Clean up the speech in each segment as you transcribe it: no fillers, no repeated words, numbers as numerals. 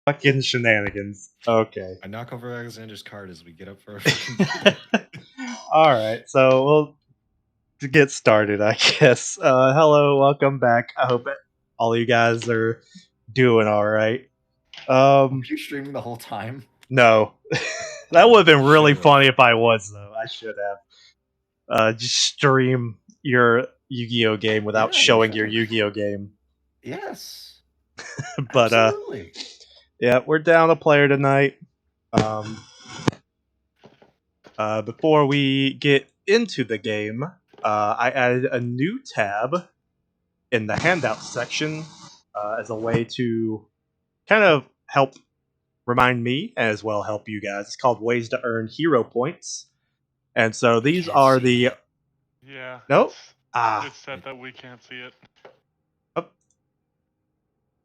Fucking shenanigans. Okay. I knock over Alexander's card as we get up for a fucking All right. So we'll to get started, I guess. Hello, welcome back. I hope all you guys are doing all right. Were Um, you streaming the whole time? no, that would have been really Should've. funny if I was though. I should have. Just stream your Yu-Gi-Oh game without Yeah, you showing your should've. Yu-Gi-Oh game. Yes. But Absolutely. yeah, we're down a player tonight. Um, Before we get into the game, I added a new tab in the handout section as a way to kind of help remind me as well help you guys. It's called Ways to Earn Hero Points. And so these Can't are see the it. Yeah. nope. It's said that we can't see it. Oh,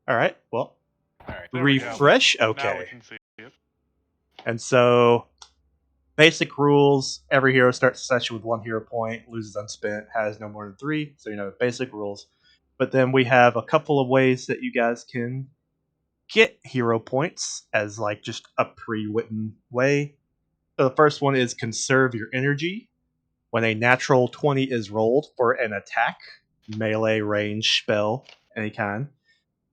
all right. Well, Alright, there we go. refresh. Now we Okay. can see it. And so basic rules: every hero starts the session with 1 hero point, loses unspent, has no more than 3. So basic rules. But then we have a couple of ways that you guys can get hero points as like just a pre-written way. So the first one is conserve your energy. When a natural 20 is rolled for an attack, melee, range, spell, any kind,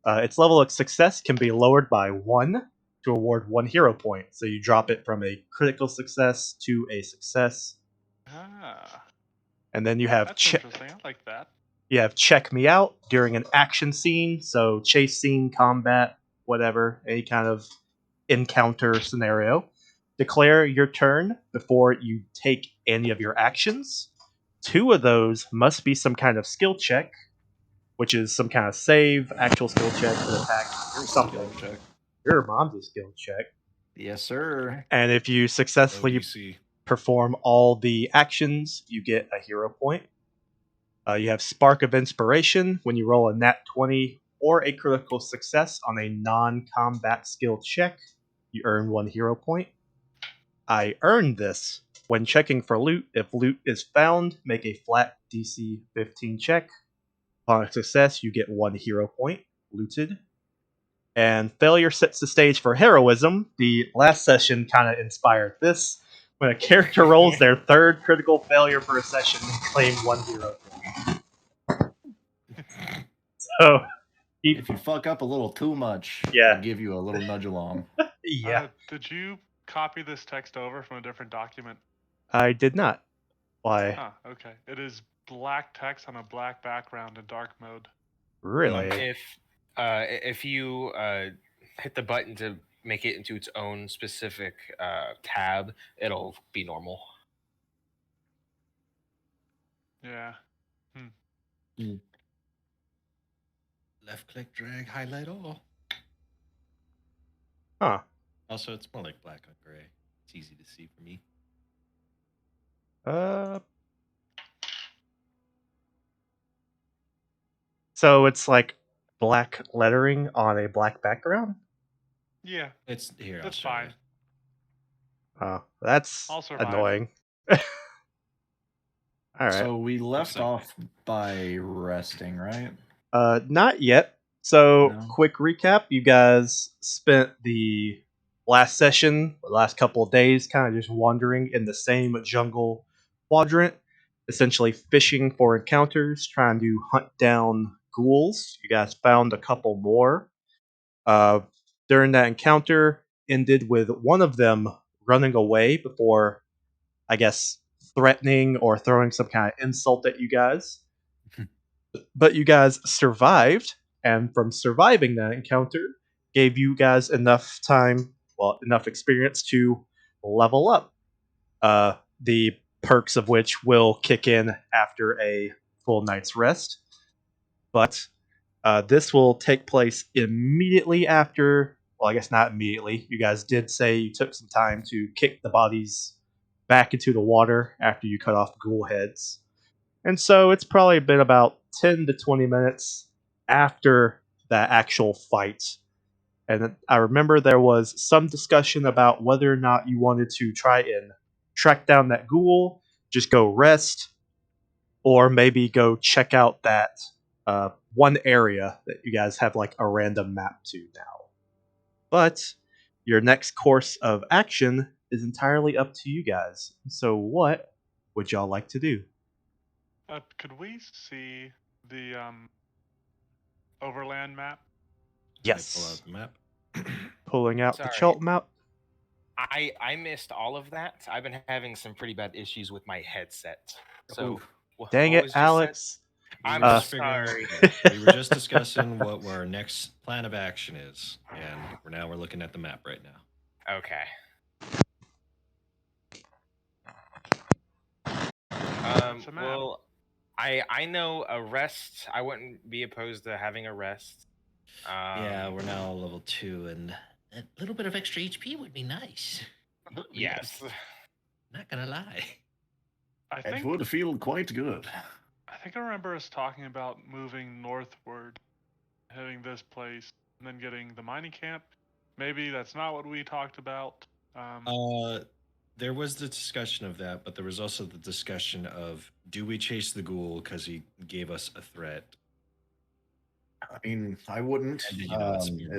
its level of success can be lowered by 1 to award 1 hero point. So you drop it from a critical success to a success. Ah. And then you have That's interesting. I like that. you have check me out during an action scene, so chase scene, combat, whatever, any kind of encounter scenario. Declare your turn before you take any of your actions. 2 of those must be some kind of skill check, which is some kind of save, actual skill check, an attack, or something. Check. Your mom's a skill check. Yes, sir. And if you successfully ODC. perform all the actions, you get a hero point. You have Spark of Inspiration. When you roll a nat 20 or a critical success on a non combat skill check, you earn 1 hero point. I earned this. When checking for loot, if loot is found, make a flat DC 15 check. Upon success, you get 1 hero point looted. And failure sets the stage for heroism. The last session kind of inspired this. When a character rolls their third critical failure for a session, claim 1 hero point. So, If you fuck up a little too much, Yeah. we'll give you a little nudge along. yeah, Did you copy this text over from a different document? I did not. Why? Huh, okay. It is black text on a black background in dark mode. Really? If you hit the button to make it into its own specific tab, it'll be normal. Yeah. Left click, drag, highlight all. Huh. Also, it's more like black on gray. It's easy to see for me. So it's like black lettering on a black background? Yeah. It's here. That's fine. Oh, that's I'll survive. annoying. All right. So we left off by resting, right? Not yet. So, No. quick recap. You guys spent the last session, the last couple of days, kind of just wandering in the same jungle quadrant, essentially fishing for encounters, trying to hunt down ghouls. You guys found a couple more. During that encounter, ended with one of them running away before, I guess, threatening or throwing some kind of insult at you guys. But you guys survived, and from surviving that encounter, gave you guys enough time, well, enough experience to level up. The perks of which will kick in after a full night's rest. But this will take place immediately after. Well, I guess not immediately. You guys did say you took some time to kick the bodies back into the water after you cut off ghoul heads. And so it's probably been about 10 to 20 minutes after that actual fight. And I remember there was some discussion about whether or not you wanted to try and track down that ghoul, just go rest, or maybe go check out that one area that you guys have like a random map to now. But your next course of action is entirely up to you guys. So, what would y'all like to do? Could we see the overland map? Can I pull out Yes. the map? Pulling out the Sorry. Chelt map. I missed all of that. I've been having some pretty bad issues with my headset. So, Dang what it, was just said? Alex. We I'm were just figuring sorry. we were just discussing what our next plan of action is, and we're looking at the map right now. Okay. It's a map. Well, I know a rest. I wouldn't be opposed to having a rest. Yeah, we're now level 2, and a little bit of extra HP would be nice. Yes. Not gonna lie. I It think would feel quite good. I remember us talking about moving northward, hitting this place, and then getting the mining camp. Maybe that's not what we talked about. There was the discussion of that, but there was also the discussion of do we chase the ghoul because he gave us a threat? I mean, I wouldn't. And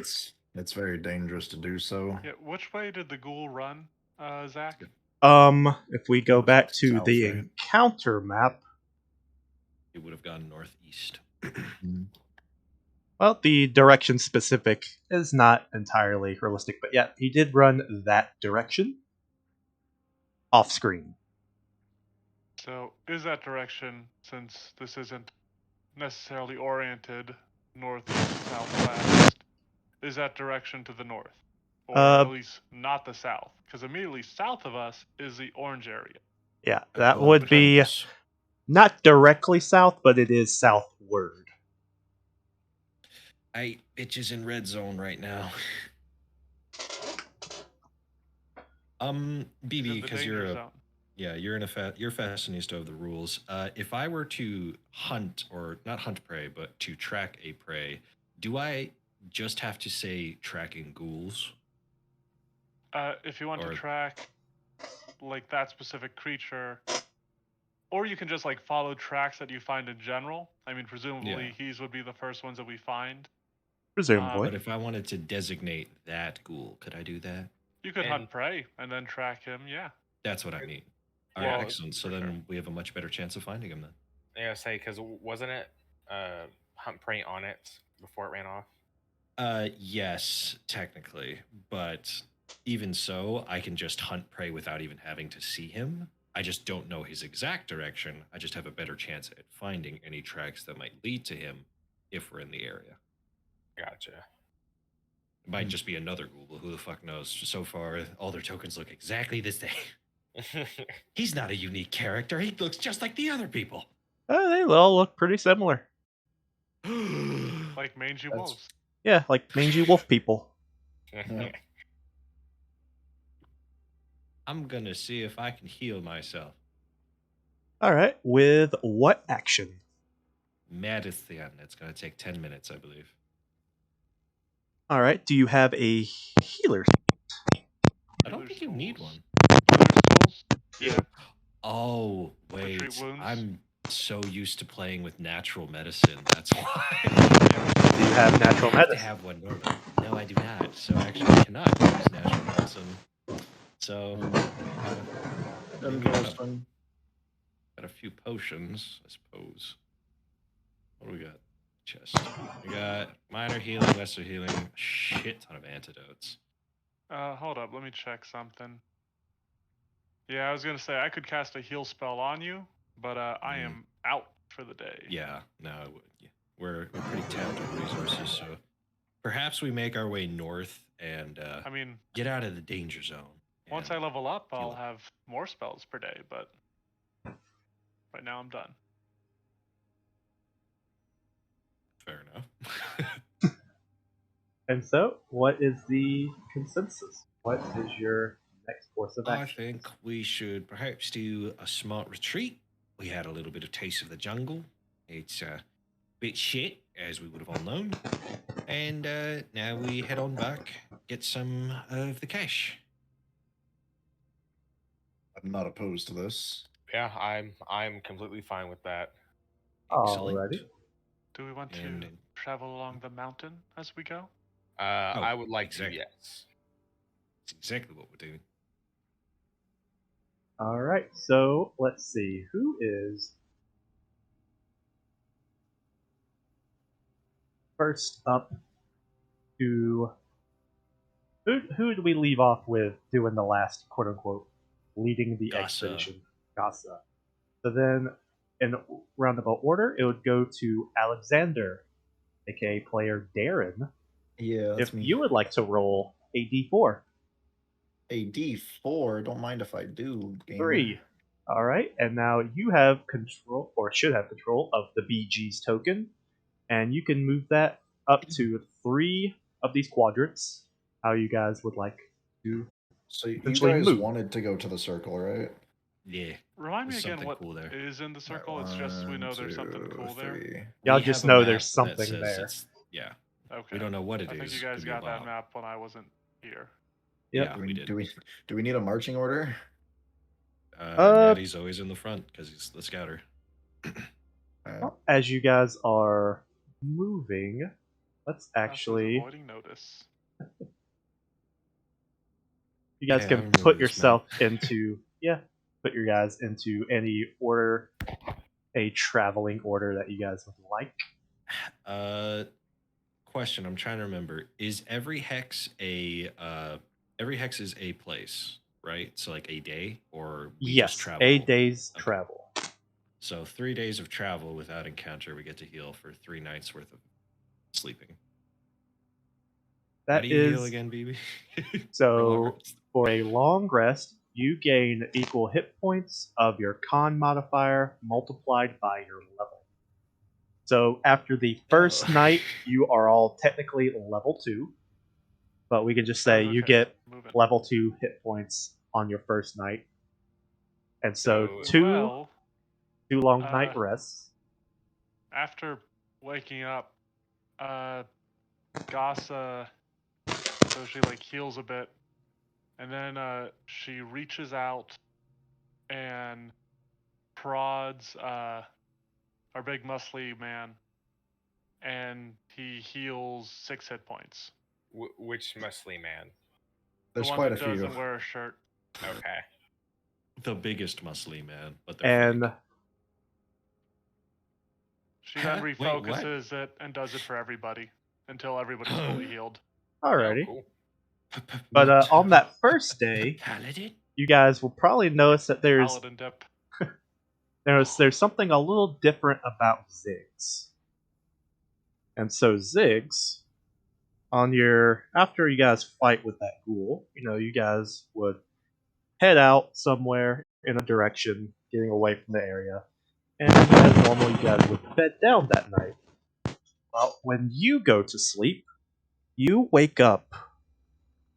It's very dangerous to do so. Yeah, which way did the ghoul run, Zach? If we go Looks back like to south, the right? encounter map, He would have gone northeast. well, the direction specific is not entirely realistic, but yeah, he did run that direction off screen. So is that direction, since this isn't necessarily oriented northeast, southwest, is that direction to the north? Or at least not the south? Because immediately south of us is the orange area. Yeah, I that pull out would the be compass. not directly south, but it is southward. Bitches in red zone right now. He's BB, in the because danger zone. you're you're fashionista of the rules. If I were to hunt, or not hunt prey, but to track a prey, do I just have to say tracking ghouls? If you want Or- to track like that specific creature, or you can just like follow tracks that you find in general. I mean, presumably these would be the first ones that we find. Presumably. But if I wanted to designate that ghoul, could I do that? You could hunt prey and then track him. Yeah. That's what I mean. All Well, right, excellent. So then sure. we have a much better chance of finding him then. Yeah, say because wasn't it hunt prey on it before it ran off? Yes, technically, but even so, I can just hunt prey without even having to see him. I just don't know his exact direction. I just have a better chance at finding any tracks that might lead to him if we're in the area. Gotcha. It might just be another Google. Who the fuck knows? So far, all their tokens look exactly the same. He's not a unique character. He looks just like the other people. They all look pretty similar. Like mangy wolves. Yeah, like mangy wolf people. I'm gonna see if I can heal myself. Alright, with what action? Medicine. It's gonna take 10 minutes, I believe. Alright, do you have a healer? I don't think you need one. Yeah. Oh, To wait. treat wounds? I'm so used to playing with natural medicine. That's why. Do you have natural I have to medicine? have one normally. No, I do not. So actually, I cannot use natural medicine. So, maybe got a few potions, I suppose. What do we got? Chest. We got minor healing, lesser healing, a shit ton of antidotes. Hold up. Let me check something. Yeah, I was gonna say I could cast a heal spell on you, but I am out for the day. Yeah, no, we're pretty tapped on resources, so perhaps we make our way north and I mean, get out of the danger zone. once I level up, I'll up. have more spells per day, but right now I'm done. Fair enough. And so, what is the consensus? What is your next course of I action? think we should perhaps do a smart retreat. We had a little bit of taste of the jungle. It's a bit shit, as we would have all known. And now we head on back, get some of the cash. I'm not opposed to this. Yeah, I'm completely fine with that. Excellent. Alrighty. Do we want to travel along the mountain as we go? I would like to, exactly. yes. That's exactly what we're doing. All right, so let's see who is first up to who do we leave off with doing the last quote unquote leading the Gasa. expedition? Gasa. So then in roundabout order, it would go to Alexander, aka player Darren. Yeah, that's If me. you would like to roll a d4. A D4. Don't mind if I do. Gamer. 3. All right, and now you have control, or should have control, of the BG's token, and you can move that up to 3 of these quadrants. How you guys would like to So you essentially guys move. wanted to go to the circle, right? Yeah. Remind me There's again something what cool there. is in the circle. Right, It's just we know there's something 1, 2, cool there. 3. Y'all We just have a know map there's that something says there. it's- yeah. Okay. We don't know what it is. I think you guys Could be got that wild. map when I wasn't here. Yep. Yeah, Do we we, did. do we need a marching order? Natty's always in the front because he's the scouter. Well, as you guys are moving, let's That's actually. avoiding notice. You guys Hey, I can remember put this yourself map. into put your guys into any order, a traveling order that you guys would like. Question. I'm trying to remember. Is every hex a place, right? So like a day, or we just Yes, travel. a day's Okay. travel. So 3 days of travel without encounter. We get to heal for 3 nights worth of sleeping. How That do you heal is again, BB? so for a long rest, you gain equal hit points of your con modifier multiplied by your level. So after the first night, you are all technically level 2, but we can just say you Okay, get moving. level 2 hit points on your first night. And so Well, two long night rests. after waking up, Gasa, so she like heals a bit, and then she reaches out and prods our big muscly man, and he heals 6 hit points. Which muscly man? There's the one quite that a few. doesn't wear a shirt. Okay. The biggest muscly man, but they're And fake. She then Huh? Wait, what? refocuses it and does it for everybody until everybody's fully healed. alrighty. Oh, cool. But on that first day, Paladin? you guys will probably notice that there's Paladin dip. there's something a little different about Ziggs. And so Ziggs, on your after you guys fight with that ghoul, you guys would head out somewhere in a direction, getting away from the area. And as normal, you guys would bed down that night. Well, when you go to sleep, you wake up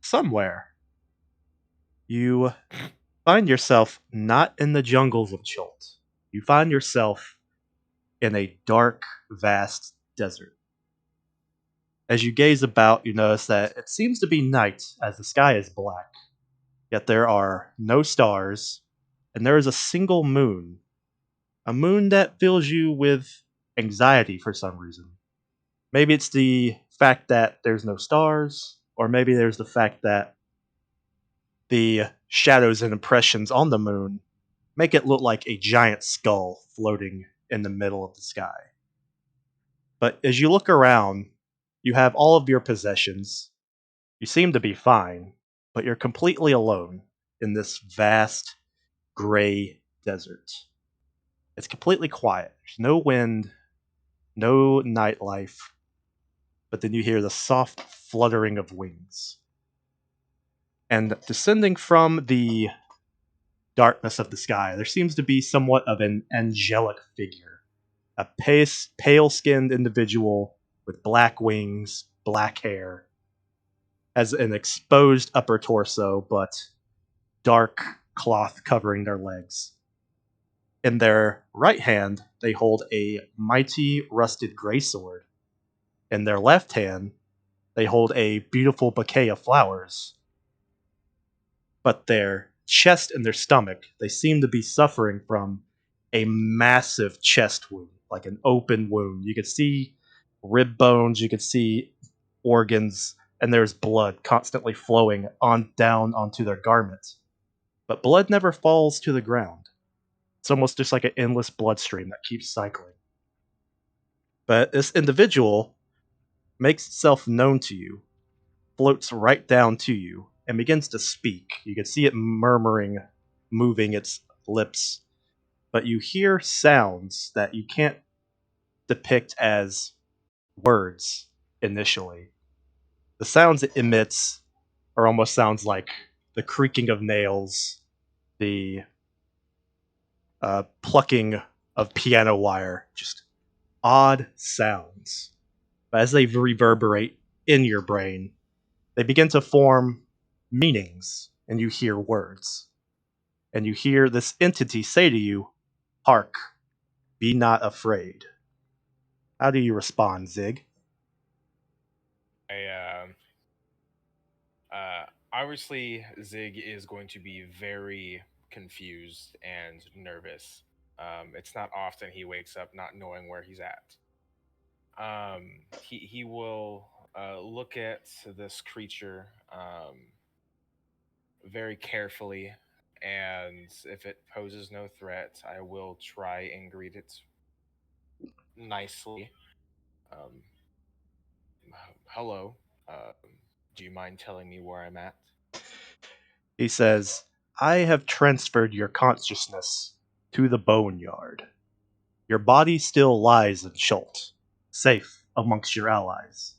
somewhere. You find yourself not in the jungles of Chult. You find yourself in a dark, vast desert. As you gaze about, you notice that it seems to be night as the sky is black. Yet there are no stars, and there is a single moon. A moon that fills you with anxiety for some reason. Maybe it's the fact that there's no stars, or maybe there's the fact that the shadows and impressions on the moon make it look like a giant skull floating in the middle of the sky. But as you look around, you have all of your possessions. You seem to be fine, but you're completely alone in this vast, gray desert. It's completely quiet. There's no wind, no nightlife, but then you hear the soft fluttering of wings. And descending from the darkness of the sky, there seems to be somewhat of an angelic figure. A pale skinned individual with black wings, black hair, has an exposed upper torso, but dark cloth covering their legs. In their right hand, they hold a mighty rusted greysword. In their left hand, they hold a beautiful bouquet of flowers. But their chest and their stomach, they seem to be suffering from a massive chest wound, like an open wound. You could see rib bones, you could see organs and there's blood constantly flowing on down onto their garment. But blood never falls to the ground. It's almost just like an endless bloodstream that keeps cycling. But this individual makes itself known to you, floats right down to you, and begins to speak. You can see it murmuring, moving its lips, but you hear sounds that you can't depict as words initially. The sounds it emits are almost sounds like the creaking of nails, the plucking of piano wire, just odd sounds. But as they reverberate in your brain, they begin to form meanings, and you hear words. And you hear this entity say to you, "Hark, be not afraid." How do you respond, Zig? Obviously, Zig is going to be very confused and nervous. It's not often he wakes up not knowing where he's at. He will look at this creature very carefully, and if it poses no threat, I will try and greet it nicely. Um, Hello. Do you mind telling me where I'm at? He says, "I have transferred your consciousness to the boneyard. Your body still lies in Schult, safe amongst your allies.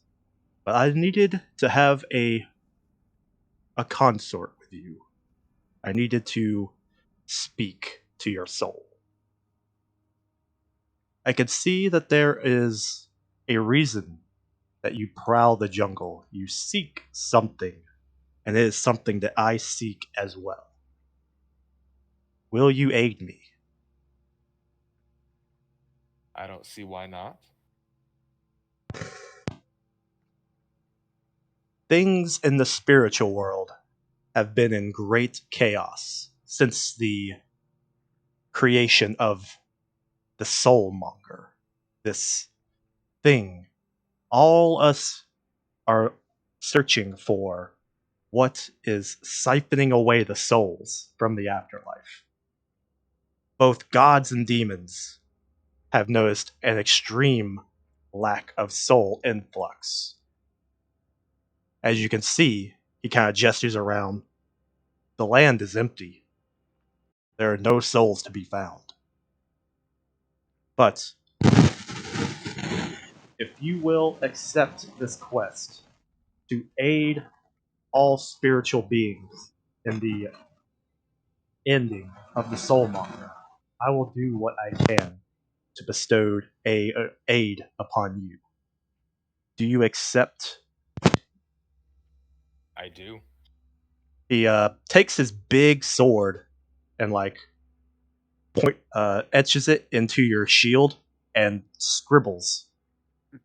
But I needed to have a consort with you. I needed to speak to your soul. I could see that there is a reason that you prowl the jungle. You seek something, and it is something that I seek as well. Will you aid me?" I don't see why not. Things in the spiritual world have been in great chaos since the creation of the soulmonger. This thing. All us are searching for what is siphoning away the souls from the afterlife. Both gods and demons have noticed an extreme lack of soul influx. As you can see, he kind of gestures around. The land is empty. There are no souls to be found. But if you will accept this quest to aid all spiritual beings in the ending of the soulmonger, I will do what I can to bestow aid upon you. Do you accept? I do. He takes his big sword and etches it into your shield and scribbles.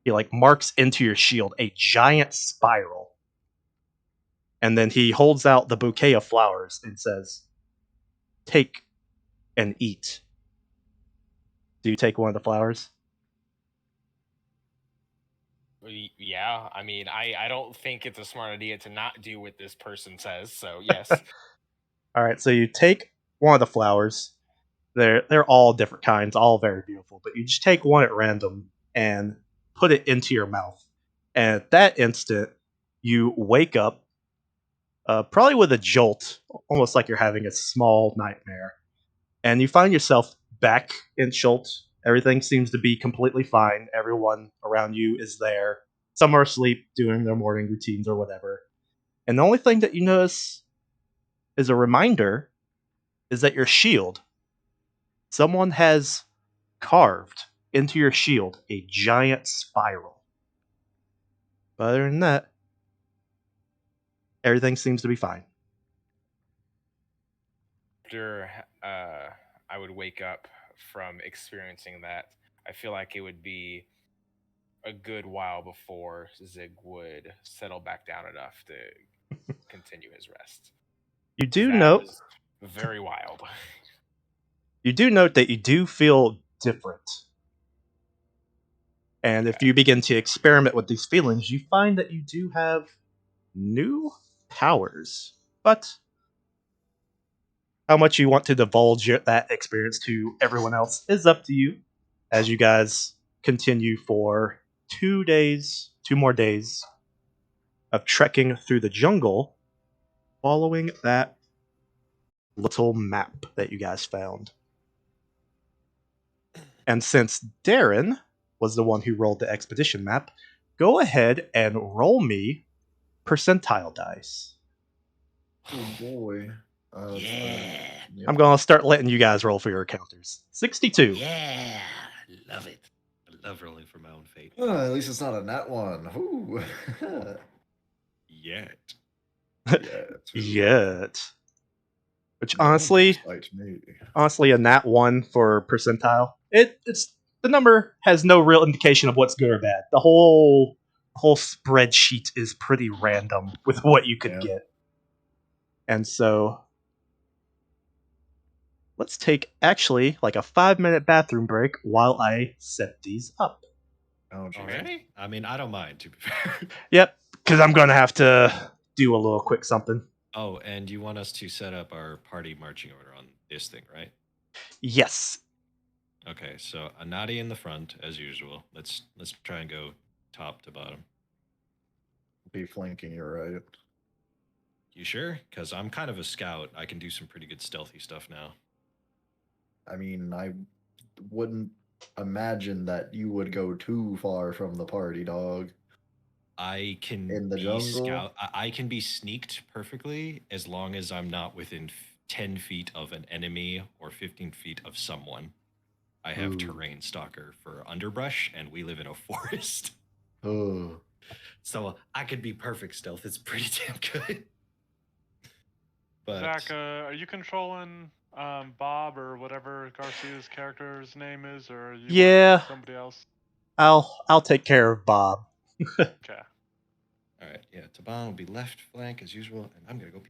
He marks into your shield a giant spiral, and then he holds out the bouquet of flowers and says, "Take and eat." Do you take one of the flowers? Yeah, I mean, I don't think it's a smart idea to not do what this person says. So yes. All right, so you take one of the flowers. They're all different kinds, all very beautiful, but you just take one at random and put it into your mouth. And at that instant, you wake up, probably with a jolt, almost like you're having a small nightmare. And you find yourself back in Schultz. Everything seems to be completely fine. Everyone around you is there. Some are asleep doing their morning routines or whatever. And the only thing that you notice is a reminder is that your shield, someone has carved into your shield a giant spiral. But other than that, everything seems to be fine. After I would wake up from experiencing that, I feel like it would be a good while before Zig would settle back down enough to continue his rest. You 'Cause do that note was very wild. you do note that you do feel different. And if Okay. you begin to experiment with these feelings, you find that you do have new powers. But how much you want to divulge that experience to everyone else is up to you as you guys continue for 2 more days of trekking through the jungle following that little map that you guys found. And since Darren was the one who rolled the expedition map, go ahead and roll me percentile dice. Oh boy. Yeah. Yep. I'm going to start letting you guys roll for your encounters. 62. Yeah. Love it. I love rolling for my own fate. At least it's not a nat one. Ooh. Yet. Yeah. Yet. Which Don't honestly, excite me. a nat 1 for percentile. It's the number has no real indication of what's good or bad. The whole spreadsheet is pretty random with what you could Yeah. get. And so let's take actually like a 5-minute bathroom break while I set these up. Oh, geez. Already? I mean, I don't mind, to be fair. Yep, because I'm going to have to do a little quick something. Oh, and you want us to set up our party marching order on this thing, right? Yes. Okay, so Anadi in the front, as usual. Let's try and go top to bottom. Be flanking you, right? You sure? Because I'm kind of a scout. I can do some pretty good stealthy stuff now. I mean, I wouldn't imagine that you would go too far from the party, dog. I can In the be jungle? I can be sneaked perfectly as long as I'm not within 10 feet of an enemy or 15 feet of someone. I have Ooh. terrain stalker for underbrush, and we live in a forest. Oh. So I could be perfect stealth. It's pretty damn good. But Zach, are you controlling Bob or whatever Garcia's character's name is, or are you Yeah. with somebody else? I'll take care of Bob. Okay. all right, yeah, Taban will be left flank as usual, and I'm gonna go.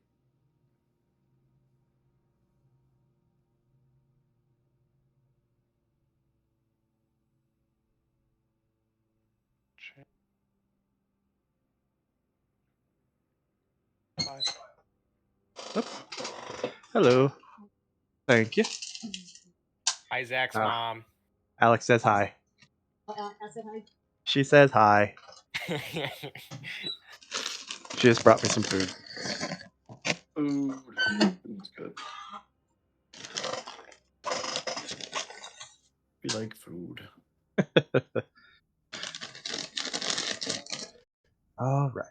Bye. Hello. Thank you. Hi, Zach's Ah. mom. Alex says hi. I said hi. She says hi. She just brought me some food. Food. Food's good. We like food. All right.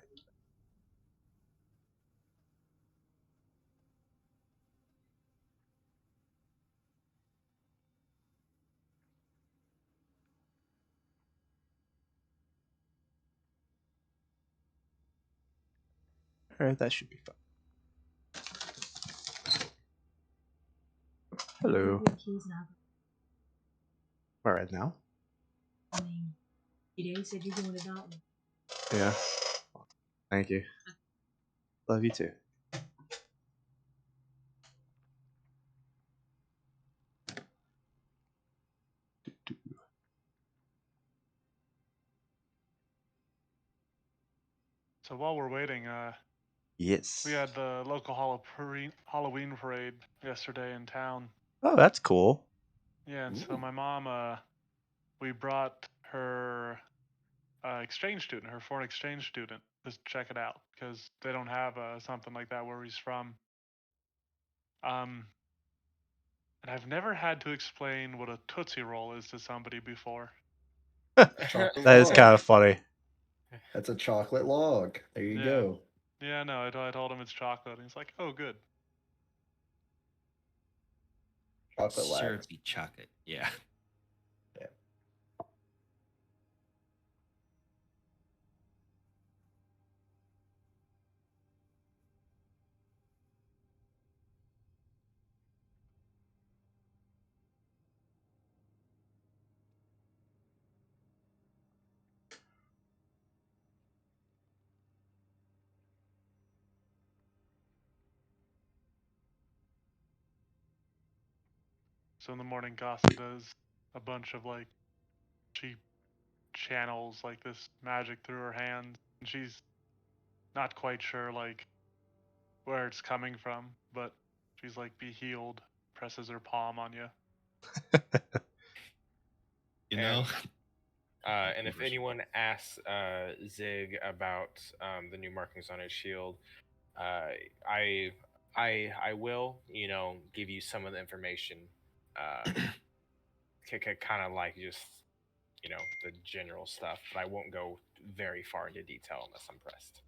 All right, that should be fun. Hello. All right now. I mean, today said you're going to Dalton. Yeah. Thank you. Love you too. So while we're waiting, Yes. we had the local Halloween parade yesterday in town. Oh, that's cool. Yeah, and so Ooh. my mom, we brought her exchange student, her foreign exchange student, to check it out because they don't have something like that where he's from. And I've never had to explain what a Tootsie Roll is to somebody before. Chocolate That is log. kind of funny. That's a chocolate log. There you Yeah. go. Yeah, no, I told him it's chocolate, and he's like, "Oh, good." Chocolate wax. Syrupy chocolate. Yeah. So in the morning, Gossa does a bunch of like she channels like this magic through her hands, and she's not quite sure like where it's coming from, but she's like, "Be healed." Presses her palm on you. You know? And if anyone asks Zig about the new markings on his shield, I will, give you some of the information, kind of like just, the general stuff, but I won't go very far into detail unless I'm pressed.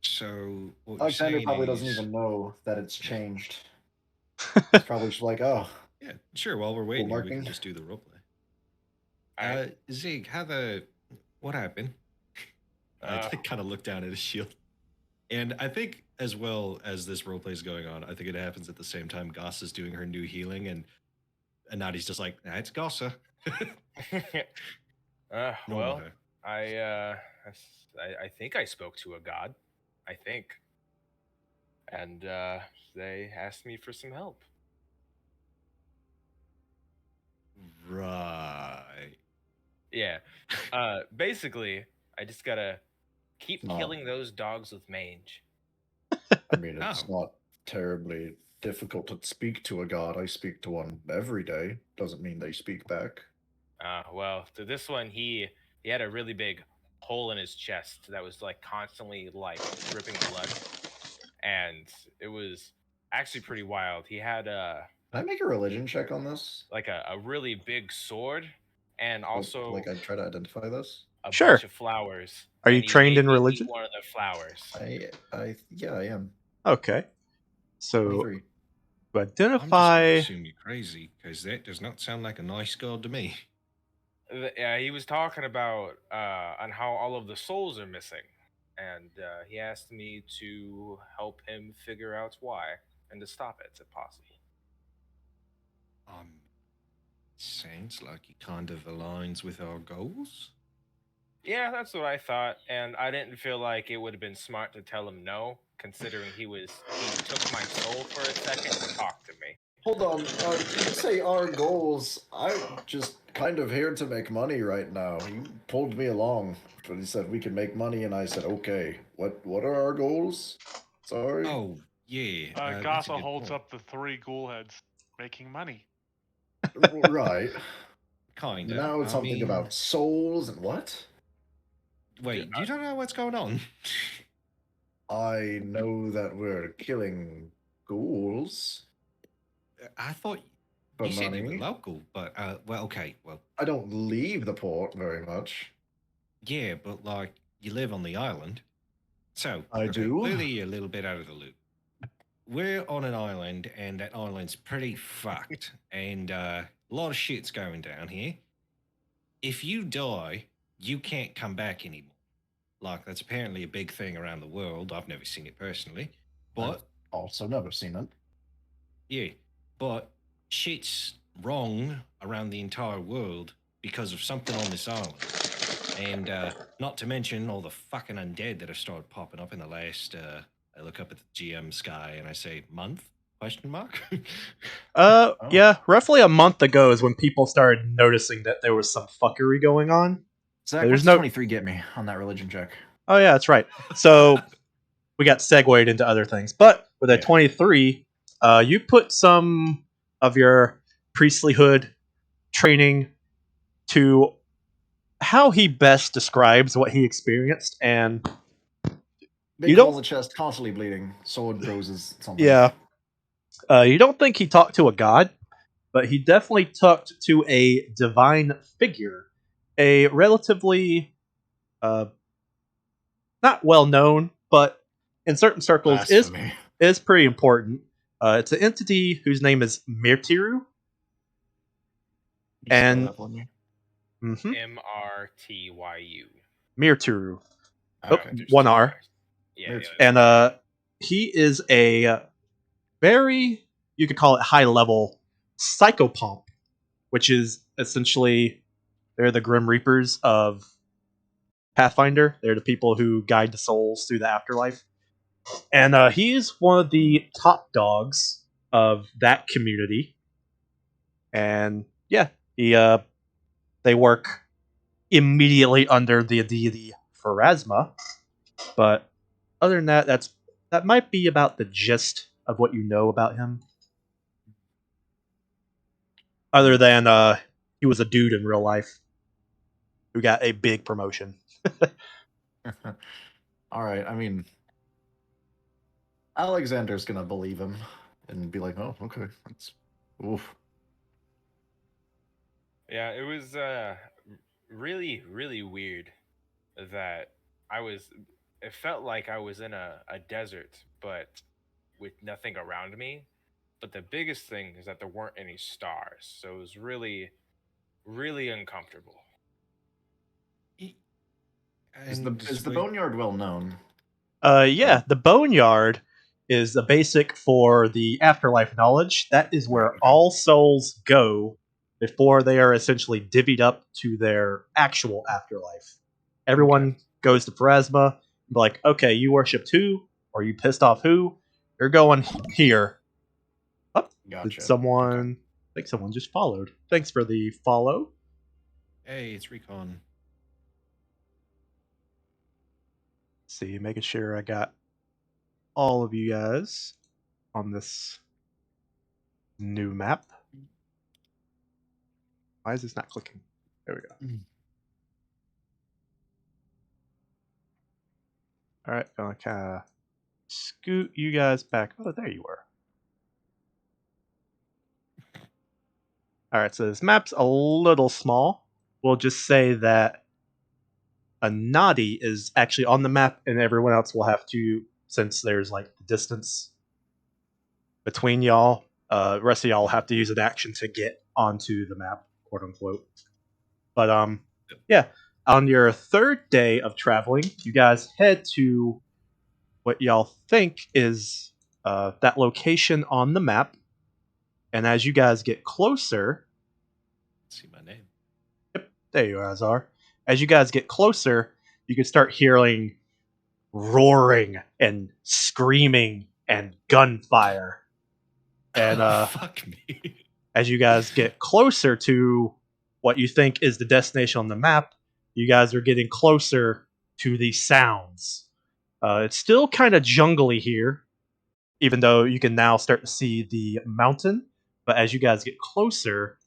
So what you're Alexander saying probably is, doesn't even know that it's changed. He's probably just like, oh, yeah, sure. While we're waiting here, we can marking. just do the roleplay. Alright. Zig, what happened? I kind of look down at his shield, and I think as well as this roleplay is going on, I think it happens at the same time. Goss is doing her new healing, and Nadi's just like, nah, it's Gossa. Normal Well, her. I think I spoke to a god. I think, and they asked me for some help. Right. Yeah. Basically, I just gotta keep No. killing those dogs with mange. I mean, it's Oh. not terribly difficult to speak to a god. I speak to one every day. Doesn't mean they speak back. Well, to this one, he had a really big hole in his chest that was like constantly like dripping blood, and it was actually pretty wild. He had Can I make a religion check on this? like a really big sword, and also Like, I try to identify this. a Sure. bunch of flowers. Are you and he trained made in me eat religion? one of the flowers. Yeah, I am. Okay. So 23. to I'm just going to identify. assume you're crazy, because that does not sound like a nice god to me. Yeah, he was talking about on how all of the souls are missing, and he asked me to help him figure out why and to stop it if possible. Sounds like it kind of aligns with our goals. Yeah, that's what I thought, and I didn't feel like it would have been smart to tell him no, considering he took my soul for a second to talk to me. Hold on. You say our goals. I'm just kind of here to make money right now. You pulled me along, but he said we can make money, and I said okay. What are our goals? Sorry. Oh, yeah. That's a Gossa good holds point. up the 3 ghoul heads, making money. Right. Kinda. Now it's I something mean, about souls and what? wait, you don't know what's going on? I know that we're killing ghouls I thought for you said you were money. local, but well, okay, well, I don't leave the port very much. yeah, but like you live on the island, so I okay, do. clearly you're a little bit out of the loop. We're on an island, and that island's pretty fucked, and a lot of shit's going down here. If you die, you can't come back anymore. Like that's apparently a big thing around the world. I've never seen it personally, but I've also never seen it. yeah, but shit's wrong around the entire world because of something on this island. And not to mention all the fucking undead that have started popping up in the last. I look up at the GM sky and I say, month? Question mark? Yeah, roughly a month ago is when people started noticing that there was some fuckery going on. Zach, There's what's no- 23 get me on that religion check? Oh yeah, that's right. So we got segued into other things, but with a Yeah. 23, you put some of your priestlyhood training to how he best describes what he experienced, and Big you hole in don't. the chest, constantly bleeding. Sword bruises something. Yeah, you don't think he talked to a god, but he definitely talked to a divine figure, a relatively not well known, but in certain circles Blasphemy. is pretty important. It's an entity whose name is Mirtiru, You spell and that for me? Mrtyu. Mirtiru, Okay. There's one two R, R's. Yeah, There's- yeah. and he is a very, you could call it high level psychopomp, which is essentially they're the Grim Reapers of Pathfinder. They're the people who guide the souls through the afterlife. And he's one of the top dogs of that community. And yeah, they work immediately under the deity Pharasma. But other than that, that might be about the gist of what you know about him. Other than he was a dude in real life who got a big promotion. All right. I mean, Alexander's gonna believe him and be like, "Oh, okay, that's oof." Yeah, it was really, really weird that I was. It felt like I was in a desert, but with nothing around me. But the biggest thing is that there weren't any stars, so it was really, really uncomfortable. Is the And boneyard well known? Yeah, the Boneyard is the basic for the afterlife knowledge. That is Right. where Okay. all souls go before they are essentially divvied up to their actual afterlife. Everyone goes to Pharasma and be like, okay, you worshipped who? Or you pissed off who? You're going here. Oh, did Gotcha. someone... I think someone just followed. Thanks for the follow. hey, it's Recon. See, making sure I got all of you guys on this new map. Why is this not clicking? There we go. All right, gonna kind of scoot you guys back. Oh, there you were. All right, so this map's a little small. We'll just say that a Nadi is actually on the map, and everyone else will have to, since there's like the distance between y'all. The rest of y'all will have to use an action to get onto the map, quote unquote. But yeah. On your third day of traveling, you guys head to what y'all think is that location on the map. And as you guys get closer, See my name. yep, there you guys are. As you guys get closer, you can start hearing roaring and screaming and gunfire. And Fuck me. as you guys get closer to what you think is the destination on the map, you guys are getting closer to the sounds. It's still kind of jungly here, even though you can now start to see the mountain. But as you guys get closer,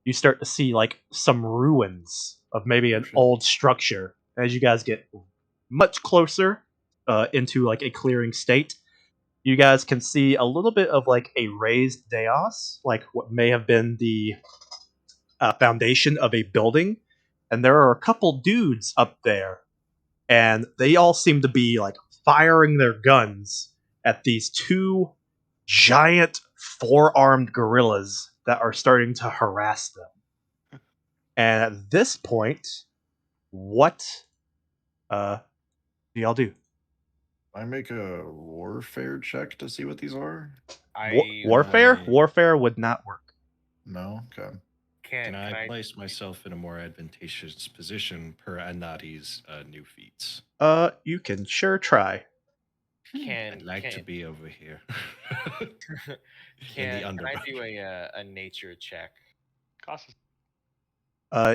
you start to see like some ruins of maybe an shit. old structure. As you guys get much closer into like a clearing state, you guys can see a little bit of like a raised dais, like what may have been the foundation of a building. And there are a couple dudes up there, and they all seem to be like firing their guns at these two giant four-armed gorillas that are starting to harass them. And at this point, what do y'all do? I make a warfare check to see what these are. Warfare? I- Warfare would not work. No. Okay. Can I place myself in a more advantageous position per Anadi's new feats? You can sure try. I'd like to be over here. In the Can I do underbrush. a nature check? Costs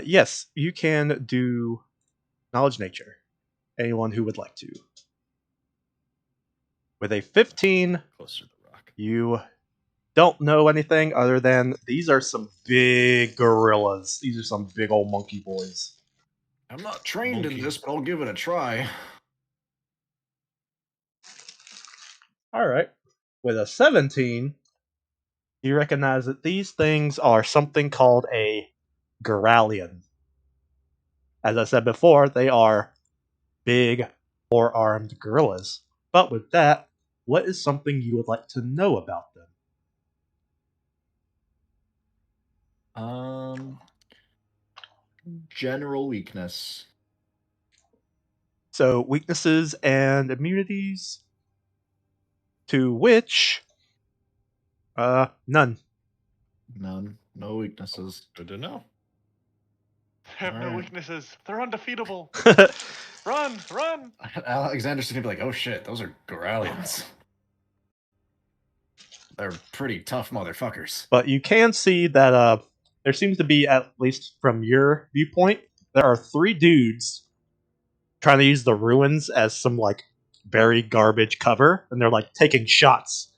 Yes, you can do knowledge nature. Anyone who would like to. With a 15, Closer to the rock. you don't know anything other than these are some big gorillas. These are some big old monkey boys. I'm not trained in Monkey. this, but I'll give it a try. All right. With a 17, you recognize that these things are something called a Goralian. As I said before, they are big, four-armed gorillas. But with that, what is something you would like to know about them? General weakness. So, weaknesses and immunities, to which, none. None. No weaknesses. Good to know. They have no Alright. weaknesses. They're undefeatable. Run, run! Alexander's gonna be like, "Oh shit, those are Goralians. They're pretty tough motherfuckers." But you can see that there seems to be, at least from your viewpoint, there are three dudes trying to use the ruins as some like very garbage cover, and they're like taking shots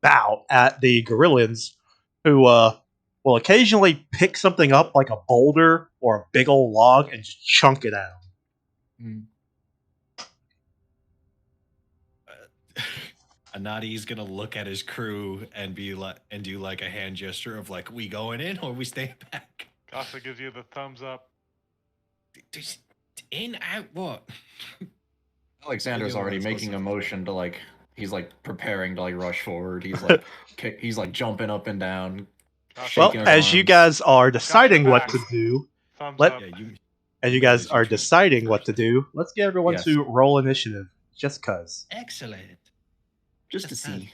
bow at the gorillans, who will occasionally pick something up like a boulder or a big old log and just chunk it at them. Anadi's gonna look at his crew and be like, and do like a hand gesture of like, "We going in or we staying back?" Casa gives you the thumbs up. Just in, out, what? Alexander's Maybe I'm already not supposed making to- a motion to like he's like preparing to like rush forward. He's like he's like jumping up and down. Casa Well, Shaking his as you arms. guys are deciding what back. to do, Thumbs let up. Yeah, you. as you made guys his are retreat deciding what first. to do, let's get everyone Yes. to roll initiative, just cause. Excellent. Just to see.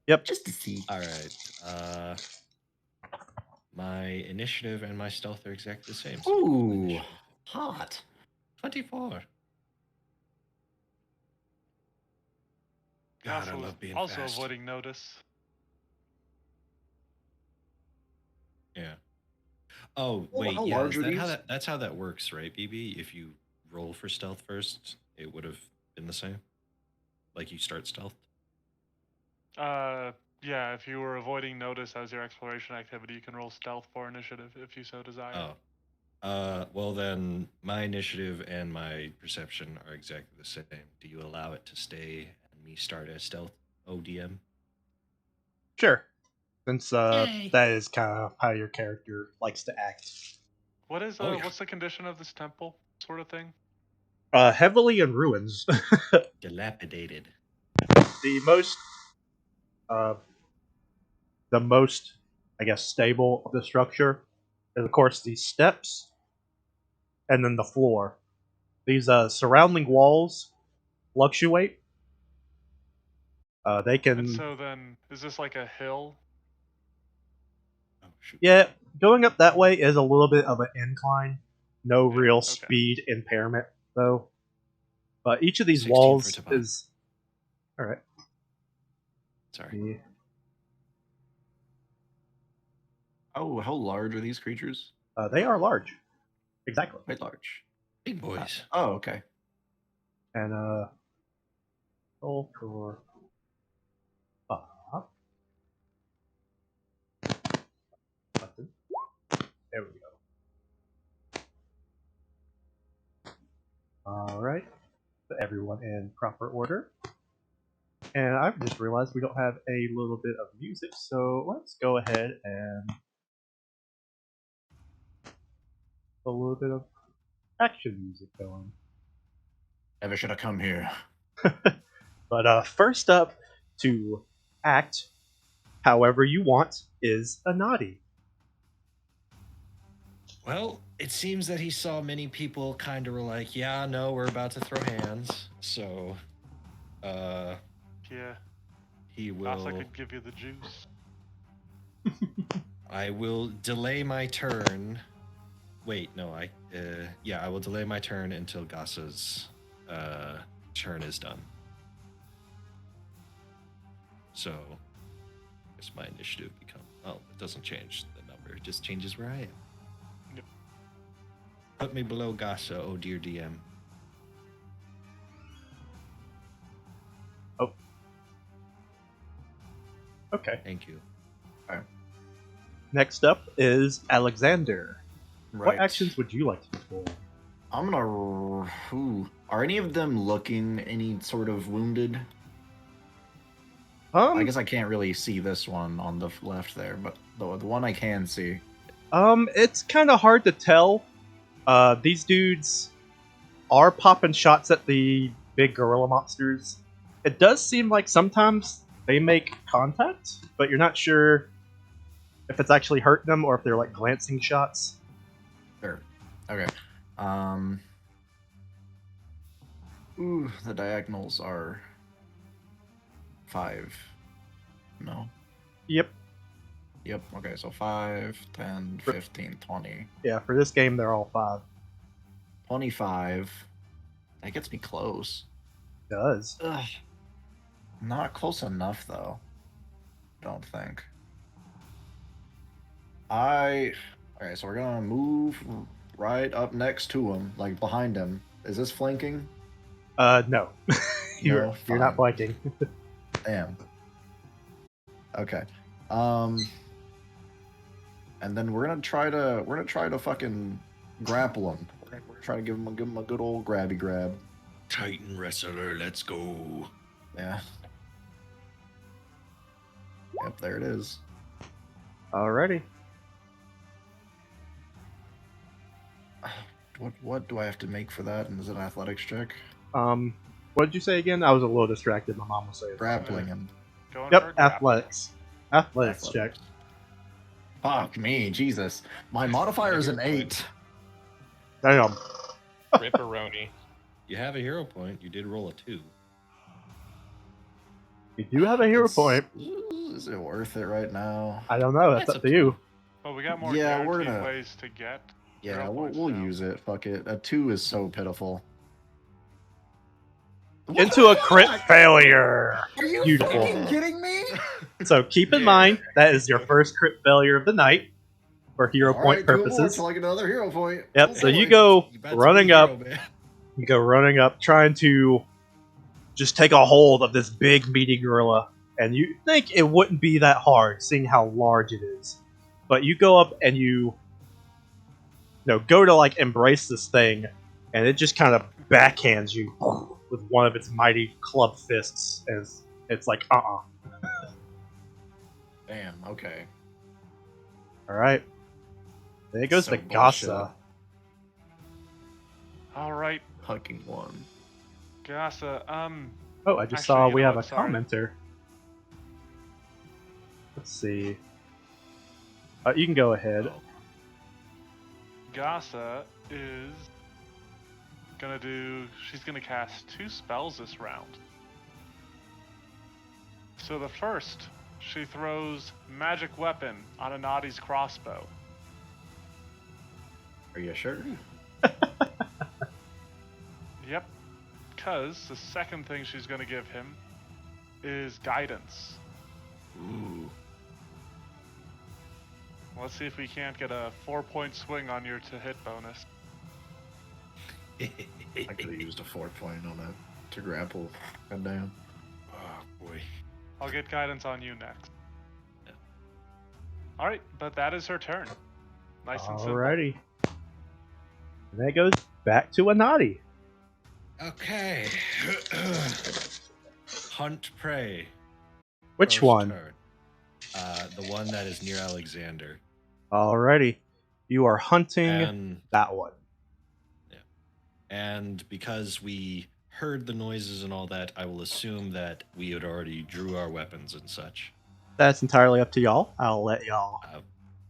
Yep. Just to see. All right. My initiative and my stealth are exactly the same. So Ooh, initiative. hot. 24. God, I Casa was love being also fast. avoiding notice. Yeah. Oh Well, wait, how yeah. large Is are that how these? that's how that works, right, BB? If you roll for stealth first, it would have been the same. Like you start stealth. Yeah, if you were avoiding notice as your exploration activity, you can roll stealth for initiative if you so desire. Oh. Well then, my initiative and my perception are exactly the same. Do you allow it to stay and me start as stealth ODM? Sure. Since Yay. that is kind of how your character likes to act. What is Oh, yeah. what's the condition of this temple sort of thing? Heavily in ruins. Dilapidated. Uh, the most, I guess, stable of the structure is, of course, these steps and then the floor. These surrounding walls fluctuate. They And can, so then, is this like a hill? Oh shoot. yeah, going up that way is a little bit of an incline. No Yeah, real okay. speed impairment, though. But each of these 16 walls for Taban. is. Alright. Sorry. Oh, how large are these creatures? They are large. Exactly. Quite large. Big boys. Oh, okay. And, roll for 5. Button. There we go. Alright. Put everyone in proper order. And I've just realized we don't have a little bit of music, so let's go ahead and put a little bit of action music going. Never should have come here. But first up to act however you want is Anadi. Well, it seems that he saw many people kind of were like, yeah, no, we're about to throw hands. So, Yeah, he Casa will. could give you the juice. I will delay my turn. Wait, no, I will delay my turn until Gasa's turn is done. So, I guess my initiative becomes. Oh, it doesn't change the number; it just changes where I am. Yep. Put me below Gasa, oh dear DM. Oh. Okay. Thank you. Next up is Alexander. Right. What actions would you like to perform? I'm gonna. Ooh. Are any of them looking any sort of wounded? I guess I can't really see this one on the left there, but the one I can see. It's kind of hard to tell. These dudes are popping shots at the big gorilla monsters. It does seem like sometimes they make contact, but you're not sure if it's actually hurting them or if they're like glancing shots. Sure. Okay. Ooh, the diagonals are 5. No. Yep. Yep. Okay, so 5, 10, 15, 20. Yeah, for this game, they're all 5. 25. That gets me close. Does. Ugh. Not close enough, though. Don't think. Okay, so we're gonna move right up next to him, like behind him. Is this flanking? No. you're No, you're not fine. blanking. Damn. Okay. And then we're gonna try to fucking grapple him. We're gonna try to give him a good old grabby grab. Titan wrestler, let's go. Yeah. Yep, there it is. Alrighty. What do I have to make for that? And is it an athletics check? What did you say again? I was a little distracted. My mom was saying. Grappling him. Going for Yep, a grapple. Athletics check. Fuck me, Jesus. My modifier is an 8. Damn. Ripperoni. You have a hero point. You did roll a 2. You do have a hero point. Is it worth it right now? I don't know. That's That's up up to you. Well, we got more Yeah, we're guaranteed gonna- ways to get. Yeah, hero points we'll now. use it. Fuck it. A 2 is so pitiful. Into a crit failure. Are you Beautiful. fucking kidding me? So keep in mind that is your first crit failure of the night for hero All point right, 2 more purposes. till I get another hero point. Yep. Oh, So you boy. go You about to running be a hero, up. man. You go running up, trying to just take a hold of this big meaty gorilla, and you think it wouldn't be that hard, seeing how large it is. But you go up and you go to like embrace this thing, and it just kind of backhands you with one of its mighty club fists, and it's like, Damn, okay. All right. Then it goes So to bullshit. Gasa. All right, Fucking one. Gasa. Oh, I just Actually, saw you we know have what, a sorry. commenter. Let's see. You can go ahead. Oh, Gasa is she's gonna cast 2 spells this round. So the first, she throws magic weapon on Anadi's crossbow. Are you sure? Yep. Because the second thing she's gonna give him is guidance. ooh. Let's see if we can't get a 4-point swing on your to hit bonus. I could have used a 4-point on that to grapple. God damn. Oh boy. I'll get guidance on you next. Yeah. Alright, but that is her turn. Nice and simple. Alrighty. And then it goes back to Anadi. Okay. Hunt prey. Which First one? turn. The one that is near Alexander. Alrighty. You are hunting And that one. And because we heard the noises and all that, I will assume that we had already drew our weapons and such. That's entirely up to y'all. I'll let y'all.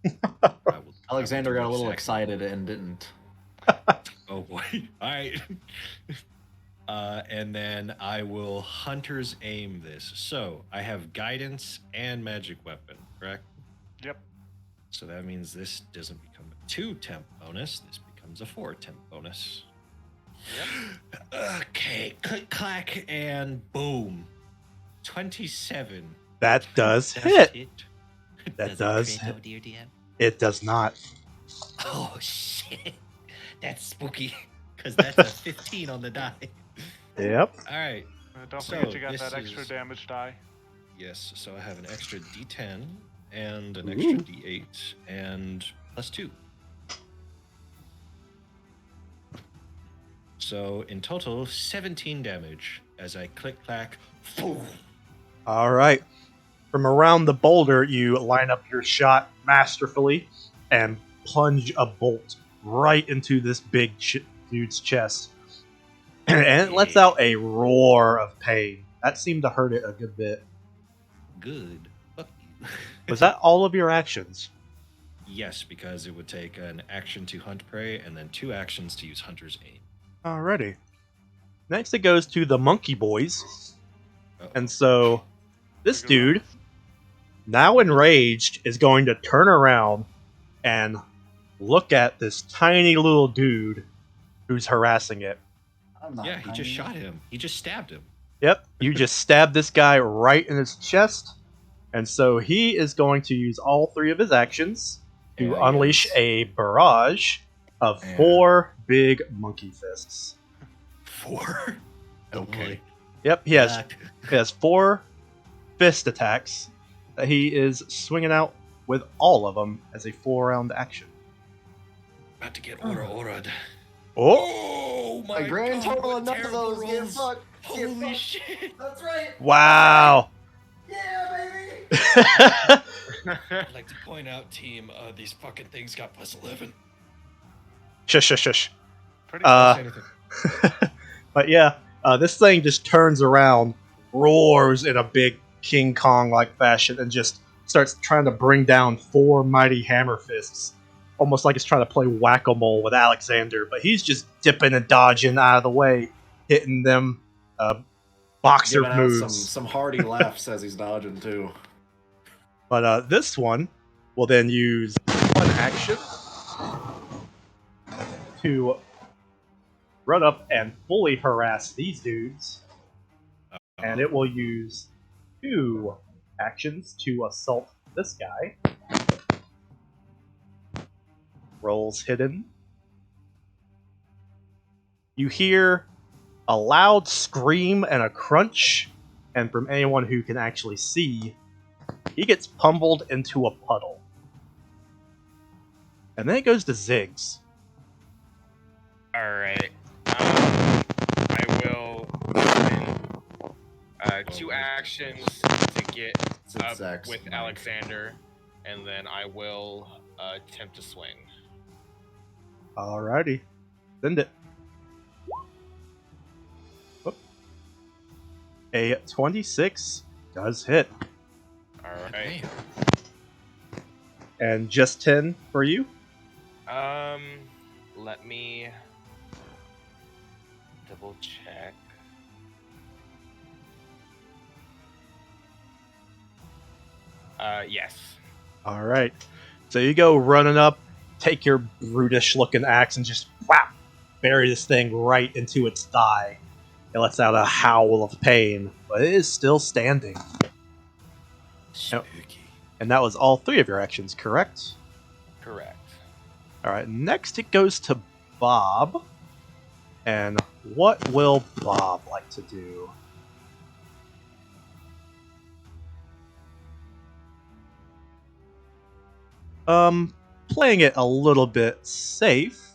I will Alexander got a little exactly- excited and didn't. Oh boy. Alright. And then I will hunter's aim this. So I have guidance and magic weapon, correct? Yep. So that means this doesn't become a 2 temp bonus. This becomes a 4 temp bonus. Okay, click clack and boom. 27. That does Does hit. it? That it does crit, hit. dear DM? It does not. Oh shit. That's spooky. Because that's a 15 on the die. Yep. Alright. Don't So, forget you got this that extra is- damage die. Yes, so I have an extra d10 and an Ooh. extra d8 and +2. So in total, 17 damage as I click clack. All right. From around the boulder, you line up your shot masterfully and plunge a bolt right into this big dude's chest. And it lets out a roar of pain. That seemed to hurt it a good bit. Good. Fuck you. Was that all of your actions? Yes, because it would take an action to hunt prey and then 2 actions to use hunter's aim. Alrighty. Next, it goes to the monkey boys. Uh-oh. And so, this Figure dude, out. now enraged, is going to turn around and look at this tiny little dude who's harassing it. I'm not Yeah, he just tiny. shot him. He just stabbed him. Yep, you just stabbed this guy right in his chest. And so he is going to use all 3 of his actions to Yeah, unleash yes. a barrage of Yeah. 4 big monkey fists. 4. Okay. Yep, he has 4 fist attacks that he is swinging out with all of them as a 4-round action. About to get aura-ora'd. Oh! Oh my A grand god, total what of none of terrible those get rolls. fucked. Get Holy fucked. shit. That's right. Wow! Yeah, baby. I'd like to point out, team, these fucking things got +11. Shush. Pretty Uh, Say anything. But yeah, this thing just turns around, roars in a big King Kong-like fashion, and just starts trying to bring down 4 mighty hammer fists. Almost like it's trying to play whack-a-mole with Alexander, but he's just dipping and dodging out of the way, hitting them boxer Giving out moves. some hearty laughs as he's dodging too. But this one will then use one action to run up and fully harass these dudes, and it will use 2 actions to assault this guy. Rolls hidden. You hear a loud scream and a crunch, and from anyone who can actually see, he gets pummeled into a puddle. And then it goes to Ziggs. Alright. I will spend 2 actions to get Since up Zach's with mic. Alexander, and then I will attempt to swing. Alrighty. Send it. Whoop. A 26 does hit. Alright. And just 10 for you? Let me double check. Yes. Alright. So you go running up, take your brutish looking axe, and just whap! Bury this thing right into its thigh. It lets out a howl of pain, but it is still standing. Spooky. And that was all 3 of your actions, correct? Correct. Alright, next it goes to Bob. And what will Bob like to do? Playing it a little bit safe,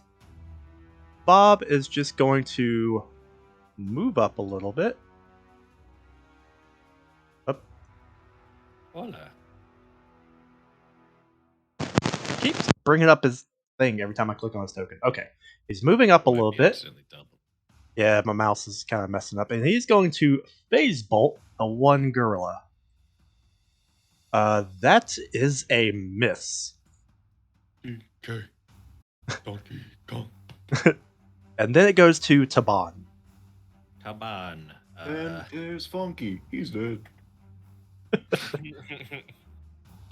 Bob is just going to move up a little bit. Up. Hola. Keeps bringing up his thing every time I click on his token. Okay, he's moving up a Might little be bit. accidentally doubled. Yeah, my mouse is kind of messing up. And he's going to phase bolt the one gorilla. That is a miss. Okay. Donkey Kong. And then it goes to Taban. Taban. And there's Funky. He's dead.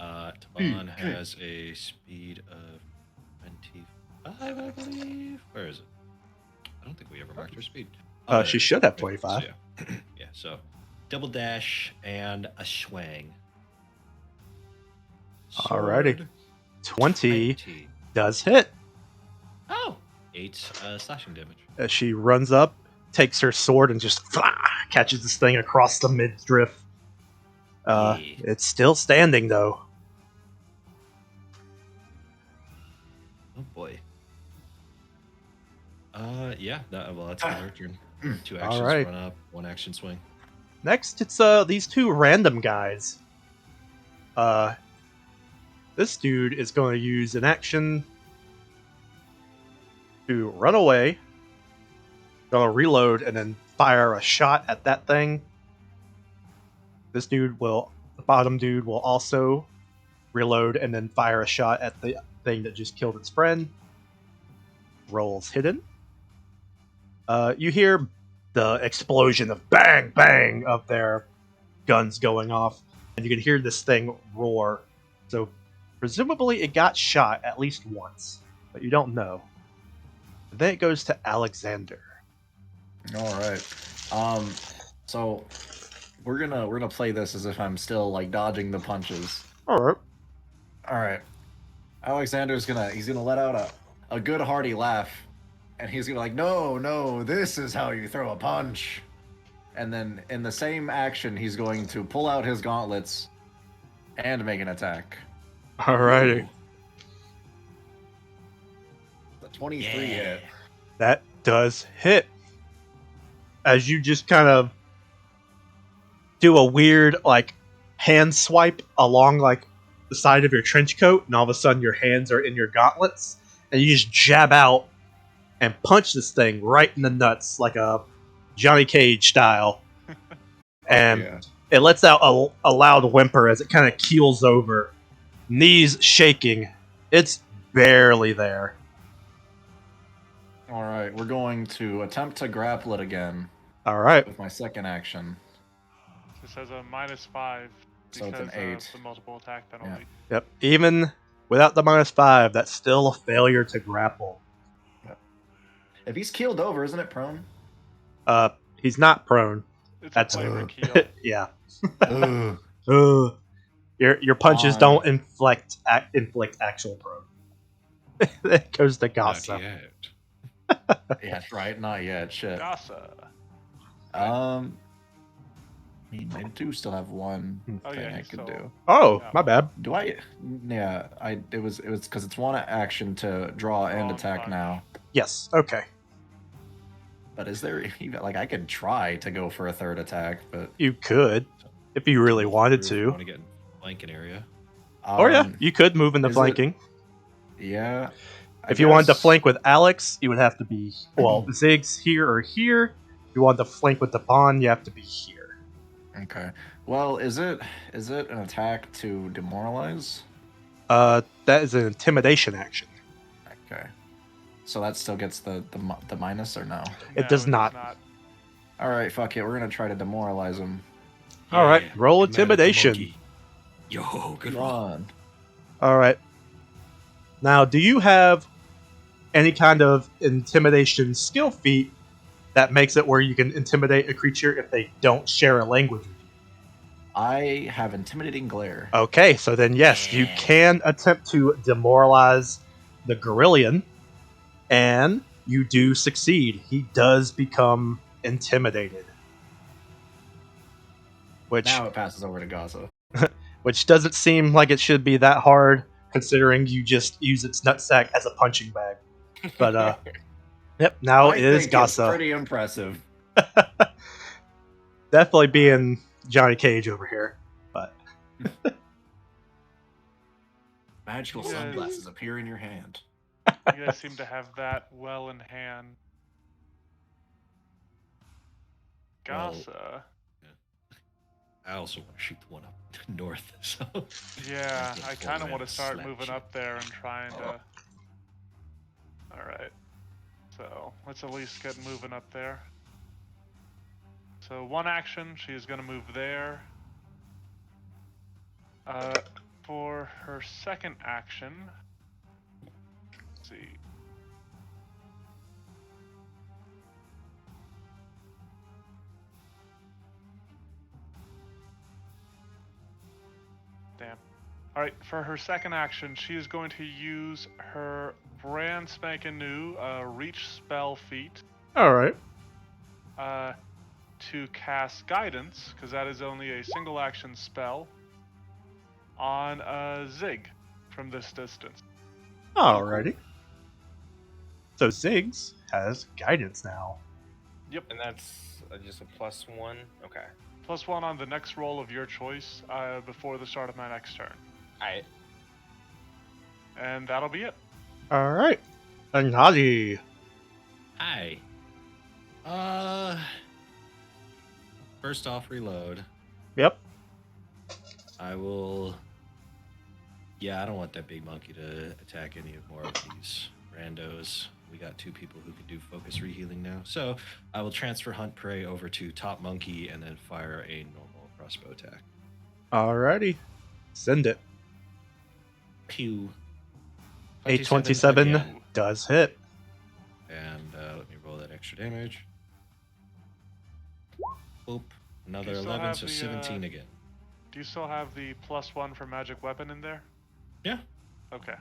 Taban has a speed of 25, I believe. Where is it? I don't think we ever marked her speed. There She it is. should have Okay, 25. so yeah, so double dash and a swing. Alrighty. Sword. 20 20. does hit. Oh! 8 slashing damage. As she runs up, takes her sword, and just catches this thing across the midriff. Yeah. It's still standing, though. Oh boy. Yeah. Well, that's her turn. 2 actions, Alright. run up, 1 action swing. Next, it's these 2 random guys. This dude is going to use an action to run away. Gonna reload and then fire a shot at that thing. The bottom dude will also reload and then fire a shot at the thing that just killed its friend. Rolls hidden. You hear the explosion of bang, bang of their guns going off, and you can hear this thing roar. So presumably it got shot at least once, but you don't know. And then it goes to Alexander. All right. So we're gonna play this as if I'm still like dodging the punches. All right. All right. Alexander's gonna let out a good hearty laugh, and he's gonna like, no, this is how you throw a punch. and then in the same action, he's going to pull out his gauntlets and make an attack. Alrighty. The 23 hit. That does hit. As you just kind of do a weird, like, hand swipe along, like, the side of your trench coat, and all of a sudden your hands are in your gauntlets, and you just jab out and punch this thing right in the nuts, like a Johnny Cage style. And Yeah. it lets out a loud whimper as it kind of keels over, knees shaking. It's barely there. All right, we're going to attempt to grapple it again Alright. with my second action. This has a -5 So it's because an 8. of the multiple attack penalty. Yep. Even without the -5, that's still a failure to grapple. If he's keeled over, isn't it prone? He's not prone. It's That's a flavor keel. yeah. Ugh. Your punches On- don't inflict actual prone. It goes to Not gossip. yet. Yeah, right. Not yet. Shit. Gasa. I mean, I do still have one Oh, thing yeah, I he's could still- do. Oh, Yeah. my bad. Do I? Yeah, it was because it's one action to draw and Draw attack and now. Yes. Okay. But is there even like I could try to go for a third attack, but You could, if you really wanted If you to. want to get in flanking area. Or yeah, you could move into is it- flanking. Yeah. If you wanted to guess- flank with Alex, you would have to be Zig's here or here. If you wanted to flank with the Bond, you have to be here. Okay. Well, is it an attack to demoralize? That is an intimidation action. Okay. So that still gets the minus or no? It does not. All right, fuck it. We're gonna try to demoralize him. All right, roll get mad at the intimidation. monkey. Yo, good Come roll. on. All right. Now, do you have any kind of intimidation skill feat that makes it where you can intimidate a creature if they don't share a language with you? I have intimidating glare. Okay, so then yes, you can attempt to demoralize the Gorillion, and you do succeed. He does become intimidated. Which Now it passes over to Gaza. which doesn't seem like it should be that hard, considering you just use its nutsack as a punching bag. But yep, now I it is think it's Gasa. pretty impressive. Definitely being Johnny Cage over here. But Magical Yes. sunglasses appear in your hand. You guys seem to have that well in hand. Well, Gasa. I also want to shoot the one up north. So Yeah, Get I full kind of in want to and start slap moving you. up there and trying to. Alright. So, let's at least get moving up there. So, one action, she's going to move there. For her second action. Let's see. Damn. Alright, for her second action, she is going to use her brand spanking new reach spell feat alright. to cast guidance, because that is only a single action spell, on Zig from this distance. Alrighty. So Ziggs has guidance now. Yep. And that's just a +1. Okay. +1 on the next roll of your choice before the start of my next turn. Alright. And that'll be it. Alright. Anadi. Hi. First off, reload. Yep. I will. Yeah, I don't want that big monkey to attack any more of these randos. We got 2 people who can do focus rehealing now. So I will transfer Hunt Prey over to Top Monkey and then fire a normal crossbow attack. Alrighty. Send it. Pew. 827 again. does hit. And let me roll that extra damage. Boop. Another You still 11, have so the, 17 again. Do you still have the +1 for magic weapon in there? Yeah. Okay.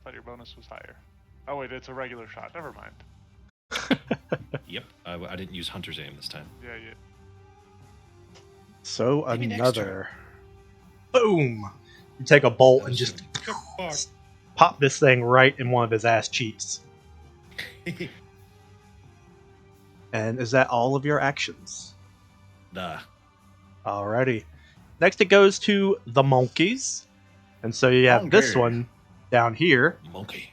Thought your bonus was higher. Oh wait, it's a regular shot. Never mind. Yep, I didn't use Hunter's Aim this time. Yeah, yeah. So Maybe next another. Boom! You take a bolt and just pop this thing right in one of his ass cheeks. And is that all of your actions? Nah. Alrighty. Next it goes to the monkeys. And so you have this Monkey. one down here. Monkey.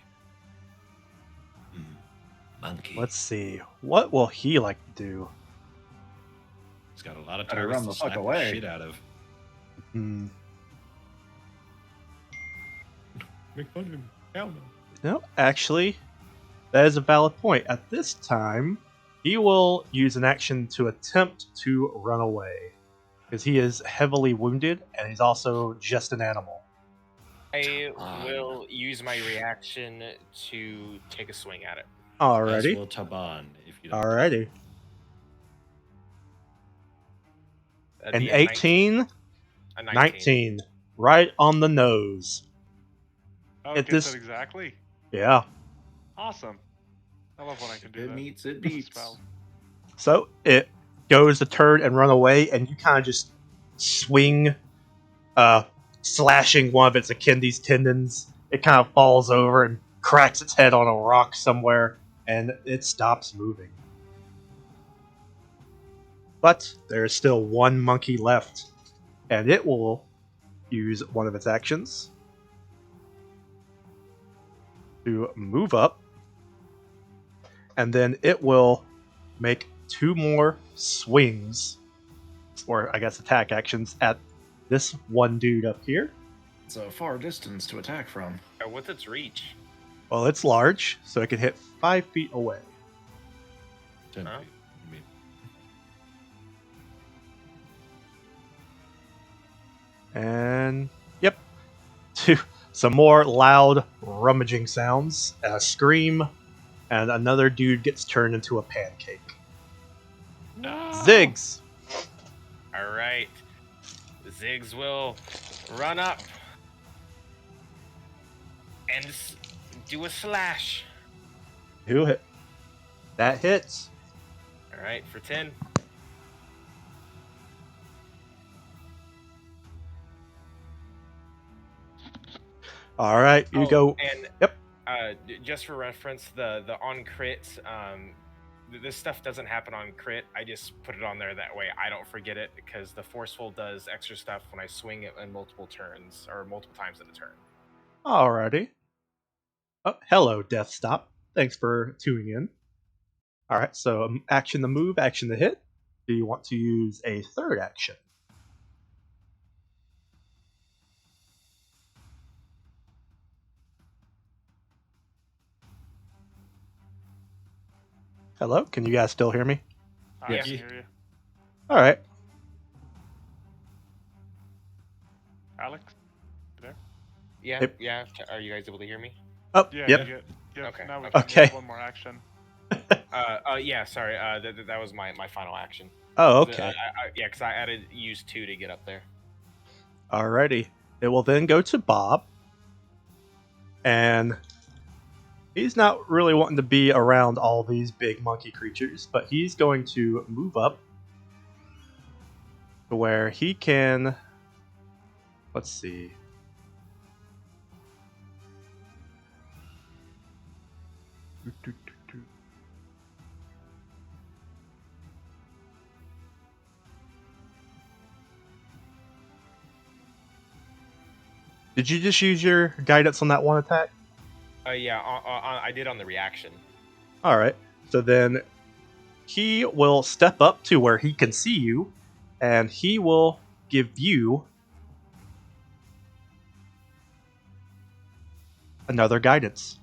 Monkey. Let's see. What will he like to do? He's got a lot of Better targets run to the fuck slap away. the shit out of. Make fun of him. Hell no. No, actually, that is a valid point. At this time, he will use an action to attempt to run away. Because he is heavily wounded, and he's also just an animal. I will use my reaction to take a swing at it. As Alrighty. will Taban, if you don't. Alrighty. That'd An be a 18, a 19. Right on the nose. Oh, At it gets this- it exactly. Yeah. Awesome. I love when I can do It that. meets, it with a beats. spell. So it goes to turn and run away, and you kind of just swing, slashing one of its Achilles tendons. It kind of falls over and cracks its head on a rock somewhere, and it stops moving. But there is still one monkey left, and it will use one of its actions to move up, and then it will make 2 more swings, or I guess attack actions, at this one dude up here. It's a far distance to attack from. What's its reach? Well, it's large, so it can hit 5 feet away. 10 Huh? feet. I mean, And yep, some more loud rummaging sounds, a scream, and another dude gets turned into a pancake. Ziggs! All right. Ziggs will run up and do a slash. Who hit? That hits. All right, for 10. All right, you go. And Yep. Just for reference, the on crit, this stuff doesn't happen on crit. I just put it on there that way I don't forget it, because the forceful does extra stuff when I swing it in multiple turns or multiple times in a turn. Alrighty. Oh, hello, Death Stop. Thanks for tuning in. Alright, so action to move, action to hit. Do you want to use a third action? Hello, can you guys still hear me? I Yeah. can hear you. Alright. Alex? Yeah, Yep. yeah. Are you guys able to hear me? Oh, Yeah, yep. yeah. Okay, Now we okay. can Okay. get one more action. Yeah. Sorry. That was my final action. Oh, okay. Yeah, because I added use 2 to get up there. Alrighty. It will then go to Bob. And he's not really wanting to be around all these big monkey creatures, but he's going to move up to where he can. Let's see. Did you just use your guidance on that one attack? Yeah, I did on the reaction. Alright. So then he will step up to where he can see you, and he will give you another guidance.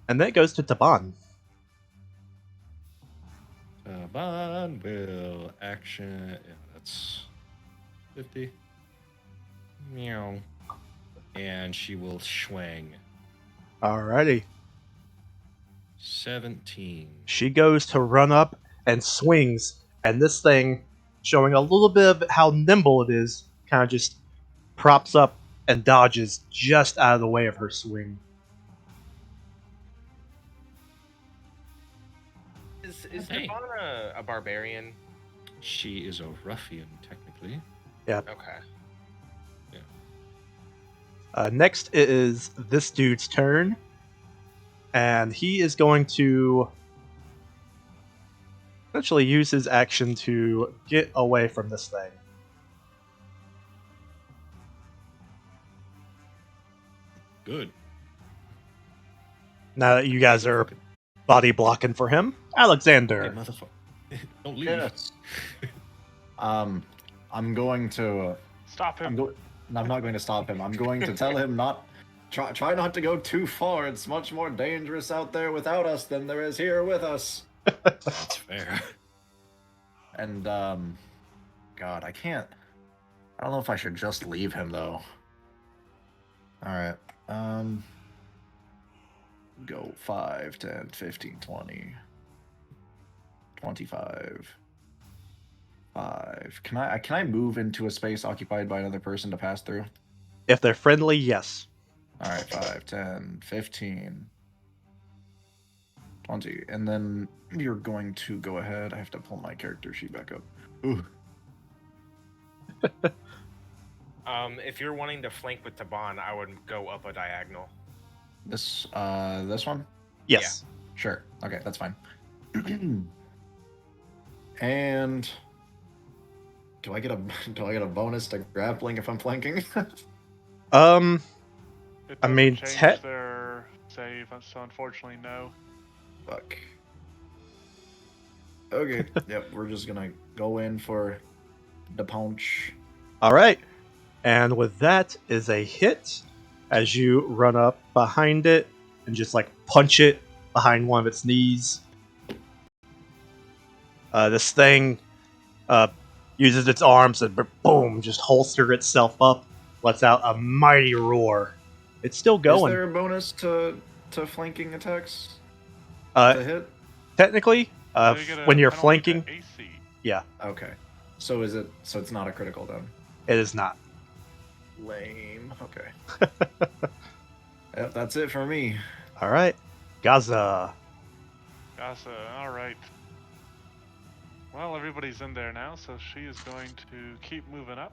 And then it goes to Taban. Taban will action. Yeah, that's 50. Meow. And she will swing. Alrighty. 17. She goes to run up and swings, and this thing, showing a little bit of how nimble it is, kind of just props up and dodges just out of the way of her swing. Is Hey. Devon a barbarian? She is a ruffian, technically. Okay. Next it is this dude's turn, and he is going to essentially use his action to get away from this thing. Good. Now that you guys are body blocking for him, Alexander. Hey, motherfucker. Don't leave. Yes. I'm going to. Stop him. I'm not going to stop him. I'm going to tell him not. Try not to go too far. It's much more dangerous out there without us than there is here with us. That's fair. And God, I can't. I don't know if I should just leave him though. All right. Go 5, 10, 15, 20, 25. 5. Can I move into a space occupied by another person to pass through? If they're friendly, yes. All right, 5, 10, 15, 20. And then you're going to go ahead. I have to pull my character sheet back up. Ooh. If you're wanting to flank with Taban, I would go up a diagonal. This one? Yes. Sure. Okay, that's fine. And do I get a bonus to grappling if I'm flanking? It I doesn't mean, change their save, so unfortunately, no. Fuck. Okay. Yep, we're just gonna go in for the punch. All right. And with that is a hit as you run up behind it and just like punch it behind one of its knees. This thing uses its arms and boom, just holster itself up, lets out a mighty roar. It's still going. Is there a bonus to flanking attacks? Uh, To hit? technically, So you get a when you're penalty to flanking, AC. yeah, Okay. So it's not a critical then? it is not. Lame. Okay. Yep, that's it for me. All right, Gaza. Gasa, alright. Well, everybody's in there now, so she is going to keep moving up.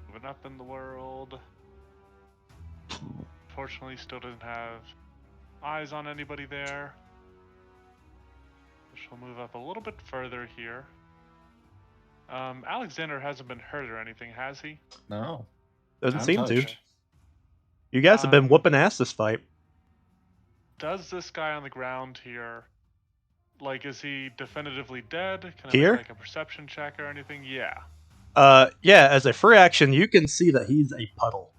Moving up in the world. Fortunately, still doesn't have eyes on anybody there. She'll move up a little bit further here. Alexander hasn't been hurt or anything, has he? No. Doesn't seem to. Untouched. You guys have been Um, whooping ass this fight. Does this guy on the ground here, like, is he definitively dead? Can I Here? make, like, a perception check or anything? Yeah. Yeah, as a free action, you can see that he's a puddle.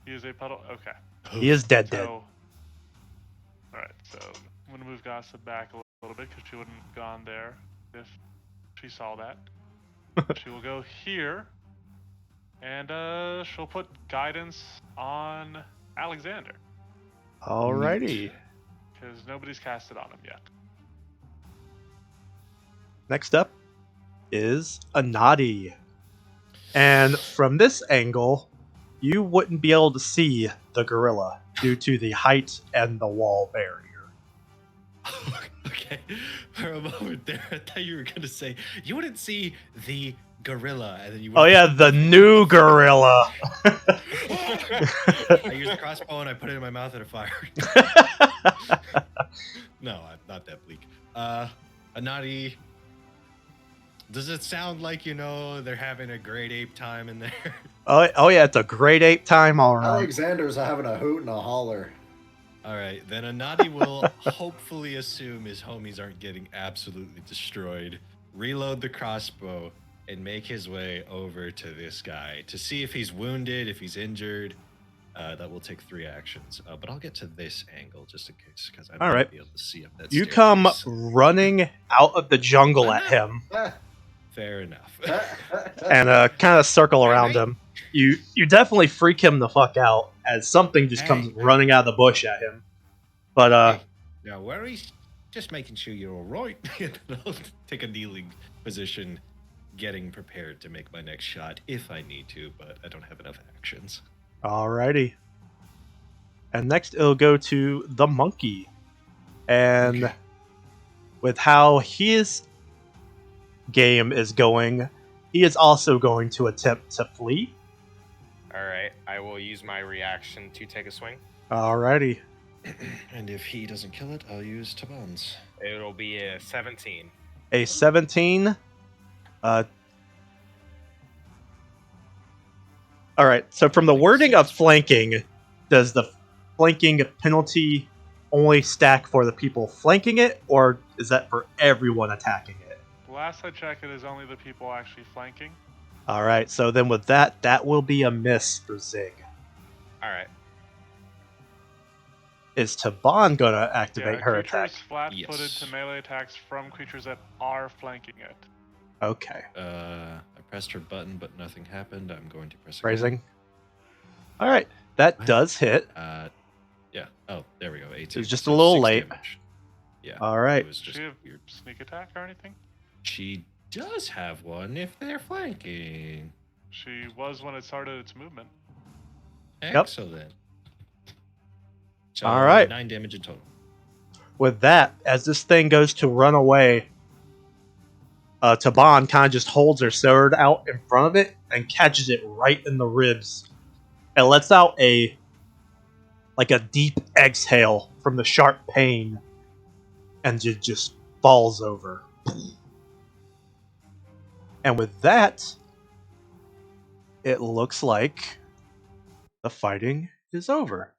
He is a puddle? Okay. He is dead. So, alright, so I'm going to move Gossip back a little bit because she wouldn't have gone there if she saw that. She will go here, and she'll put guidance on Alexander Alrighty. because nobody's cast it on him yet. Next up is Anadi. And from this angle, you wouldn't be able to see the gorilla due to the height and the wall barrier. Okay. For a moment there, I thought you were going to say, you wouldn't see the gorilla. And then you Oh yeah, the new gorilla. I used a crossbow and I put it in my mouth and it fired. No, I'm not that bleak. Anadi, does it sound like, they're having a great ape time in there? Oh yeah, it's a great ape time, alright. Alexander's having a hoot and a holler. All right, then Anadi will hopefully assume his homies aren't getting absolutely destroyed, reload the crossbow, and make his way over to this guy to see if he's wounded, if he's injured. That will take 3 actions, but I'll get to this angle just in case, because I might Alright. be able to see up that You come staircase. running out of the jungle at him Fair enough. and kind of circle around him. You definitely freak him the fuck out as something just comes running out of the bush at him. But Hey, no worries. Just making sure you're all right. I'll take a kneeling position, getting prepared to make my next shot if I need to, but I don't have enough actions. alrighty. And next it'll go to the monkey. And Okay. with how his game is going, he is also going to attempt to flee. All right, I will use my reaction to take a swing. Alrighty. And if he doesn't kill it, I'll use Taban's. It'll be a 17. A 17. Alright, so from the wording of flanking, does the flanking penalty only stack for the people flanking it, or is that for everyone attacking it? Last I checked, it is only the people actually flanking. Alright, so then with that will be a miss for Zig. All right. Is Taban gonna activate Yeah, her attack? creatures flat-footed Yes. to melee attacks from creatures that are flanking it. Okay. I pressed her button, but nothing happened. I'm going to press again. Raising. Alright, that What? does hit. Yeah. Oh, there we go. 18. It was just a So little 6 late. damage. Yeah. Alright. It was Does just she have weird. sneak attack or anything? She does have one if they're flanking. She was when it started its movement. Excellent. So All right. 9 damage in total. With that, as this thing goes to run away, Taban kind of just holds her sword out in front of it and catches it right in the ribs. And lets out a deep exhale from the sharp pain, and it just falls over. And with that, it looks like the fighting is over.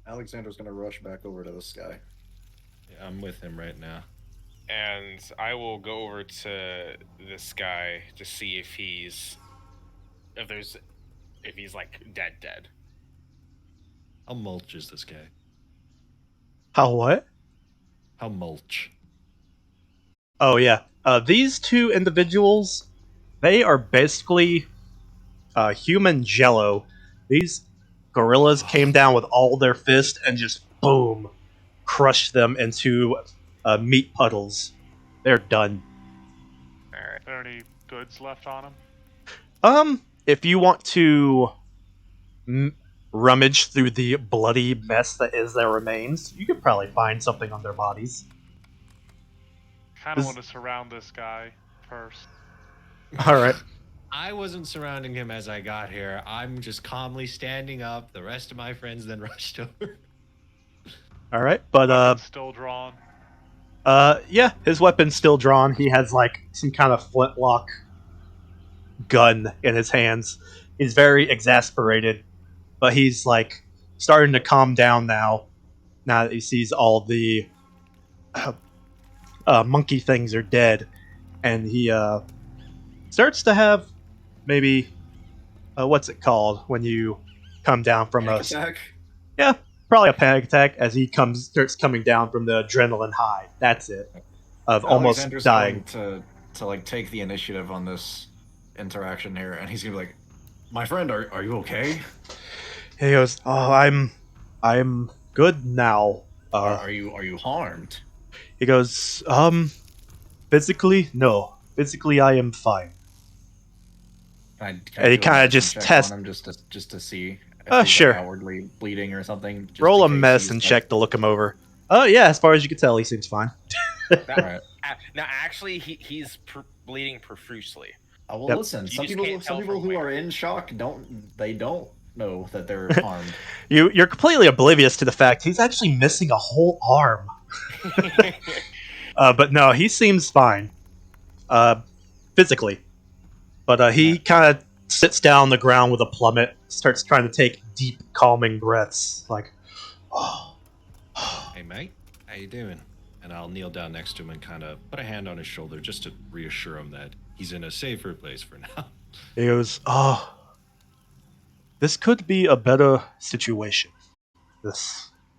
Alexander's gonna rush back over to this guy. Yeah, I'm with him right now. And I will go over to this guy to see if he's like dead. How mulch is this guy? How what? How mulch? Oh yeah. These two individuals, they are basically human jello. These gorillas came down with all their fists and just boom, crushed them into meat puddles. They're done. All right. Are there any goods left on him? If you want to rummage through the bloody mess that is their remains, you could probably find something on their bodies. Kind of want to surround this guy first. All right. I wasn't surrounding him as I got here. I'm just calmly standing up. The rest of my friends then rushed over. All right, but Weapons still drawn. yeah, his weapon's still drawn. He has like some kind of flintlock gun in his hands. He's very exasperated, but he's like starting to calm down now. Now that he sees all the monkey things are dead, and he starts to have maybe what's it called when you come down from Panic a attack? yeah, probably a panic attack as he starts coming down from the adrenaline high. That's it. Of almost Alexander's dying. going to like take the initiative on this interaction here, and he's gonna be like, "My friend, are you okay? He goes, "Oh, I'm good now." Are you harmed?" He goes, "Physically, no. Physically, I am fine." Can And he do a kinda medicine just check tests- on him just to see if he's sure. like outwardly bleeding or something. Just Roll a in case medicine he's, check to look him over. Oh yeah, as far as you can tell, he seems fine. Right. Now, actually, he's bleeding profusely. Oh, well, Yep. listen. You Some just people can't tell who from are where. in shock don't know that they're harmed. You're completely oblivious to the fact he's actually missing a whole arm. But no, he seems fine. Physically. But he kind of sits down on the ground with a plummet, starts trying to take deep, calming breaths. Like, oh. Hey, mate, how you doing? And I'll kneel down next to him and kind of put a hand on his shoulder just to reassure him that he's in a safer place for now. He goes, "Oh, this could be a better situation.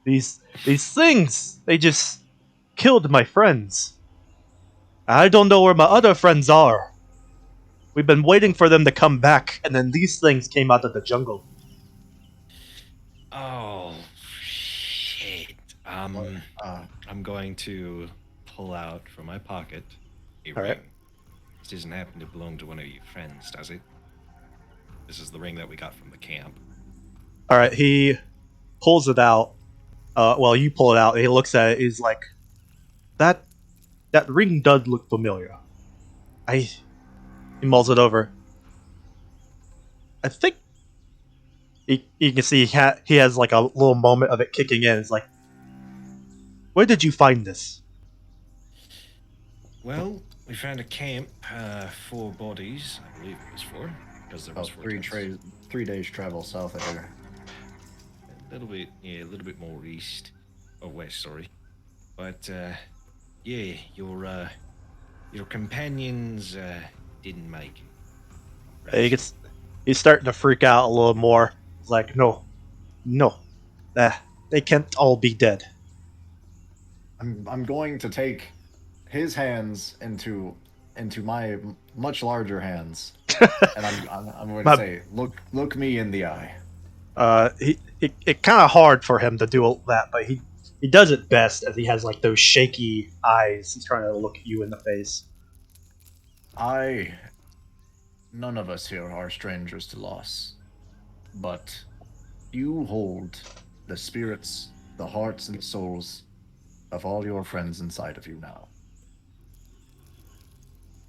These things, they just killed my friends. I don't know where my other friends are. We've been waiting for them to come back, and then these things came out of the jungle." Oh, shit. I'm going to pull out from my pocket a All ring. right. This doesn't happen to belong to one of your friends, does it? This is the ring that we got from the camp. All right, he pulls it out. Well, you pull it out. And he looks at it. He's like, "That ring does look familiar." He mulls it over. I think you can see he has like a little moment of it kicking in. It's like, where did you find this? Well, we found a camp, 4 bodies, I believe it was 4, because there was 4 tents. 3 days travel south of here. A little bit more east, or west, sorry. But yeah, your companions didn't make it. He's starting to freak out a little more. He's like, no, they can't all be dead. I'm going to take his hands into my much larger hands, and I'm going to say, look me in the eye. It's kind of hard for him to do that, but he does it best as he has like those shaky eyes. He's trying to look at you in the face. None of us here are strangers to loss, but you hold the spirits, the hearts, and souls of all your friends inside of you now.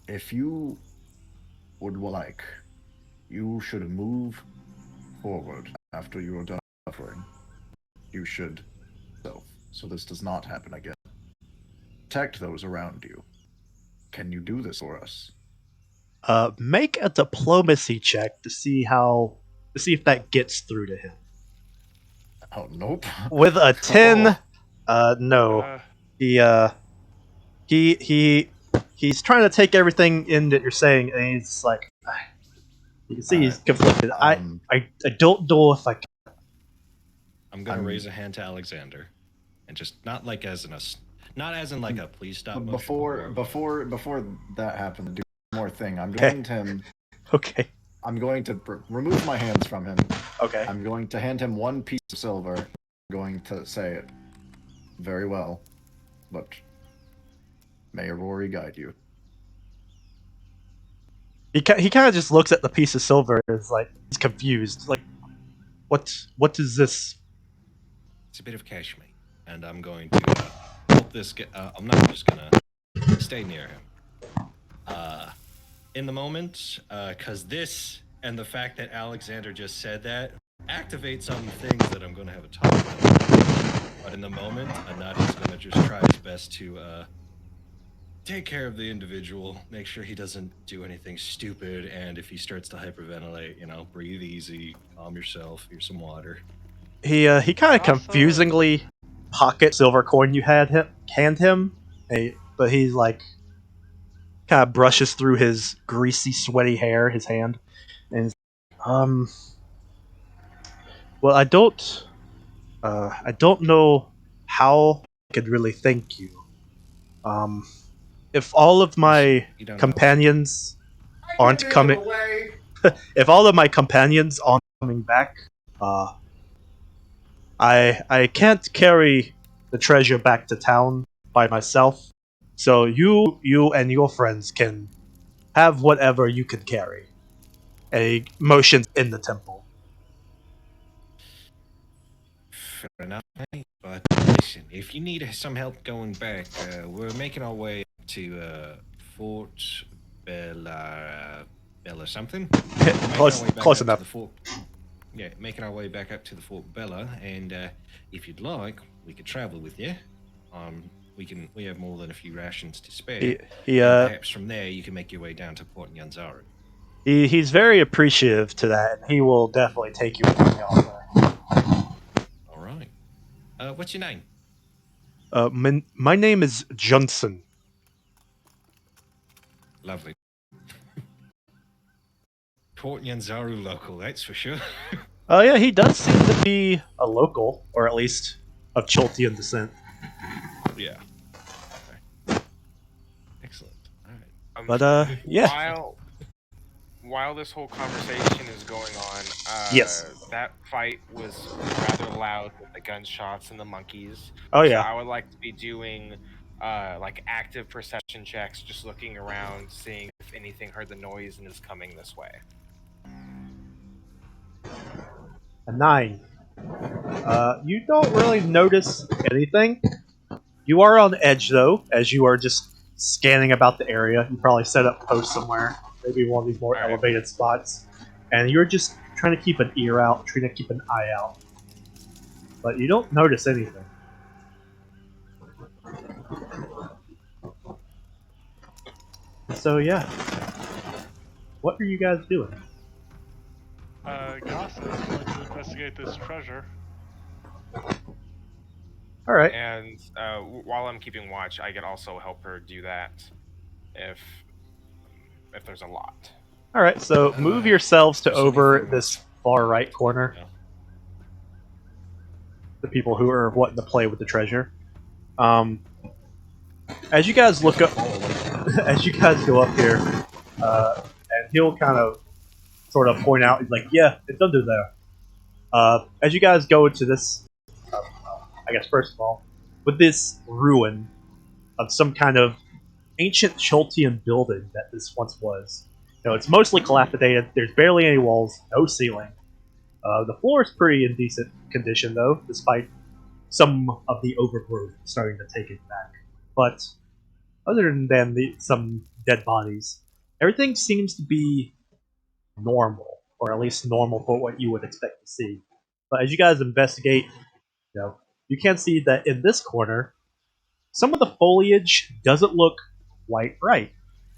If you would like, you should move forward after you are done suffering. You should so this does not happen again. Protect those around you. Can you do this for us? Make a diplomacy check to see if that gets through to him. Oh, nope. With a 10, no. He's trying to take everything in that you're saying, and he's like, you can see he's conflicted. I don't know if I can. I'm gonna raise a hand to Alexander, and just not like as in like a please stop. Before that happened, do one more thing. I'm going to Okay. I'm going to remove my hands from him. Okay. I'm going to hand him one piece of silver. I'm going to say it. Very well, but may Rory guide you. He kind of just looks at the piece of silver and is like, he's confused. Like, what is this? It's a bit of cash, mate, and I'm going to help this get. I'm not just gonna stay near him. In the moment, because this and the fact that Alexander just said that activate some things that I'm going to have a talk about. But in the moment, Anadi's going to just try his best to take care of the individual, make sure he doesn't do anything stupid, and if he starts to hyperventilate, breathe easy, calm yourself, here's some water. He kind of confusingly pocket silver coin you hand him, but he's like kind of brushes through his greasy, sweaty hair, his hand, and well, I don't know how I could really thank you. If all of my companions aren't coming, if all of my companions aren't coming back, I can't carry the treasure back to town by myself. So you and your friends can have whatever you can carry. A motions in the temple. Fair enough, mate. But listen, if you need some help going back, we're making our way to Fort Bella something. Close enough. Making our way back up to the Fort Bella, and if you'd like, we could travel with you. We have more than a few rations to spare. And perhaps from there you can make your way down to Port Nyanzaru. He's very appreciative to that, and he will definitely take you with me on that. All right. What's your name? My name is Johnson. Lovely. Port Nyanzaru local, that's for sure. Oh yeah, he does seem to be a local, or at least of Choltian descent. Yeah. Okay. Excellent. All right. But yeah. While this whole conversation is going on, yes, that fight was rather loud with the gunshots and the monkeys. Oh yeah. So I would like to be doing like active perception checks, just looking around, seeing if anything heard the noise and is coming this way. A 9. You don't really notice anything. You are on edge, though, as you are just scanning about the area. You probably set up posts somewhere, maybe one of these more Alright. elevated spots. And you're just trying to keep an ear out, trying to keep an eye out. But you don't notice anything. So, yeah. What are you guys doing? Gasa is going to investigate this treasure. Alright. And while I'm keeping watch, I can also help her do that if there's a lot. Alright, so move yourselves to there's over anything this far right corner. Yeah. The people who are wanting to play with the treasure. As you guys look up, as you guys go up here, and he'll kind of sort of point out, he's like, yeah, it's under there. As you guys go into this, I guess first of all, with this ruin of some kind of ancient Choltian building that this once was. It's mostly dilapidated. There's barely any walls, no ceiling. The floor is pretty in decent condition, though, despite some of the overgrowth starting to take it back. But other than some dead bodies, everything seems to be normal, or at least normal for what you would expect to see. But as you guys investigate, you can see that in this corner, some of the foliage doesn't look quite right.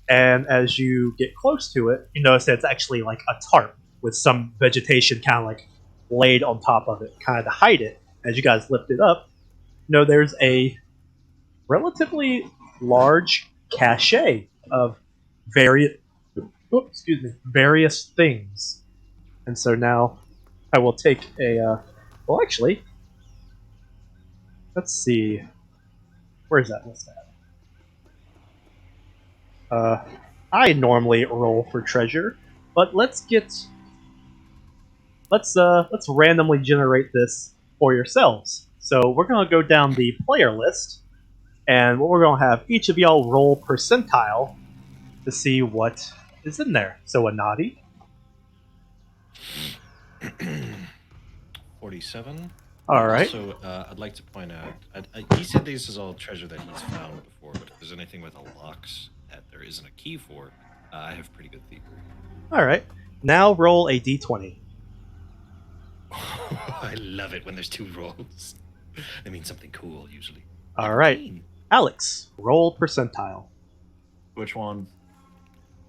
And as you get close to it, you notice that it's actually like a tarp with some vegetation kind of like laid on top of it, kind of to hide it. As you guys lift it up, there's a relatively large cache of various various things. And so now I will take a well, actually, let's see, where's that list at? I normally roll for treasure, but let's randomly generate this for yourselves. So we're gonna go down the player list, and what we're gonna have each of y'all roll percentile to see what is in there. So Anadi, 47. all right. Also, I'd like to point out, he said this is all treasure that he's found before, but if there's anything with a locks that there isn't a key for, I have pretty good thievery. All right. Now roll a d20. I love it when there's two rolls. I mean something cool usually. All right. 19. Alex, roll percentile. Which one?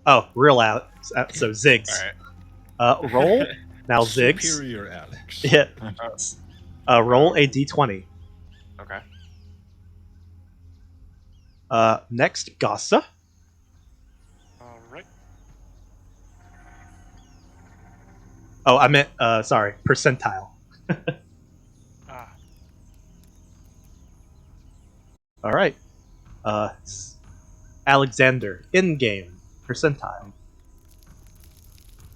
Oh, real Alex. So Ziggs. All right. Roll. Now Ziggs. Superior Alex. Yeah. Roll a d20. Okay. Next, Gasa. Alright. Oh, I meant, sorry, percentile. Ah. All right. Alexander, in-game, percentile.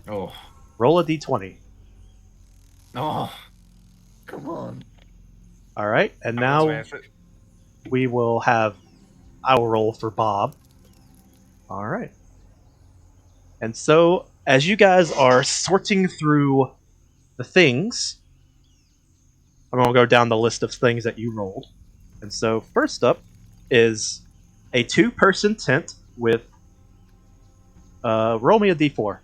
Oh. Roll a d20. Oh. Come on. All right, and I'm gonna now smash it. we will have our roll for Bob. All right. And so, as you guys are sorting through the things, I'm going to go down the list of things that you rolled. And so, first up is a 2-person tent with. Roll me a d4.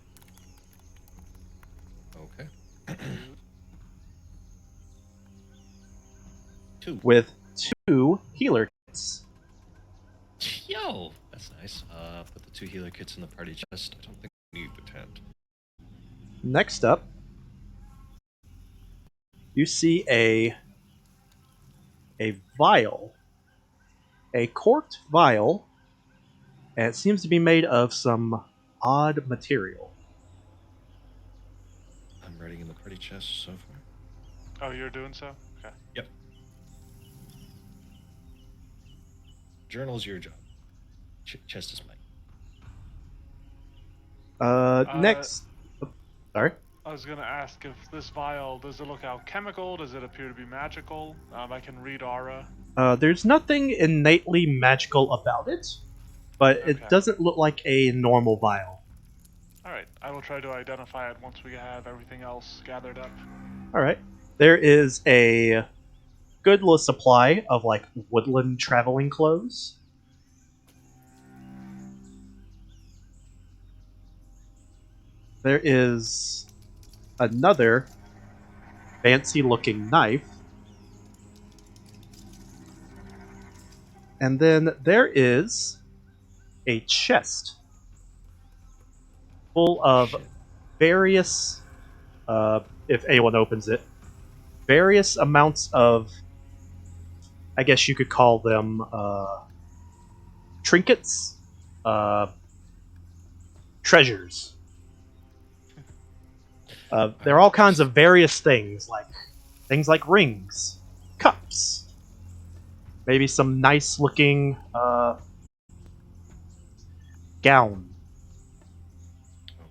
Okay. 2. With 2 healer kits. Yo, that's nice. Put the 2 healer kits in the party chest. I don't think we need the tent. Next up, you see a vial. A corked vial, and it seems to be made of some odd material. I'm writing in the party chest so far. Oh, you're doing so? Okay. Yep. Journal's your job. Chest is mine. Next. Sorry? I was gonna ask if this vial, does it look alchemical? Does it appear to be magical? I can read aura. There's nothing innately magical about it, but Okay. it doesn't look like a normal vial. Alright, I will try to identify it once we have everything else gathered up. Alright. There is a good little supply of like woodland traveling clothes. There is another fancy looking knife. And then there is a chest full of Shit. various, if anyone opens it, various amounts of, I guess you could call them trinkets, treasures. There are all kinds of various things like rings, cups, maybe some nice looking gown,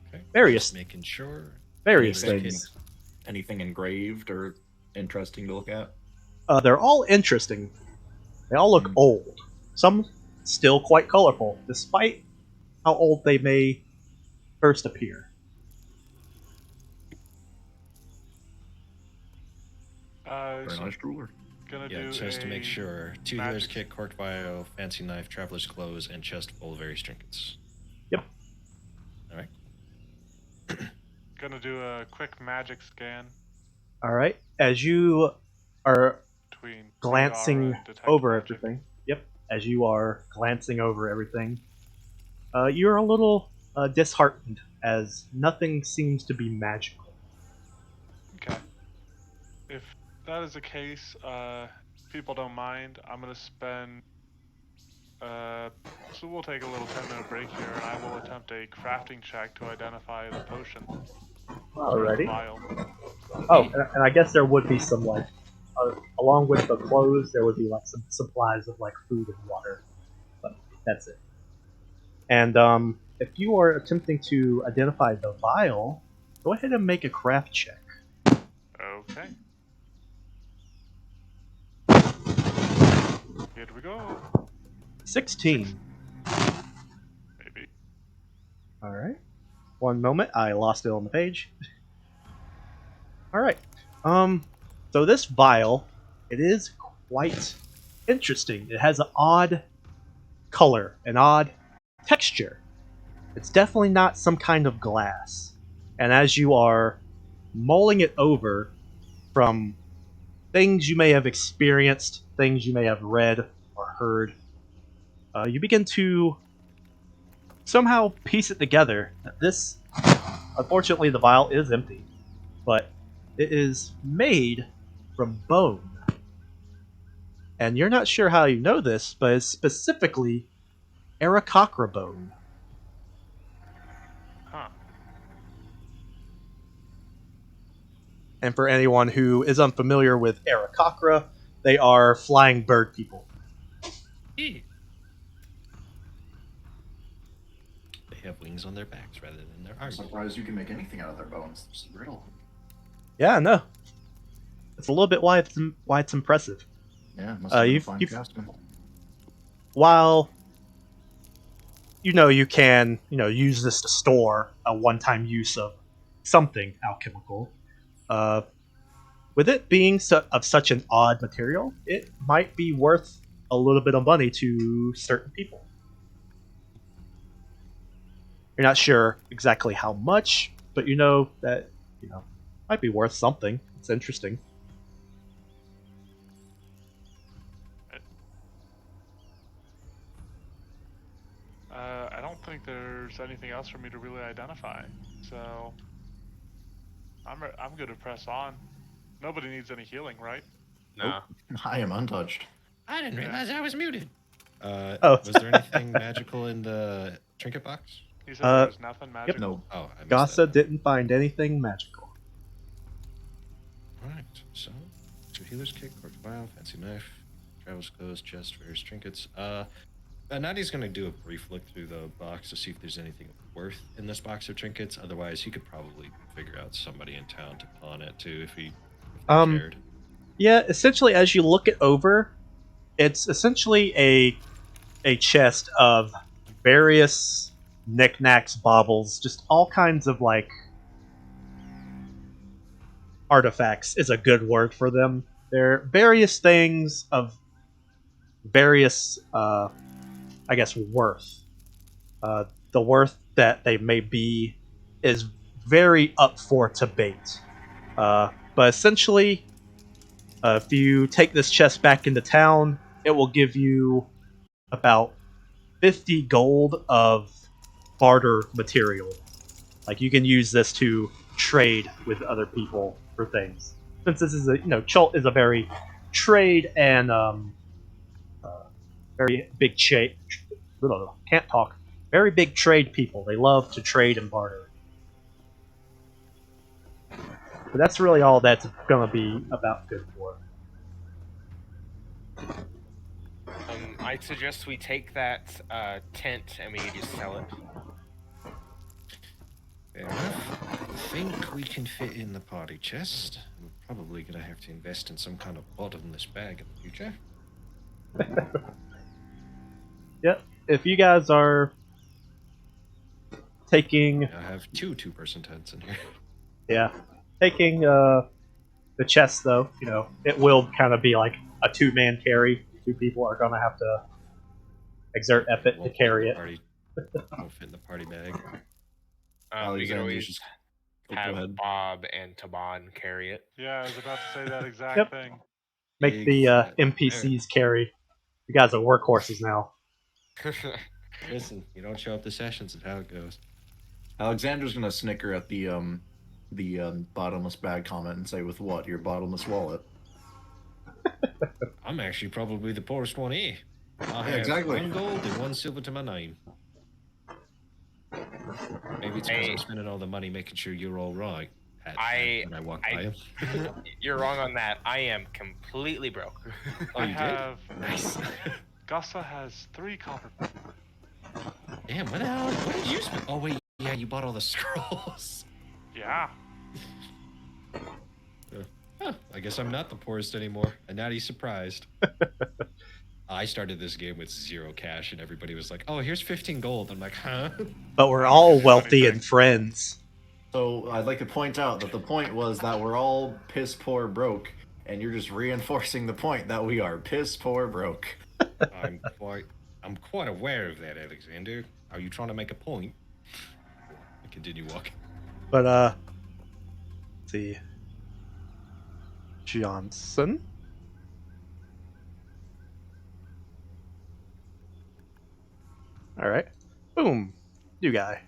Okay. various Just making sure. various Anything- things. Anything engraved or interesting to look at? They're all interesting. They all look old. Some still quite colorful, despite how old they may first appear. Very So nice jeweler. gonna Yeah, do just to make a sure. Two magic- healers kit, corked vial, fancy knife, traveler's clothes, and chest full of various trinkets. Yep. All right. Gonna do a quick magic scan All right. As you are between glancing radar and detect over magic. everything, yep. As you are glancing over everything, you're a little disheartened as nothing seems to be magical. Okay. If that is the case, people don't mind, I'm gonna spend. So we'll take a little 10-minute break here, and I will attempt a crafting check to identify the potion or the Alrighty. vial. Oh, and I guess there would be some like, along with the clothes, there would be like some supplies of like food and water, but that's it. And if you are attempting to identify the vial, go ahead and make a craft check. Okay. Here we go. 16. Maybe. All right. One moment, I lost it on the page. All right. So this vial, it is quite interesting. It has an odd color, an odd texture. It's definitely not some kind of glass. And as you are mulling it over from things you may have experienced, things you may have read or heard, you begin to somehow piece it together that this, unfortunately, the vial is empty, but it is made from bone. And you're not sure how you know this, but it's specifically Aarakocra bone. Huh. And for anyone who is unfamiliar with Aarakocra, they are flying bird people. They have wings on their backs rather than their I'm arms. surprised you can make anything out of their bones. It's brittle. Yeah, no. It's a little bit why it's impressive. Yeah, must have been a you've- fine you've- craftsman. While you can use this to store a one-time use of something alchemical, with it being of such an odd material, it might be worth a little bit of money to certain people. You're not sure exactly how much, but you know that might be worth something. It's interesting. I don't think there's anything else for me to really identify. So I'm good to press on. Nobody needs any healing, right? No. I am untouched. I didn't realize I was muted. Oh. Was there anything magical in the trinket box? He said there was nothing magical. No. Oh, I missed Gasa that. didn't find anything magical. All right, so two healers kit, corked vial, fancy knife, travel's clothes, chest, various trinkets. Nadi's gonna do a brief look through the box to see if there's anything worth in this box of trinkets. Otherwise, he could probably figure out somebody in town to pawn it to if they cared. Yeah, essentially, as you look it over, it's essentially a chest of various knickknacks, baubles, just all kinds of like artifacts is a good word for them. They're various things of various, I guess, worth. The worth that they may be is very up for debate. But essentially, if you take this chest back into town, it will give you about 50 gold of barter material. Like you can use this to trade with other people for things. Since this is Chult is a very trade and very big trade. Can't talk. Very big trade people. They love to trade and barter. But that's really all that's gonna be about good for. I suggest we take that tent and we just sell it. Fair enough. I think we can fit in the party chest. We're probably going to have to invest in some kind of bottomless bag in the future. Yep. If you guys are taking, I have two-person tents in here. yeah, taking the chest though, it will kind of be like a two-man carry. Two people are gonna have to exert effort to carry it. Won't fit in the party bag. We can Alexander, always just go have ahead. Bob and Taban carry it. Yeah, I was about to say that exact Yep. thing. Make the NPCs carry. You guys are workhorses now. Listen, you don't show up to sessions, and how it goes. Alexander's gonna snicker at the bottomless bag comment and say, "With what? Your bottomless wallet?" I'm actually probably the poorest one here. I have exactly. 1 gold and 1 silver to my name. Maybe it's because I'm spending all the money making sure you're all right. When I walk by him. You're wrong on that. I am completely broke. Oh, you have did? Nice. Gussa has 3 copper. Damn, what did you spend? Oh, wait, yeah, you bought all the scrolls. Yeah. I guess I'm not the poorest anymore, and now he's surprised. I started this game with 0 cash, and everybody was like, "Oh, here's 15 gold." I'm like, "Huh?" But we're all wealthy and friends. So I'd like to point out that the point was that we're all piss poor broke, and you're just reinforcing the point that we are piss poor broke. I'm quite aware of that, Alexander. Are you trying to make a point? I continue walking. But let's see, Johnson. All right, boom, new guy.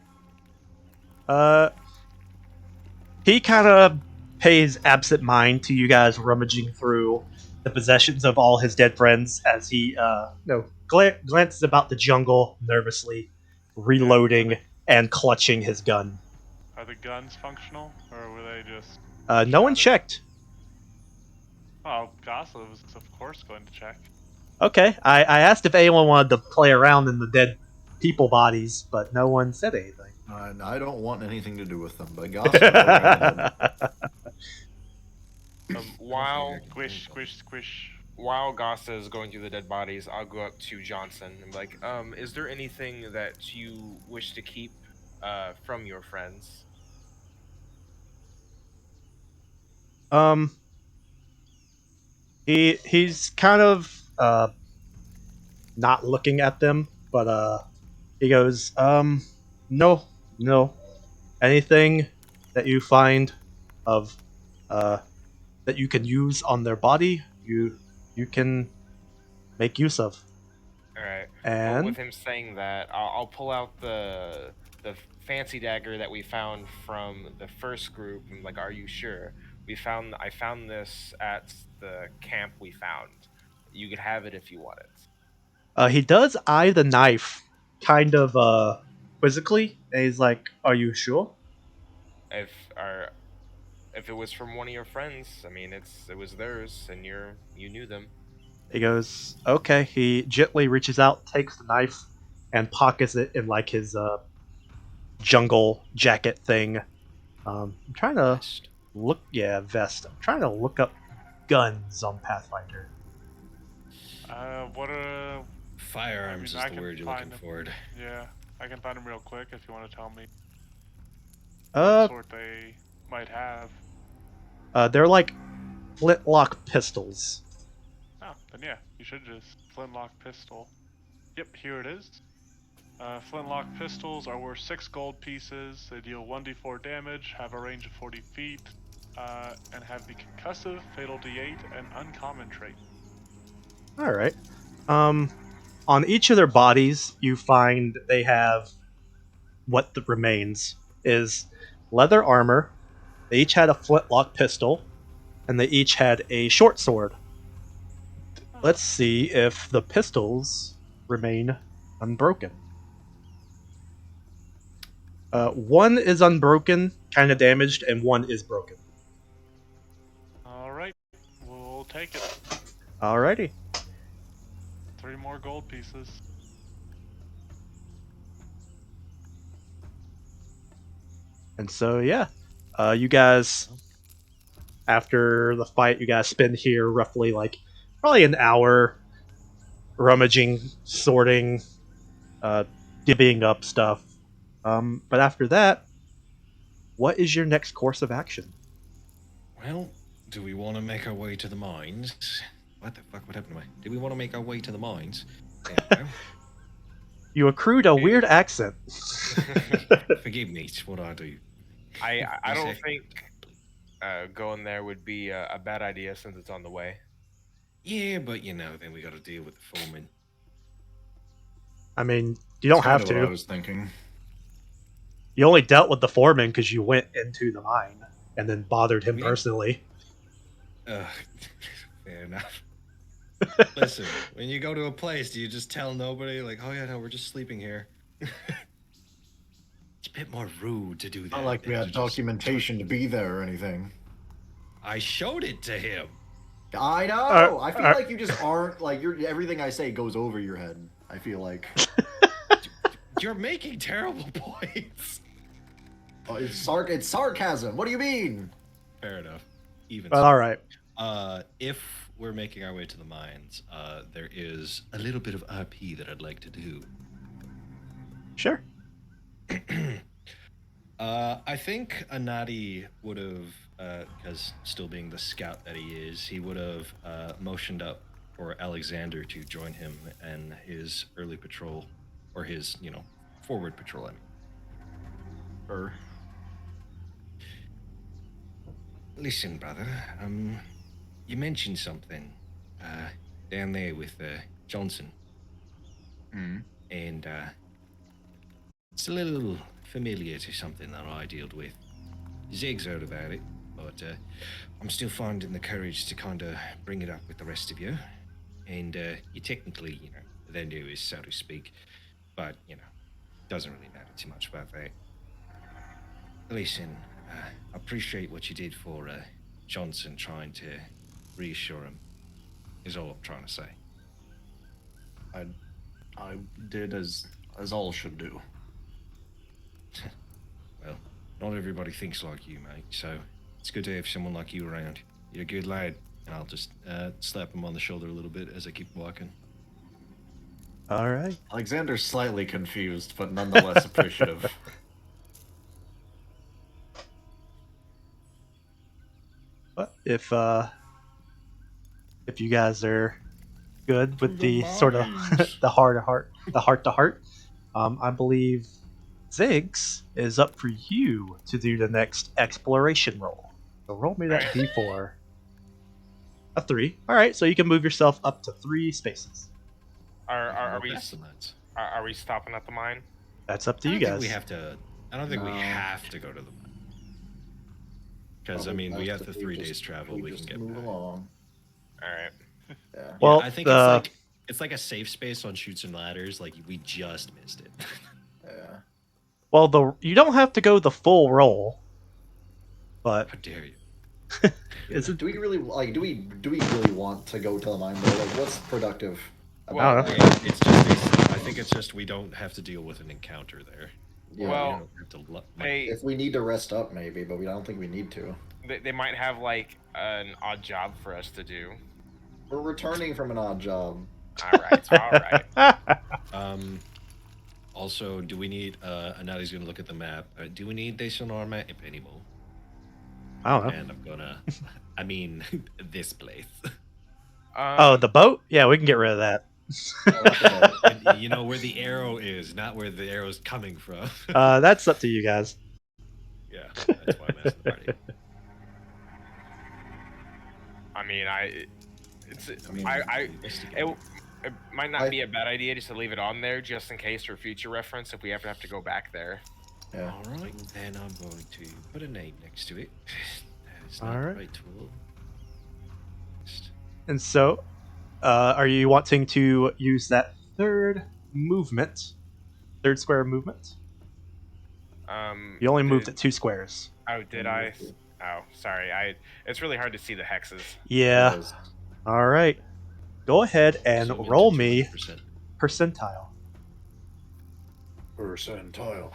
He kind of pays absent mind to you guys rummaging through the possessions of all his dead friends as he, glances about the jungle nervously, reloading and clutching his gun. Are the guns functional, or were they just... No one checked. Oh, Gussa was, of course, going to check. Okay, I asked if anyone wanted to play around in the dead people bodies, but no one said anything. I don't want anything to do with them, but Gossip. While Squish. While Gossa is going through the dead bodies, I'll go up to Johnson and be like, is there anything that you wish to keep from your friends? He's kind of not looking at them, but he goes, no, anything that you find of that you can use on their body, you can make use of. All right. And well, with him saying that, I'll pull out the fancy dagger that we found from the first group. And like, are you sure? I found this at the camp we found. You could have it if you want it. He does eye the knife, kind of quizzically, and he's like, "Are you sure?" If it was from one of your friends, I mean, it was theirs, and you knew them. He goes, "Okay." He gently reaches out, takes the knife, and pockets it in like his jungle jacket thing. I'm trying to look. Yeah, vest. I'm trying to look up guns on Pathfinder. What are... Firearms is the word you're looking for. Yeah, I can find them real quick if you want to tell me what sort they might have. They're like flintlock pistols. Oh, then yeah, you should just flintlock pistol. Yep, here it is. Flintlock pistols are worth 6 gold pieces. They deal 1d4 damage, have a range of 40 feet, and have the concussive, fatal d8, and uncommon trait. All right. On each of their bodies, you find they have what remains is leather armor. They each had a flintlock pistol, and they each had a short sword. Let's see if the pistols remain unbroken. One is unbroken, kind of damaged, and one is broken. Alright, we'll take it. Alrighty. 3 more gold pieces. And so, yeah, you guys, after the fight, you guys spend here roughly probably an hour rummaging, sorting, divvying up stuff. But after that, what is your next course of action? Well, do we want to make our way to the mines? What the fuck? What happened to me? Do we want to make our way to the mines? There we go. You accrued a weird accent. Forgive me, it's what I do. I don't think going there would be a bad idea since it's on the way. Yeah, but then we got to deal with the foreman. I mean, you don't have What I to. was thinking. You only dealt with the foreman because you went into the mine and then bothered him personally. Fair enough. Listen, when you go to a place, do you just tell nobody, like, oh yeah, no, we're just sleeping here? It's a bit more rude to do that. Not like we had documentation to be there or anything. I showed it to him. I know. I feel like you just aren't like everything I say goes over your head. I feel like You're making terrible points. it's sarcasm. What do you mean? Fair enough. Even All right. If we're making our way to the mines, there is a little bit of RP that I'd like to do. Sure. I think Anadi would have, because still being the scout that he is, he would have motioned up for Alexander to join him in his early patrol, or his, forward patrol. I mean. Or Listen, brother, you mentioned something down there with Johnson. And it's a little familiar to something that I dealt with. Zig's heard about it, but I'm still finding the courage to kind of bring it up with the rest of you. And you technically, the newest, so to speak, but, doesn't really matter too much about that. Listen, I appreciate what you did for Johnson, trying to reassure him, is all I'm trying to say. I did as all should do. Well, not everybody thinks like you, mate, so it's good to have someone like you around. You're a good lad. And I'll just slap him on the shoulder a little bit as I keep walking. All right. Alexander's slightly confused, but nonetheless appreciative. But if you guys are good with the sort of the heart to heart, I believe Ziggs is up for you to do the next exploration roll. So roll me that d4. A 3. All right, so you can move yourself up to 3 spaces. Are we stopping at the mine? That's up to you I don't guys. think we have to. I don't think we have to go to the mine. Because we have the 3 days travel. We can get move back. along. All right. Yeah. Well, I think it's like a safe space on Chutes and Ladders. Like we just missed it. Yeah. Well, you don't have to go the full roll, but How dare you? Do we really want to go to the mine though? Like, what's productive? Well, about I that? It's just. I think it's just we don't have to deal with an encounter there. Yeah. Well, we don't have to. If we need to rest up, maybe, but I don't think we need to. They might have like an odd job for us to do. We're returning from an odd job. All right. Also, do we need? Anadi's going to look at the map. Do we need this on our map anymore? I don't know. And I'm gonna. I mean, this place. Oh, the boat? Yeah, we can get rid of that. I like the boat. And you know where the arrow is, not where the arrow's coming from. That's up to you guys. Yeah, that's why I'm asking the party. I mean, it's I mean, it might not be a bad idea just to leave it on there just in case for future reference if we ever have to go back there. Yeah. All right, then I'm going to put a name next to it. That is All not right. the right tool. And so, are you wanting to use that third square movement? You only moved it 2 squares. Oh, did I? Oh, sorry. It's really hard to see the hexes. Yeah. It is. All right. Go ahead and Zoom into roll me 200%. percentile. Percentile.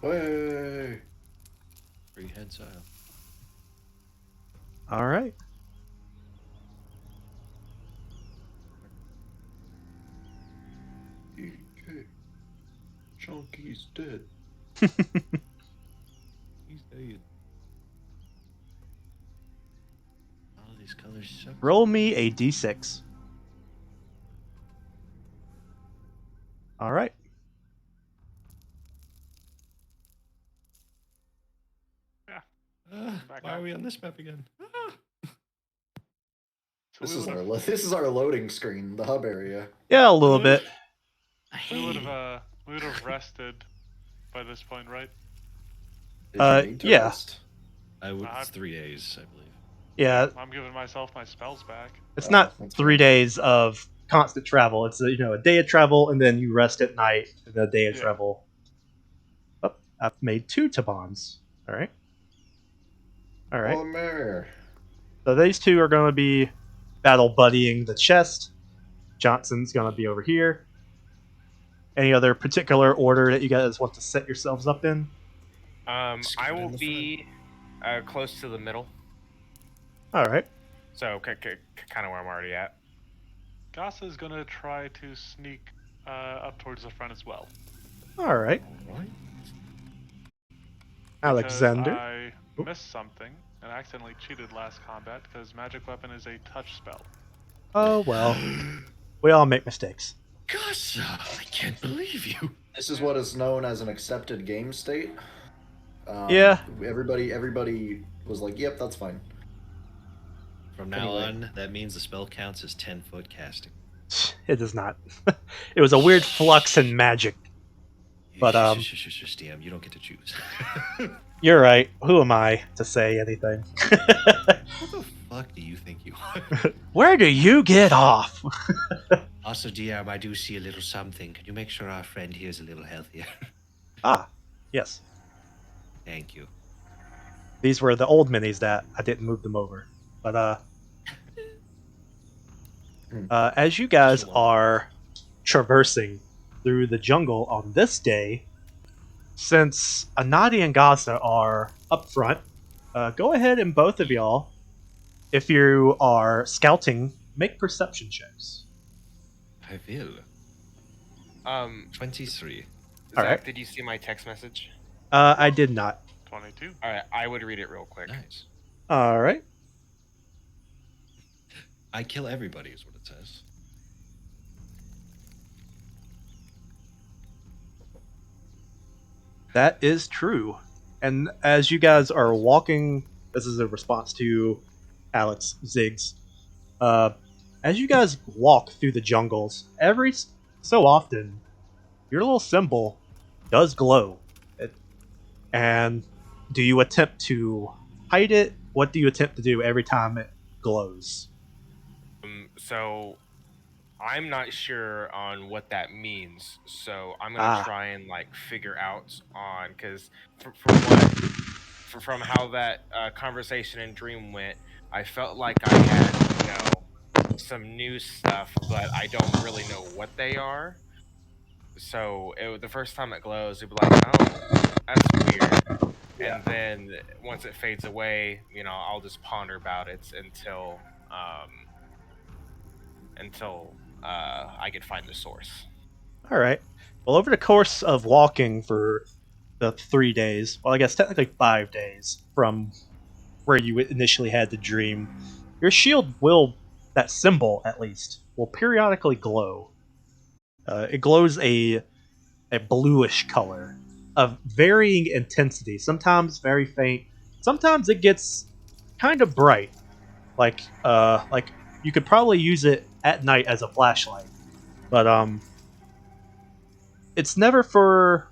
Hey! Prehensile. All right. EK. Chunky's dead. He's dead. All these colors suck. Roll me a d6. All right. Back Why up. are we on this map again? So This we is would've- this is our loading screen, the hub area. Yeah, a little bit. we would have rested by this point, right? Did you need to yeah. rest? It's 3 days, I believe. Yeah, I'm giving myself my spells back. it's Oh, not that's 3 fine. days of constant travel. It's a day of travel, and then you rest at night, and then a day of Yeah. travel. Oh, I've made 2 Tabons. All right. All right. Oh, Mare. So these 2 are going to be battle buddying the chest. Johnson's going to be over here. Any other particular order that you guys want to set yourselves up in? I will be close to the middle, All right. so kind of where I'm already at. Gasa is gonna try to sneak up towards the front as well. All right. Right? Alexander. I missed something and accidentally cheated last combat because magic weapon is a touch spell. Oh, well. We all make mistakes. Gosh, I can't believe you. This is what is known as an accepted game state. Yeah. Everybody was like, "Yep, that's fine." From now Anyway. on, that means the spell counts as 10-foot casting. It does not. It was a weird flux in magic. But, Shush, DM, you don't get to choose. You're right. Who am I to say anything? What the fuck do you think you are? Where do you get off? Also, DM, I do see a little something. Can you make sure our friend here is a little healthier? Ah, yes. Thank you. These were the old minis that I didn't move them over. But as you guys are traversing through the jungle on this day, since Anadi and Gaza are up front, go ahead and both of y'all, if you are scouting, make perception checks. I will. 23. All Zach, right. did you see my text message? I did not. 22. All right, I would read it real quick. Nice. All right. I kill everybody is what it says. That is true. And as you guys are walking, this is a response to Alex Ziggs. As you guys walk through the jungles, every so often, your little symbol does glow. And do you attempt to hide it? What do you attempt to do every time it glows? So I'm not sure on what that means. So I'm gonna try and figure out on because from how that conversation in Dream went, I felt like I had some new stuff, but I don't really know what they are. So the first time it glows, it'd be like, oh, that's weird. Yeah. And then once it fades away, I'll just ponder about it until I could find the source. All right. Well, over the course of walking for the 3 days, well, I guess technically 5 days from where you initially had the dream, your shield will, that symbol at least, will periodically glow. It glows a bluish color of varying intensity, sometimes very faint, sometimes it gets kind of bright. Like you could probably use it at night as a flashlight, but it's never for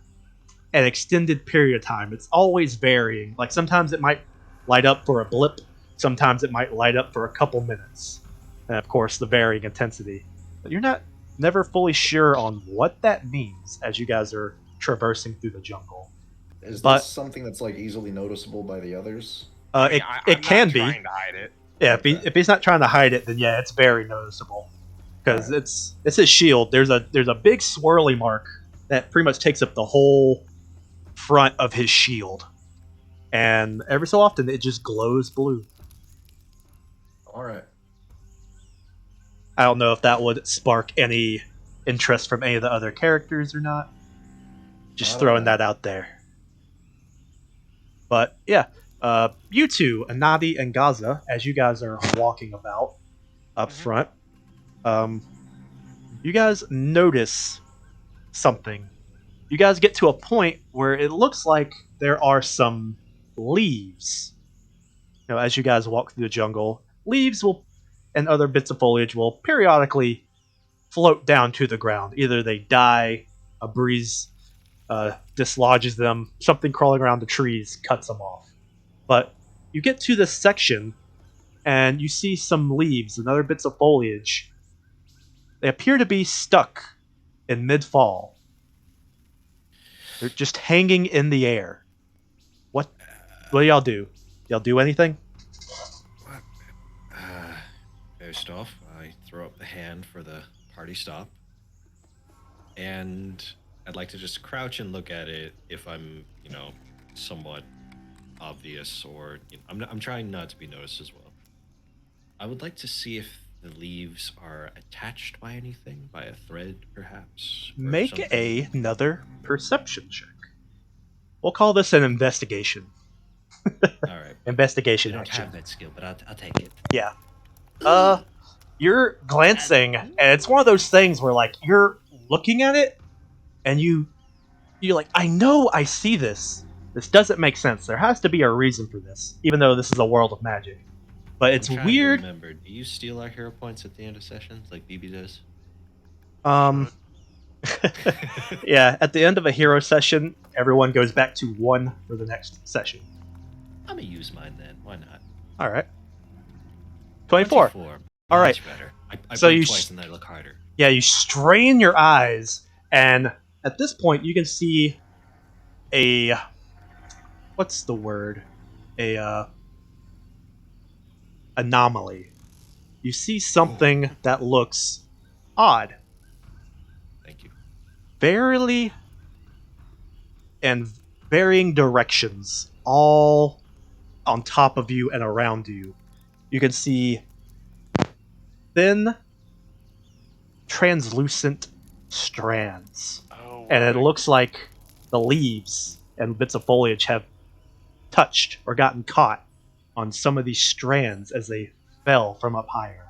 an extended period of time. It's always varying. Like sometimes it might light up for a blip, sometimes it might light up for a couple minutes. And of course the varying intensity. But you're not never fully sure on what that means as you guys are traversing through the jungle. Is But this something that's like easily noticeable by the others? I mean, it I'm can not be. trying to hide it. Yeah, Okay. if he's not trying to hide it, then yeah, it's very noticeable. Because Alright. it's his shield. There's a big swirly mark that pretty much takes up the whole front of his shield, and every so often it just glows blue. All right. I don't know if that would spark any interest from any of the other characters or not. Just I don't throwing know. that out there. But yeah, you two, Anadi and Gaza, as you guys are walking about up Mhm. front, you guys notice something. You guys get to a point where it looks like there are some leaves. You know, as you guys walk through the jungle, leaves will and other bits of foliage will periodically float down to the ground. Either they die, a breeze dislodges them, something crawling around the trees cuts them off. But you get to this section and you see some leaves and other bits of foliage. They appear to be stuck in mid fall. They're just hanging in the air. What do y'all do? Y'all do anything? What? First off, I throw up the hand for the party stop. And I'd like to just crouch and look at it if I'm, somewhat obvious or I'm trying not to be noticed as well. I would like to see if the leaves are attached by anything, by a thread perhaps. Or Make something. another perception check. We'll call this an investigation. All right. But Investigation I don't action. have that skill, but I'll take it. Yeah. You're glancing, and it's one of those things where like you're looking at it, and you're like, I know I see this. This doesn't make sense. There has to be a reason for this, even though this is a world of magic. But it's I'm trying to weird. remember. Do you steal our hero points at the end of sessions like BB does? Um, yeah. At the end of a hero session, everyone goes back to 1 for the next session. I'm gonna use mine then. Why not? All right. 24. 24. All right. Much better. I So blink you twice and I look harder. Yeah, you strain your eyes, and at this point, you can see a what's the word? A anomaly. You see something that looks odd, Thank you. barely and varying directions, all on top of you and around you. You can see thin, translucent strands, Oh, and it wow. looks like the leaves and bits of foliage have touched or gotten caught on some of these strands as they fell from up higher.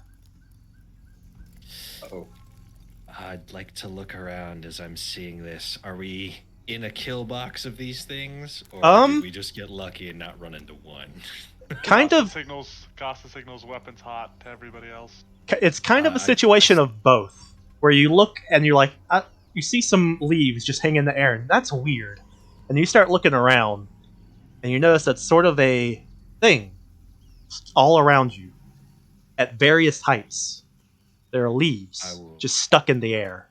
Oh. I'd like to look around as I'm seeing this. Are we in a kill box of these things? Or did we just get lucky and not run into one? Kind of. Costa signals weapons hot to everybody else. It's kind of a situation of both, where you look and you're like, you see some leaves just hang in the air, and that's weird. And you start looking around, and you notice that's sort of a thing all around you at various heights. There are leaves just stuck in the air.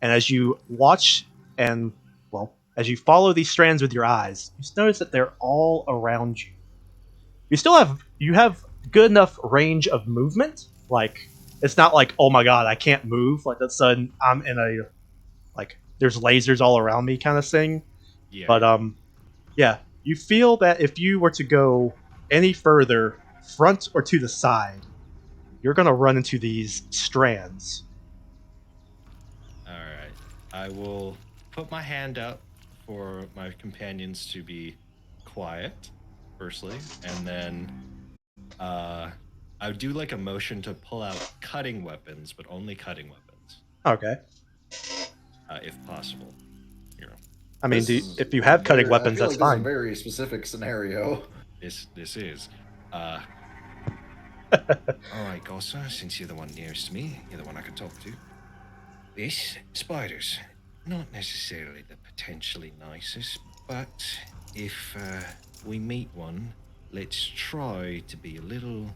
And as you watch and, well, as you follow these strands with your eyes, you notice that they're all around you. You have good enough range of movement. Like, it's not like, oh my god, I can't move. Like, that's sudden I'm in a, like, there's lasers all around me kind of thing. Yeah. But, yeah, you feel that if you were to go any further, front or to the side, you're going to run into these strands. Alright. I will put my hand up for my companions to be quiet, firstly, and then I would do like a motion to pull out cutting weapons, but only cutting weapons, Okay. if possible. You know, I mean, This is if you have cutting very, I weapons, feel that's like this is a fine. very specific scenario. this is. All right, Gossa, since you're the one nearest to me, you're the one I can talk to. This spiders, not necessarily the potentially nicest, but if we meet one, let's try to be a little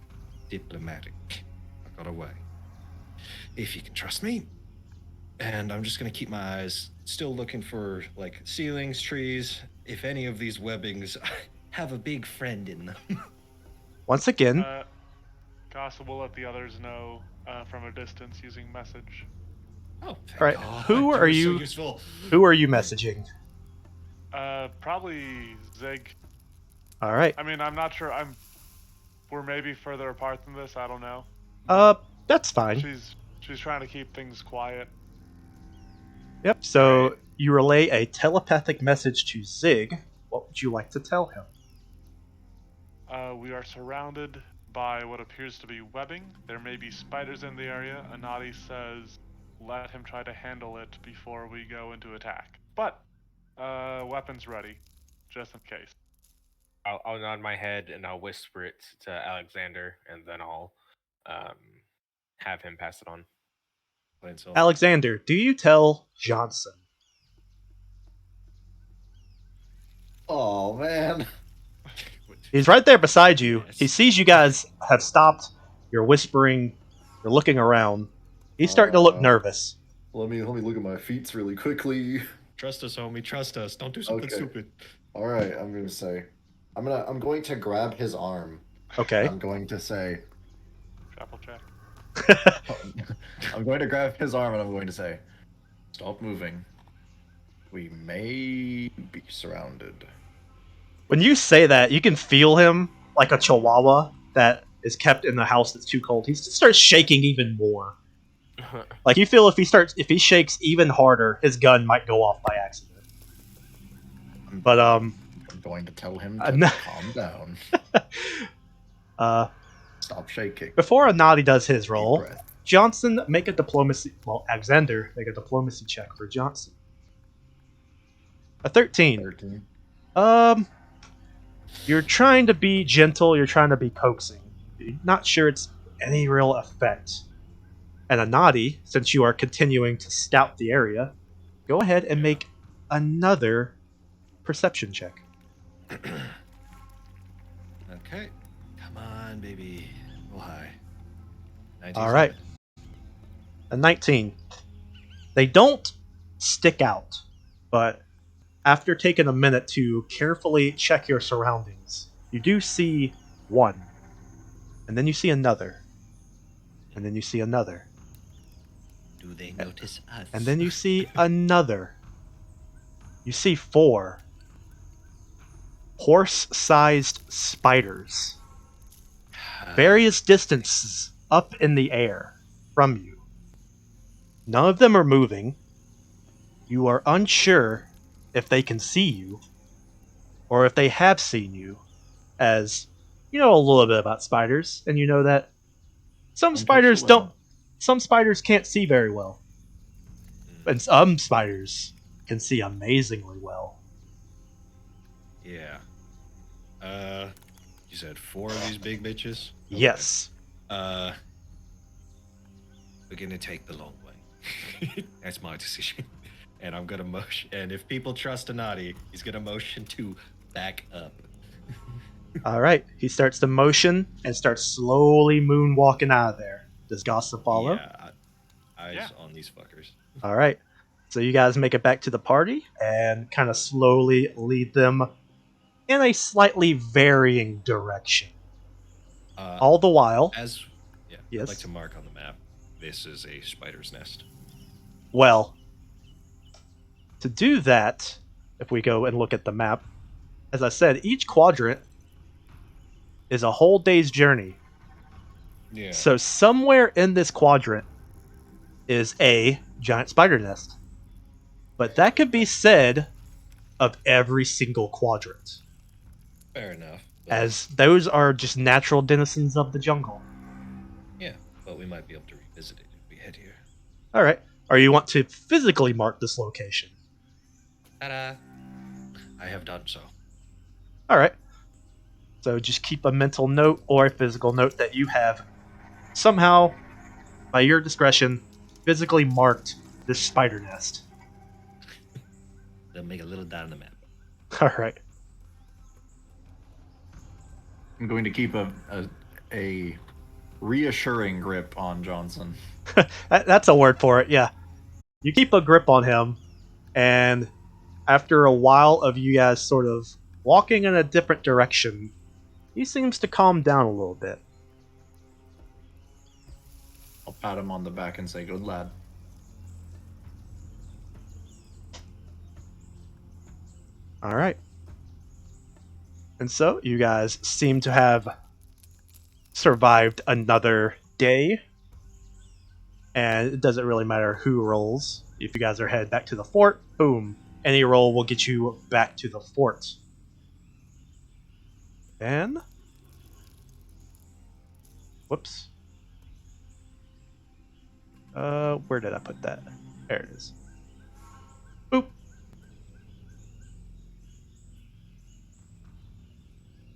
diplomatic. I got a way. If you can trust me. And I'm just gonna keep my eyes still looking for like ceilings, trees, if any of these webbings have a big friend in them. Once again, Gossa will let the others know from a distance using message. Oh, thank all right. God. Who you are were so you? useful. Who are you messaging? Probably Zig. All right. I mean, I'm not sure. We're maybe further apart than this. I don't know. That's fine. She's trying to keep things quiet. Yep. So Right. you relay a telepathic message to Zig. What would you like to tell him? We are surrounded by what appears to be webbing. There may be spiders in the area. Anadi says, let him try to handle it before we go into attack. But, weapons ready, just in case. I'll nod my head and I'll whisper it to Alexander, and then I'll have him pass it on. Alexander, do you tell Johnson? Oh man. He's right there beside you. Yes. He sees you guys have stopped. You're whispering. You're looking around. He's starting to look nervous. Let me look at my feet really quickly. Trust us, homie. Trust us. Don't do something Okay. stupid. All right, I'm going to grab his arm. Okay. I'm going to say, Grapple check. I'm going to grab his arm and I'm going to say, stop moving. We may be surrounded. When you say that, you can feel him like a chihuahua that is kept in the house that's too cold. He starts shaking even more. Like you feel if he shakes even harder, his gun might go off by accident. But I'm going to tell him to no- calm down. Stop shaking. Before Anadi does his Deep roll, breath. Johnson make a diplomacy. Well, Alexander make a diplomacy check for Johnson. A 13. 13. You're trying to be gentle. You're trying to be coaxing. You're not sure it's any real effect. And Anadi, since you are continuing to scout the area, go ahead and make another perception check. Okay. Come on, baby. Oh, hi. All right. A 19. They don't stick out, but after taking a minute to carefully check your surroundings, you do see one. And then you see another. And then you see another. Do they notice us? And then you see another. You see 4 horse-sized spiders, various distances up in the air from you. None of them are moving. You are unsure if they can see you or if they have seen you, as you know a little bit about spiders, and you know that some spiders can't see very well, and some spiders can see amazingly well. Yeah. You said 4 of these big bitches? Okay. Yes. We're gonna take the long way. That's my decision. And I'm gonna motion. And if people trust Anadi, he's gonna motion to back up. All right. He starts to motion and starts slowly moonwalking out of there. Does Gossip follow? Yeah. Eyes on these fuckers. All right. So you guys make it back to the party and kind of slowly lead them in a slightly varying direction. All the while, Yes. I'd like to mark on the map. This is a spider's nest. Well, to do that, if we go and look at the map, as I said, each quadrant is a whole day's journey. Yeah. So somewhere in this quadrant is a giant spider nest. But that could be said of every single quadrant, Fair enough. But, as those are just natural denizens of the jungle. yeah, but we might be able to revisit it if we head here. All right. Or you want to physically mark this location? Ta-da! I have done so. All right. So just keep a mental note or a physical note that you have somehow, by your discretion, physically marked this spider nest. They'll make a little dot on the map. All right. I'm going to keep a reassuring grip on Johnson. That's a word for it, yeah. You keep a grip on him, and after a while of you guys sort of walking in a different direction, he seems to calm down a little bit. I'll pat him on the back and say, "Good lad." All right. And so you guys seem to have survived another day, and it doesn't really matter who rolls. If you guys are headed back to the fort, boom, any roll will get you back to the fort. And whoops. Where did I put that? There it is. Boop.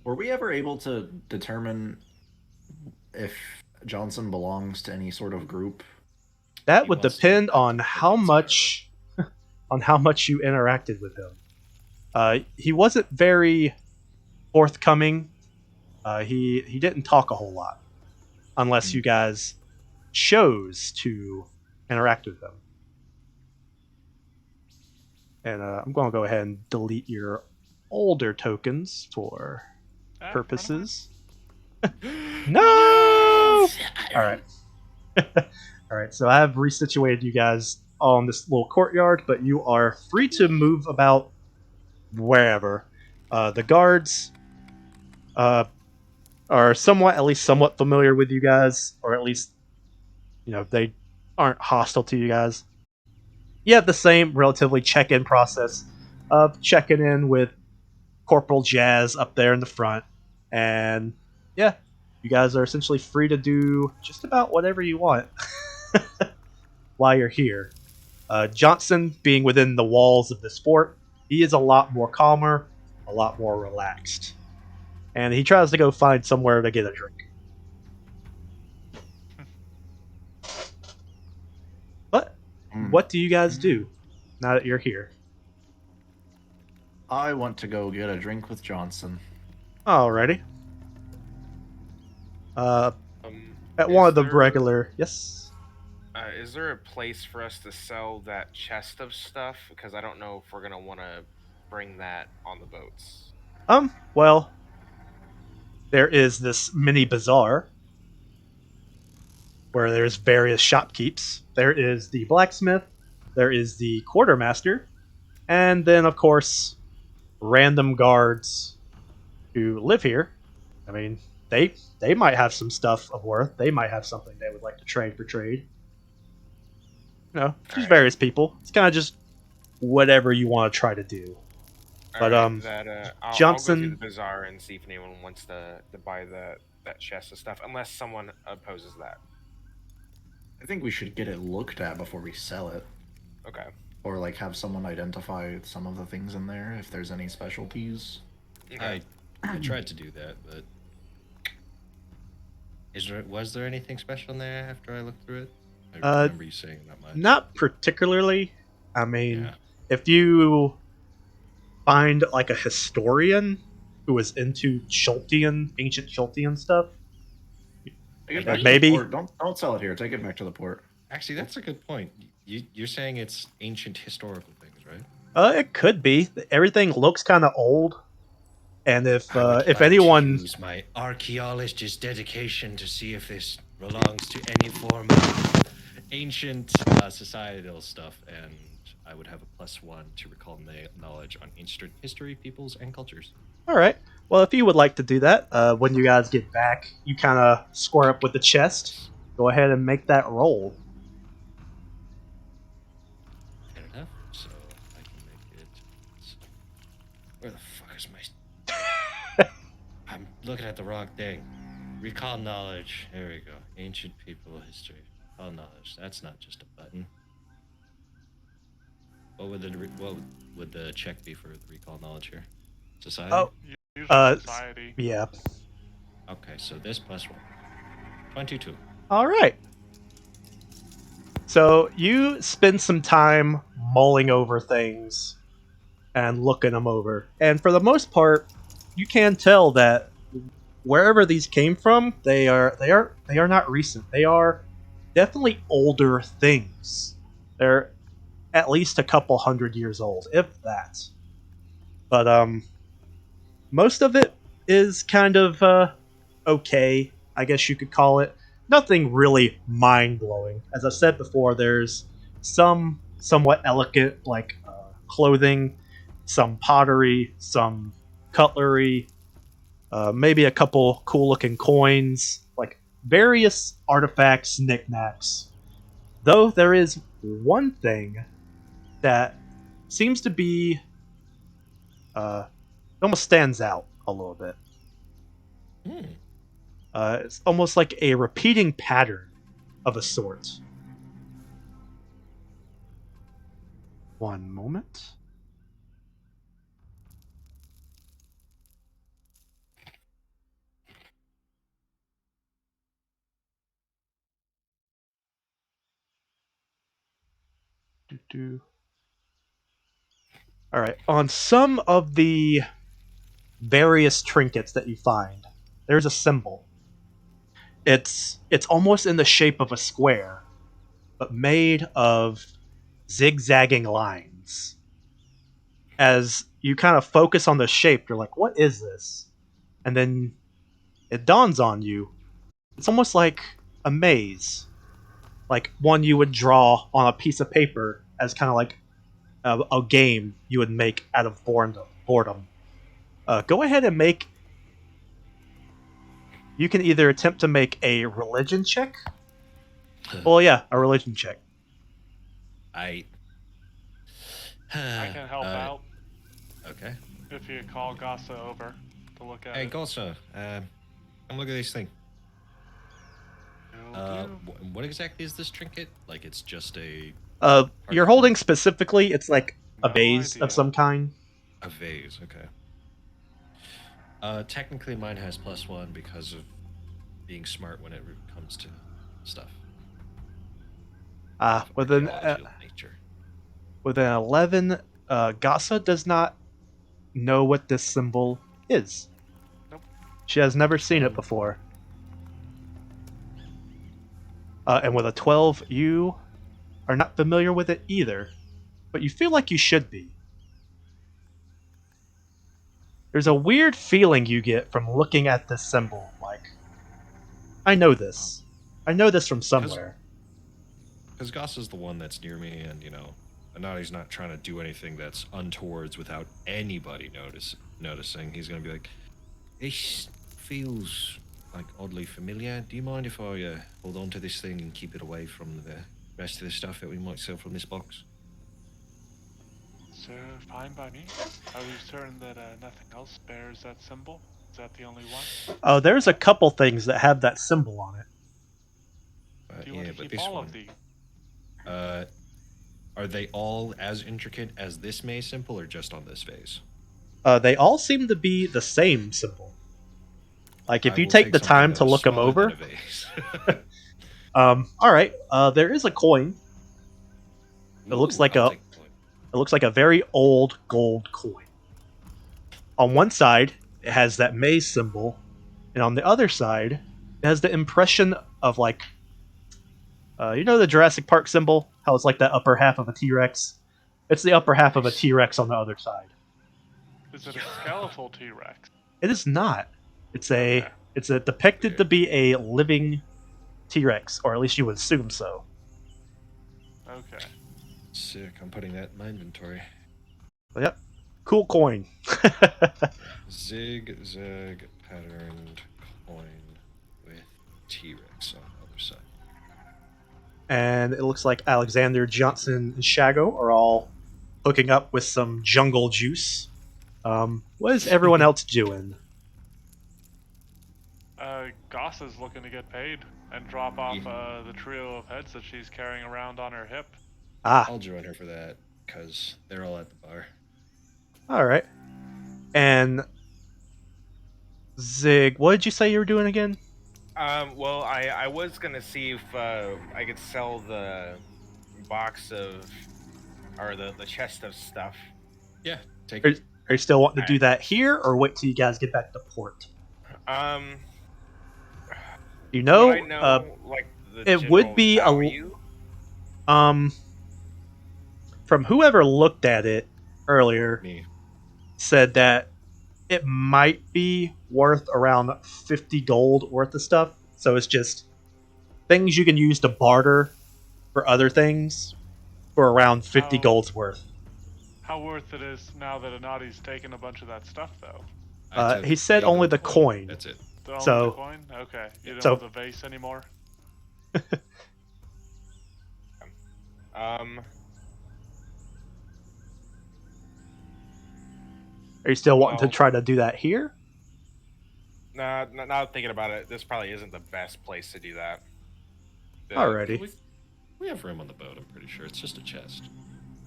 Were we ever able to determine if Johnson belongs to any sort of group? That He would wants to depend get back on to how Pickens, much on how much you interacted with him. He wasn't very forthcoming. He didn't talk a whole lot unless you guys chose to interact with him. And I'm going to go ahead and delete your older tokens for purposes. No! All right. All right, so I have resituated you guys on this little courtyard, but you are free to move about wherever. The guards are at least somewhat familiar with you guys, or at least, they aren't hostile to you guys. You have the same relatively check-in process of checking in with Corporal Jazz up there in the front, and yeah, you guys are essentially free to do just about whatever you want while you're here. Johnson, being within the walls of this fort, he is a lot more calmer, a lot more relaxed, and he tries to go find somewhere to get a drink. But what do you guys do now that you're here? I want to go get a drink with Johnson. Alrighty. At one Is of the there- regular, yes. Is there a place for us to sell that chest of stuff? Because I don't know if we're gonna want to bring that on the boats. Well, there is this mini bazaar where there's various shopkeepers. There is the blacksmith, there is the quartermaster, and then, of course, random guards who live here. I mean, they might have some stuff of worth. They might have something they would like to trade for trade. Just various people. It's kind of just whatever you want to try to do. But I'll go through the Johnson, bazaar and see if anyone wants to buy that chest of stuff, unless someone opposes that. I think we should get it looked at before we sell it. Okay. Or like have someone identify some of the things in there if there's any specialties. Okay. I tried to do that, but was there anything special in there after I looked through it? I remember you saying not much. not particularly. I mean, Yeah. if you find like a historian who is into ancient Schultean stuff, Take it back to maybe. the port. Don't sell it here. Take it back to the port. Actually, that's a good point. You're saying it's ancient historical things, right? It could be. Everything looks kind of old, and if I would like anyone to use my archaeologist's dedication to see if this belongs to any form of ancient societal stuff, and I would have a +1 to recall knowledge on ancient history, peoples, and cultures. All right. Well, if you would like to do that, when you guys get back, you kind of square up with the chest. Go ahead and make that roll. Fair enough. So I can make it Where the fuck is my... I'm looking at the wrong thing. Recall knowledge. There we go. Ancient people history. Recall knowledge. That's not just a button. What would the check be for the recall knowledge here? Society? Oh, Usually society. yeah. Okay, so this plus 1. 22. All right. So you spend some time mulling over things and looking them over, and for the most part, you can tell that wherever these came from, they are not recent. They are definitely older things. They're at least a couple hundred years old, if that. But most of it is kind of okay, I guess you could call it. Nothing really mind blowing. As I said before, there's some somewhat elegant, like clothing, some pottery, some cutlery, maybe a couple cool looking coins, like various artifacts, knickknacks. Though there is one thing that seems to be almost stands out a little bit. It's almost like a repeating pattern of a sort. One moment. Doo-doo. All right. On some of the various trinkets that you find, there's a symbol. It's almost in the shape of a square, but made of zigzagging lines. As you kind of focus on the shape, you're like, "What is this?" And then it dawns on you. It's almost like a maze, like one you would draw on a piece of paper as kind of like a game you would make out of boredom. Go ahead and make. You can either attempt to make a religion check. Well, yeah, a religion check. I can help out Okay. if you call Gasa over to look at Hey, it. Gosa, come look at this thing. Will do. What exactly is this trinket? Like, it's just a You're holding specifically. It's like a No vase idea. of some kind. vase. Okay. Technically, mine has +1 because of being smart when it comes to stuff. With an nature. with an 11, Gasa does not know what this symbol is. Nope. She has never seen it before. And with a 12, you are not familiar with it either, but you feel like you should be. There's a weird feeling you get from looking at this symbol, like, I know this. I know this from somewhere. Because Goss is the one that's near me, and Anati's not trying to do anything that's untowards without anybody noticing. He's going to be like, this feels like oddly familiar. Do you mind if I hold on to this thing and keep it away from the rest of the stuff that we might sell from this box? So, fine by me. Are you certain that nothing else bears that symbol? Is that the only one? Oh, there's a couple things that have that symbol on it. Do you want to keep all of these? Are they all as intricate as this maze symbol, or just on this vase? They all seem to be the same symbol. Like, if I you will take the something time that to is look them smaller over. than a vase. All right. There is a coin. It looks like I'll take the point. It looks like a very old gold coin. On one side, it has that maze symbol, and on the other side, it has the impression of like, the Jurassic Park symbol? How it's like the upper half of a T-Rex? It's the upper half of a T-Rex on the other side. Is it a skeletal T-Rex? It is not. It's depicted to be a living T-Rex, or at least you would assume so. Okay. Sick. I'm putting that in my inventory. But yep, cool coin. Zigzag patterned coin with T-Rex on the other side. And it looks like Alexander, Johnson, and Shago are all hooking up with some jungle juice. What is everyone else doing? Goss is looking to get paid and drop off Yeah. the trio of heads that she's carrying around on her hip. Ah, I'll join her for that because they're all at the bar. all right. And Zig, what did you say you were doing again? Well, I was gonna see if I could sell the box of or the chest of stuff. Yeah, take Are, it. are you still wanting to do Alright. that here, or wait till you guys get back to port? Um, You would I know, know like the it would general be value? um from whoever looked at it earlier Me. said that it might be worth around 50 gold worth of stuff. So it's just things you can use to barter for other things for around 50 How gold's worth. how worth it is now that Anati's taken a bunch of that stuff though? I took He said the only gold the coin. That's it. Only the So, coin? Okay. You don't so want the vase anymore? Um, are you still wanting to Well- try to do that here? nah, now thinking about it, this probably isn't the best place to do that. Alrighty. We have room on the boat. I'm pretty sure it's just a chest.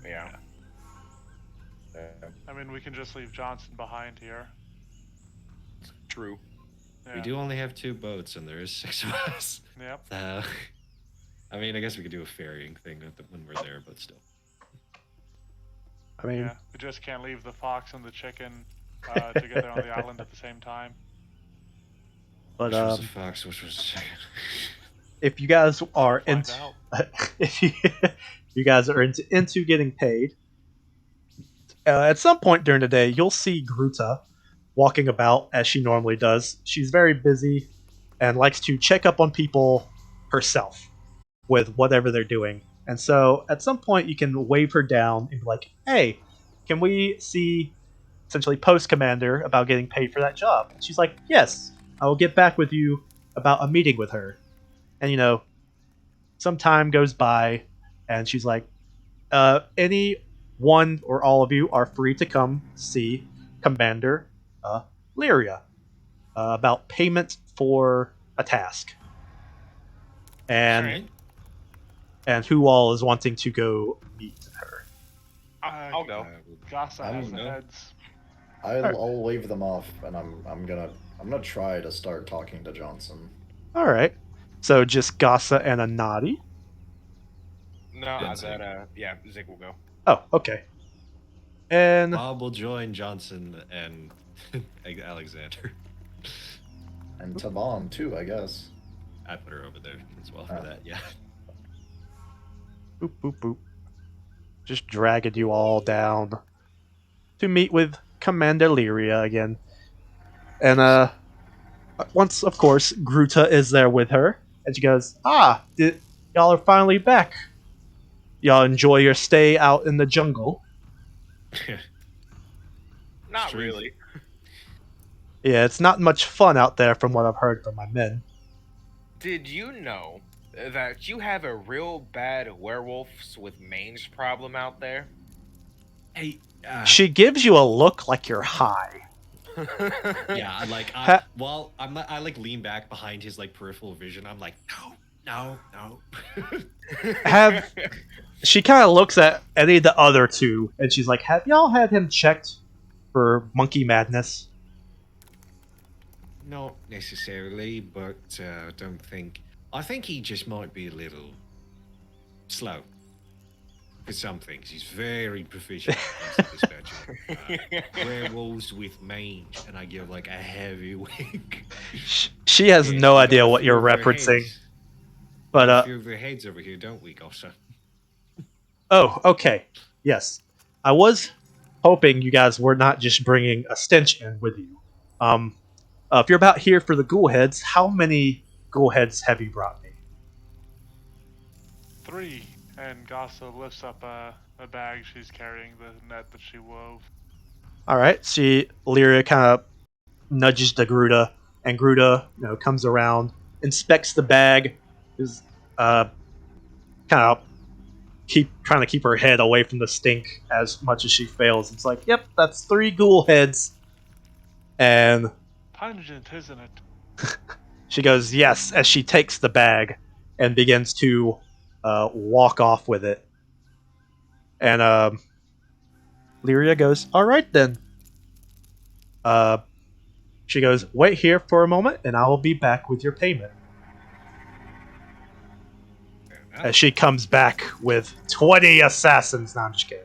Yeah. I mean, we can just leave Johnson behind here. True. Yeah. We do only have 2 boats, and there is 6 of us. Yep. So, I mean, I guess we could do a ferrying thing when we're there, but still. I mean, Yeah. We just can't leave the fox and the chicken together on the island at the same time. but Which was a fox, which was a chicken. if you guys are Find into out. if you guys are into getting paid, at some point during the day, you'll see Gruta walking about as she normally does. She's very busy and likes to check up on people herself with whatever they're doing. And so at some point, you can wave her down and be like, hey, can we see essentially Post Commander about getting paid for that job? And she's like, yes, I will get back with you about a meeting with her. And, some time goes by, and she's like, any one or all of you are free to come see Commander Lyria about payment for a task. And Alright. and who all is wanting to go meet her. I'll go. Gossa has the no. heads. I'll wave them off, and I'm gonna try to start talking to Johnson. All right. So just Gossa and a Nadi. No, Then Zig. yeah, Zig will go. Oh, okay. And Bob will join Johnson and Alexander. And Taban too, I guess. I put her over there as well for that, yeah. boop boop boop. Just dragging you all down to meet with Commander Lyria again. And once, of course, Gruta is there with her, and she goes, y'all are finally back. Y'all enjoy your stay out in the jungle. Not True. really. Yeah, it's not much fun out there from what I've heard from my men. Did you know that you have a real bad werewolves with mange problem out there? Hey, She gives you a look like you're high. yeah, Ha- I like lean back behind his like peripheral vision. I'm like, no. She kind of looks at any of the other two, and she's like, have y'all had him checked for monkey madness? Not necessarily, but don't think. I think he just might be a little slow for some things. He's very proficient at dispatching werewolves with mange, and I give like a heavy wink. She has Yes, no we got idea a what few you're of their referencing. heads. But A few of their heads over here, don't we, Gossa? oh, okay, yes. I was hoping you guys were not just bringing a stench in with you. If you're about here for the ghoul heads, how many ghoul heads have you brought me? 3. And Gossa lifts up a bag she's carrying, the net that she wove. All right. Lyria kind of nudges the Gruta, and Gruta, comes around, inspects the bag, is kind of trying to keep her head away from the stink as much as she fails. It's like, yep, that's 3 ghoul heads. And Pungent, isn't it? she goes, yes, as she takes the bag and begins to walk off with it. And Lyria goes, all right then. She goes, wait here for a moment and I will be back with your payment. As she comes back with 20 assassins. No, I'm just kidding.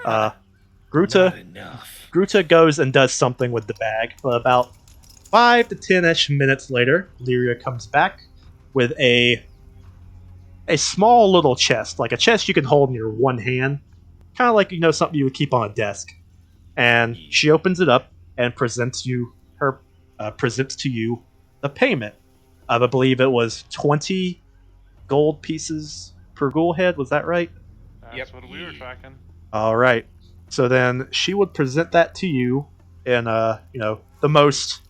Not Gruta enough. Gruta goes and does something with the bag, but about 5 to 10-ish minutes later, Lyria comes back with a small little chest, like a chest you can hold in your one hand, kind of like something you would keep on a desk. And she opens it up and presents to you the payment. I believe it was 20 gold pieces per ghoul head. Was that right? That's Yep. what we were tracking. All right. So then she would present that to you in the most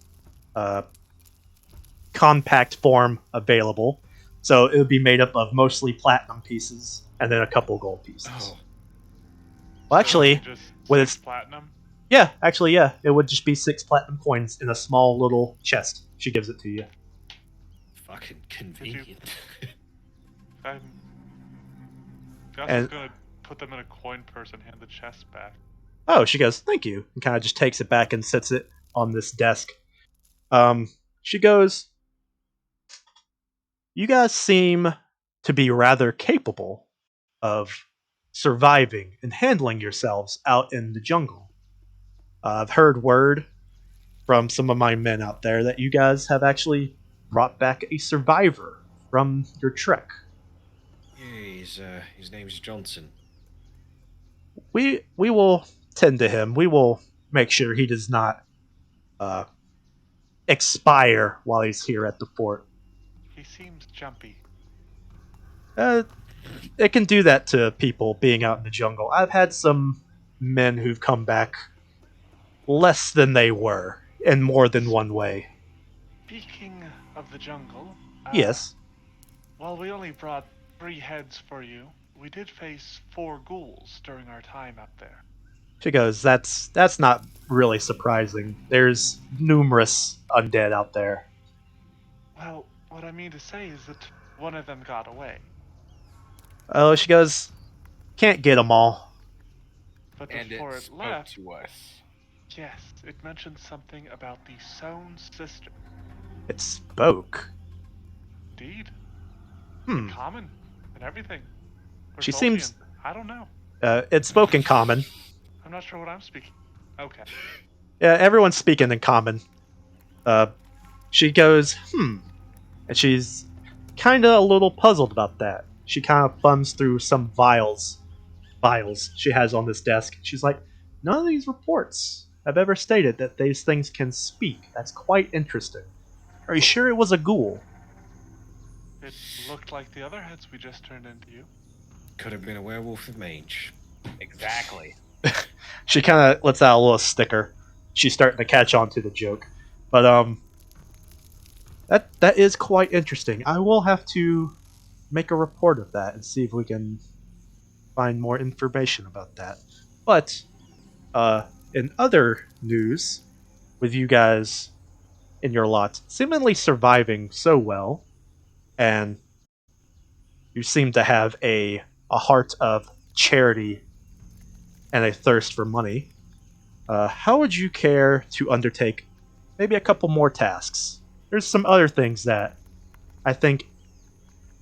compact form available. So it would be made up of mostly platinum pieces and then a couple gold pieces. Oh, Well, So actually, just with 6 its platinum. yeah, it would just be 6 platinum coins in a small little chest. She gives it to you. fucking convenient. I'm. Gus And- is gonna put them in a coin purse and hand the chest back. Oh, she goes, thank you, and kind of just takes it back and sets it on this desk. She goes, you guys seem to be rather capable of surviving and handling yourselves out in the jungle. I've heard word from some of my men out there that you guys have actually brought back a survivor from your trek. Yeah, his name's Johnson. We will tend to him. We will make sure he does not expire while he's here at the fort. He seems jumpy. It can do that to people being out in the jungle. I've had some men who've come back less than they were in more than one way. Speaking of the jungle, Yes. while we only brought 3 heads for you, we did face 4 ghouls during our time up there. She goes, that's not really surprising. There's numerous undead out there. Well, what I mean to say is that one of them got away. Oh, she goes, can't get them all. But And before it it spoke left, to us. yes, it mentioned something about the Sown sister. It spoke. Indeed. Hmm. Common and everything. Or She Solstian. seems- I don't know. It spoke in common. I'm not sure what I'm speaking. Okay. Yeah, everyone's speaking in common. She goes, and she's kind of a little puzzled about that. She kind of thumbs through some vials she has on this desk. She's like, none of these reports have ever stated that these things can speak. That's quite interesting. Are you sure it was a ghoul? It looked like the other heads we just turned into you. Could have been a werewolf of mange. Exactly. She kind of lets out a little sticker. She's starting to catch on to the joke. But that is quite interesting. I will have to make a report of that and see if we can find more information about that. But in other news, with you guys in your lot seemingly surviving so well, and you seem to have a heart of charity and a thirst for money, how would you care to undertake maybe a couple more tasks? There's some other things that I think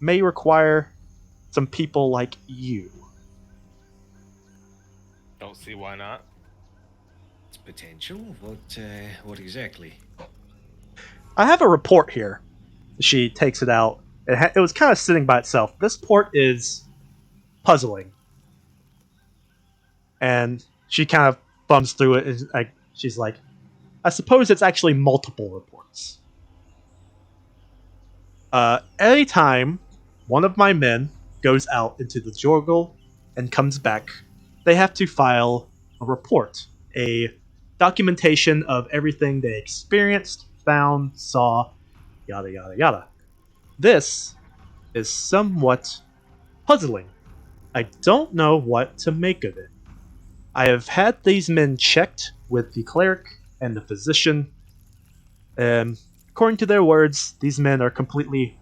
may require some people like you. Don't see why not. It's potential. What exactly? I have a report here. She takes it out. It was kind of sitting by itself. This port is puzzling. And she kind of thumbs through it. And she's like, I suppose it's actually multiple reports. Anytime one of my men goes out into the jungle and comes back, they have to file a report, a documentation of everything they experienced, found, saw, yada yada yada. This is somewhat puzzling I don't know what to make of it. I have had these men checked with the cleric and the physician. According to their words, these men are completely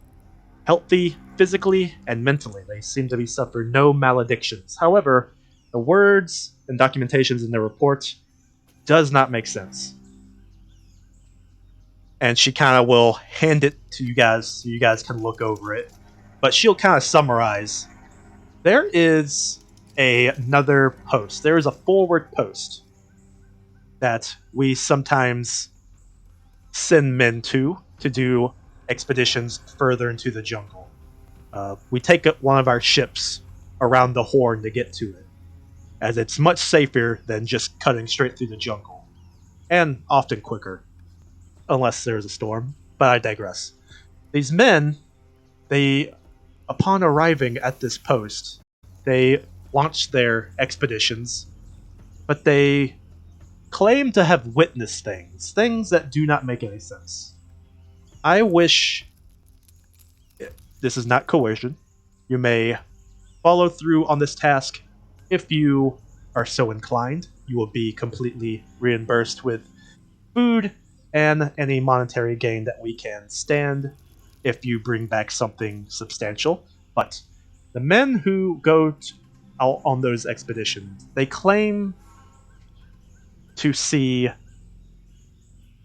healthy physically and mentally. They seem to be suffer no maledictions. However, the words and documentations in their report does not make sense. And she kind of will hand it to you guys so you guys can look over it. But she'll kind of summarize. There is another post. There is a forward post that we sometimes send men to do expeditions further into the jungle. We take up one of our ships around the Horn to get to it, as it's much safer than just cutting straight through the jungle, and often quicker, unless there's a storm. But I digress. These men, they, upon arriving at this post, they launch their expeditions, but they claim to have witnessed things that do not make any sense. I wish this is not coercion. You may follow through on this task if you are so inclined. You will be completely reimbursed with food and any monetary gain that we can stand if you bring back something substantial. But the men who go out on those expeditions, they claim to see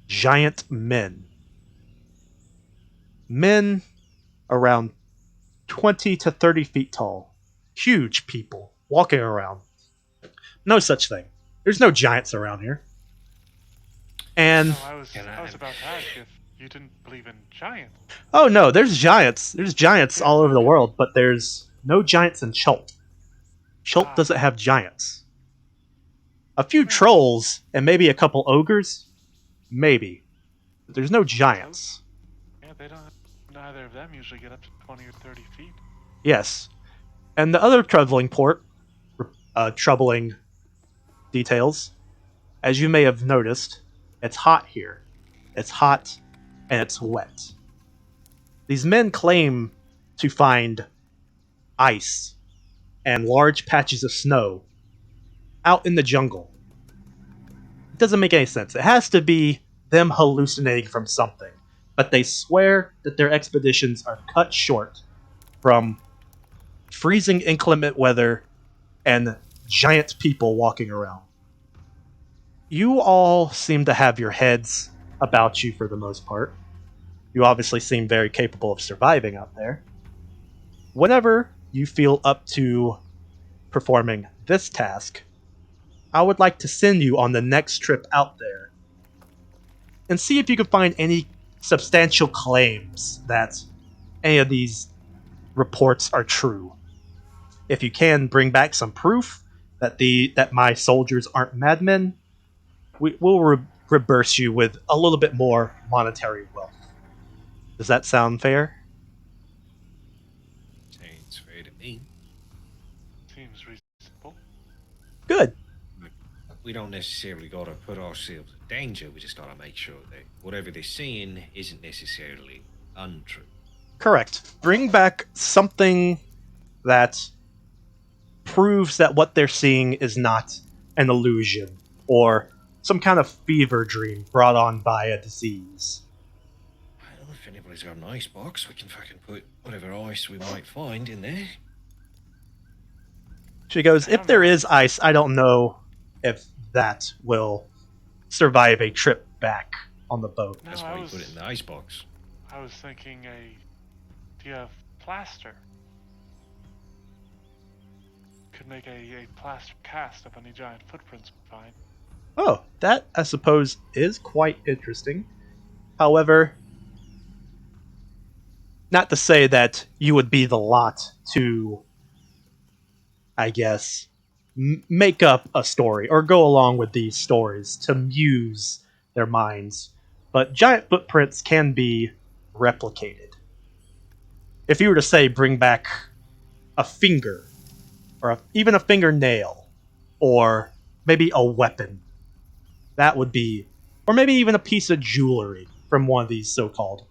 giant men. Men around 20 to 30 feet tall. Huge people walking around. No such thing. There's no giants around here. And No, I was about to ask if you didn't believe in giants. oh no, there's giants. There's giants all over the world, but there's no giants in Chult. Chult doesn't have giants. A few trolls and maybe a couple ogres, maybe. But there's no giants. Yeah, they don't. Neither of them usually get up to 20 or 30 feet. Yes. And the other troubling troubling details, as you may have noticed, it's hot here. It's hot and it's wet. These men claim to find ice and large patches of snow out in the jungle. It doesn't make any sense. It has to be them hallucinating from something. But they swear that their expeditions are cut short from freezing inclement weather and giant people walking around. You all seem to have your heads about you for the most part. You obviously seem very capable of surviving out there. Whenever you feel up to performing this task, I would like to send you on the next trip out there and see if you can find any substantial claims that any of these reports are true. If you can bring back some proof that my soldiers aren't madmen, we'll reimburse you with a little bit more monetary wealth. Does that sound fair? Sounds fair to me. Seems reasonable. Good. We don't necessarily got to put ourselves in danger. We just got to make sure that whatever they're seeing isn't necessarily untrue. Correct. Bring back something that proves that what they're seeing is not an illusion or some kind of fever dream brought on by a disease. Well, if anybody's got an ice box, we can fucking put whatever ice we might find in there. She goes, if there is ice, I don't know if that will survive a trip back on the boat. That's why you put it in the ice box. I was thinking do you have plaster? Could make a plaster cast of any giant footprints we find. Oh, that, I suppose, is quite interesting. However, not to say that you would be the lot to, I guess, make up a story or go along with these stories to muse their minds. But giant footprints can be replicated. If you were to say bring back a finger, or even a fingernail, or maybe a weapon, that would be, or maybe even a piece of jewelry from one of these so-called,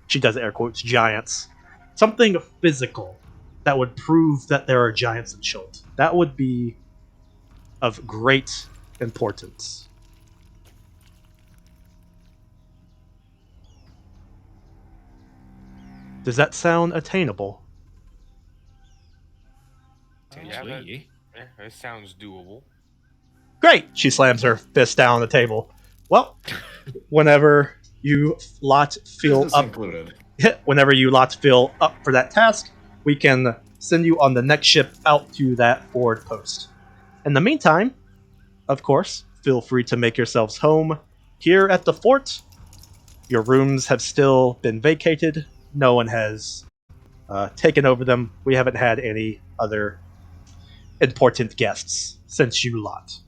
she does air quotes, giants. Something physical that would prove that there are giants in Schult. That would be of great importance. Does that sound attainable? Potentially, Yeah, it sounds doable. Great! She slams her fist down on the table. Well, whenever you lot feel Business up, included. whenever you lot feel up for that task, we can send you on the next ship out to that forward post. In the meantime, of course, feel free to make yourselves home here at the fort. Your rooms have still been vacated. No one has taken over them. We haven't had any other important guests since you lot.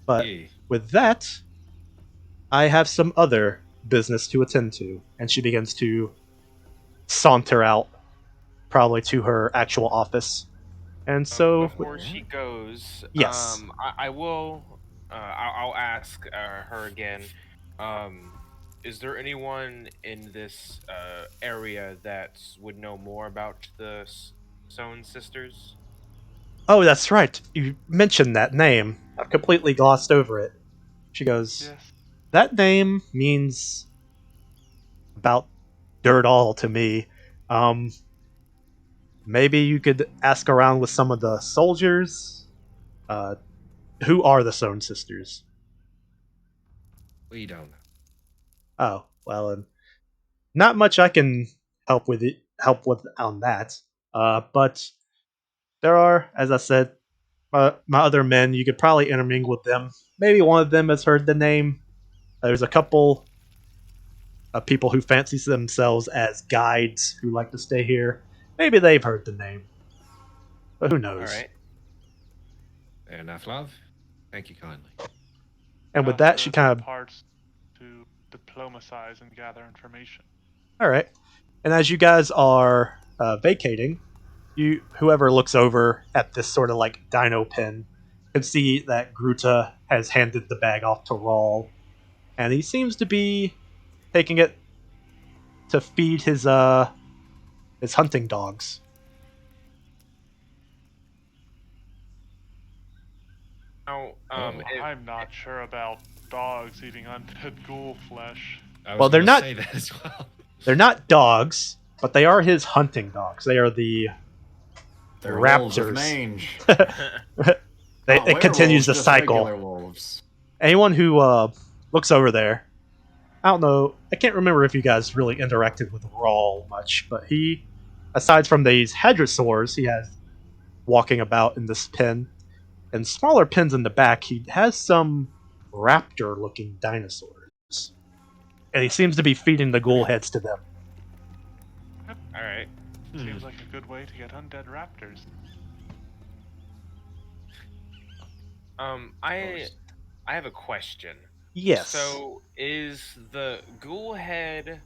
But yeah. with that, I have some other business to attend to. And she begins to saunter out, probably to her actual office. And so, Before she goes, yes. I will. I'll ask her again. Um, is there anyone in this area that would know more about the Sohn sisters? Oh, that's right. You mentioned that name. I've completely glossed over it. She goes, Yes. that name means about dirt all to me. Um, maybe you could ask around with some of the soldiers. Uh, who are the Sohn sisters? We don't know. Oh, well, and not much I can help with on that. But there are, as I said, my other men. You could probably intermingle with them. Maybe one of them has heard the name. There's a couple of people who fancy themselves as guides who like to stay here. Maybe they've heard the name, but who All knows? right. Fair enough, love. Thank you kindly. And with I'll that, share she its kind of parts to diplomatize and gather information. all right. And as you guys are vacating, you whoever looks over at this sort of like dino pen can see that Gruta has handed the bag off to Rawl, and he seems to be taking it to feed his hunting dogs. Now, Oh. I'm not sure about dogs eating undead ghoul flesh. I was Well, they're going to not say that as well. they're not dogs, but they are his hunting dogs. They are the They're wolves with raptors. mange. It Not continues werewolves, the just regular cycle. wolves. Anyone who looks over there, I don't know. I can't remember if you guys really interacted with Rawl much, but he, aside from these hadrosaurs, he has walking about in this pen, and smaller pens in the back, he has some raptor-looking dinosaurs, and he seems to be feeding the ghoul heads to them. all right. Seems like a good way to get undead raptors. I have a question. Yes. So, is the ghoul head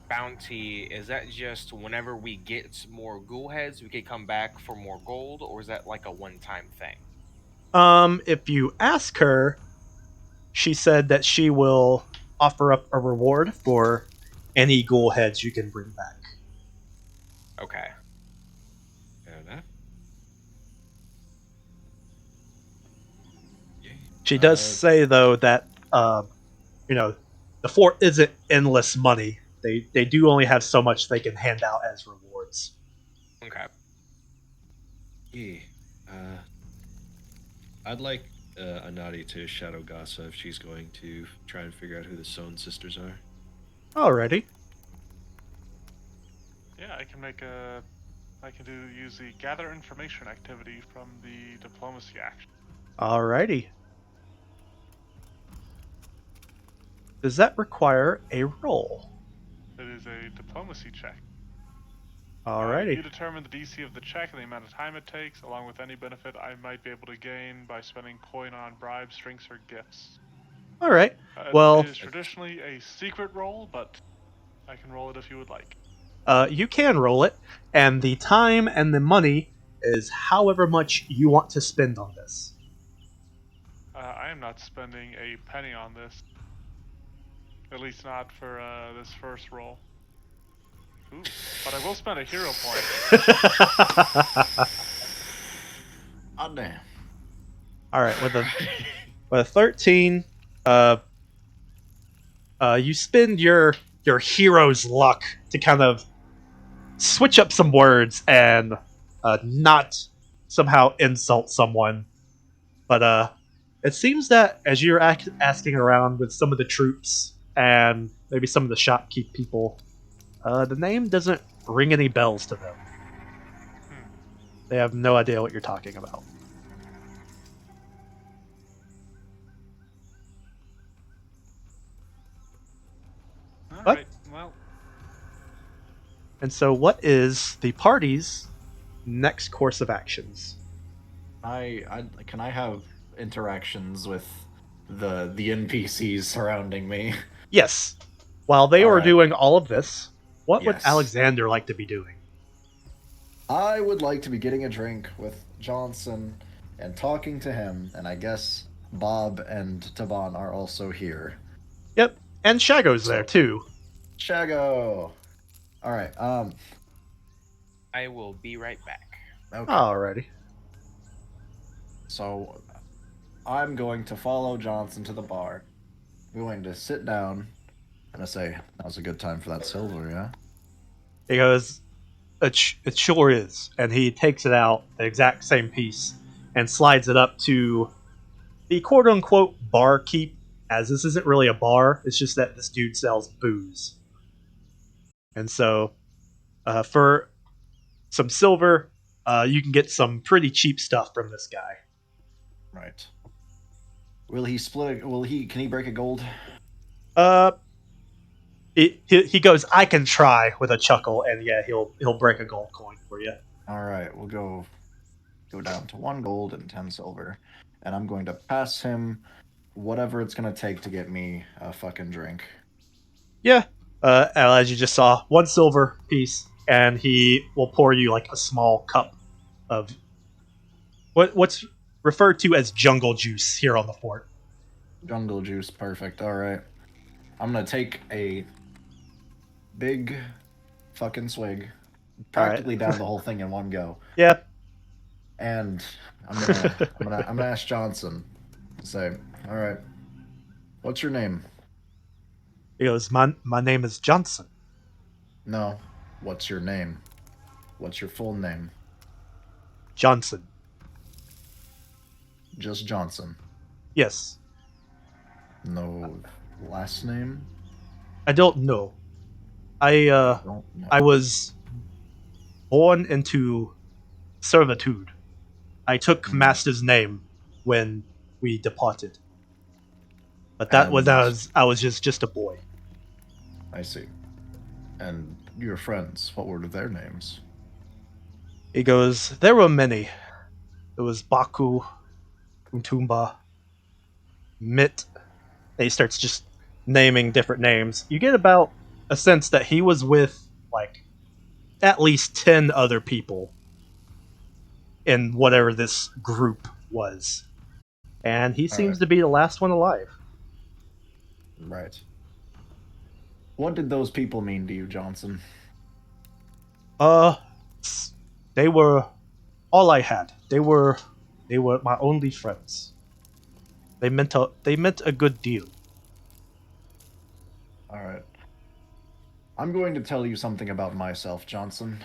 bounty, is that just whenever we get more ghoul heads, we can come back for more gold, or is that like a one-time thing? If you ask her, she said that she will offer up a reward for any ghoul heads you can bring back. Okay. Fair enough. Yeah. She does say though that you know the fort isn't endless money. They do only have so much they can hand out as rewards. Okay. Yeah. I'd like Anadi to shadow Gasa if she's going to try and figure out who the Sohn sisters are. Alrighty. Yeah, I can use the gather information activity from the diplomacy action. Alrighty. Does that require a roll? It is a diplomacy check. Alrighty. You determine the DC of the check and the amount of time it takes, along with any benefit I might be able to gain by spending coin on bribes, drinks, or gifts. Alright. It Well, is traditionally a secret roll, but I can roll it if you would like. you can roll it, and the time and the money is however much you want to spend on this. I am not spending a penny on this. At least not for this first roll. Ooh, but I will spend a hero point. Oh damn. All right, with a 13, you spend your hero's luck to kind of switch up some words and not somehow insult someone. But it seems that as you're asking around with some of the troops and maybe some of the shopkeep people, the name doesn't ring any bells to them. Hmm. They have no idea what you're talking about. All But right. Well, and so, what is the party's next course of actions? I can I have interactions with the NPCs surrounding me? Yes. While they All were right. doing all of this, what would Yes. Alexander like to be doing? I would like to be getting a drink with Johnson and talking to him, and I guess Bob and Taban are also here. Yep, and Shago's there So- too. Shago. All right. I will be right back. Okay. Alrighty. So I'm going to follow Johnson to the bar. I'm going to sit down and I say, "Now's a good time for that silver, yeah?" He goes, it sure is. And he takes it out, the exact same piece, and slides it up to the quote unquote barkeep, as this isn't really a bar, it's just that this dude sells booze. And so, for some silver, you can get some pretty cheap stuff from this guy. Right. Will he split? Will he? Can he break a gold? Uh, he goes, I can try with a chuckle, and yeah, he'll break a gold coin for you. All right. We'll go down to 1 gold and 10 silver, and I'm going to pass him whatever it's gonna take to get me a fucking drink. Yeah. As you just saw, 1 silver piece, and he will pour you like a small cup of what's referred to as jungle juice here on the fort. Jungle juice, perfect. All right. I'm gonna take a big fucking swig, All right. practically down the whole thing in one go, Yeah. and I'm gonna ask Johnson to say, "All right, what's your name?" He goes, my name is Johnson. No, what's your name? What's your full name? Johnson. Just Johnson. Yes. No last name? I don't know. I Don't know. I was born into servitude. I took Master's name when we departed. But that was And I was just a boy. I see. And your friends, what were their names? He goes, there were many. It was Baku, Utumba, Mit. And he starts just naming different names. You get about a sense that he was with like at least 10 other people in whatever this group was. And he All seems right. to be the last one alive. Right. What did those people mean to you, Johnson? Uh they were all I had. They were my only friends. They meant a good deal. All right. I'm going to tell you something about myself, Johnson.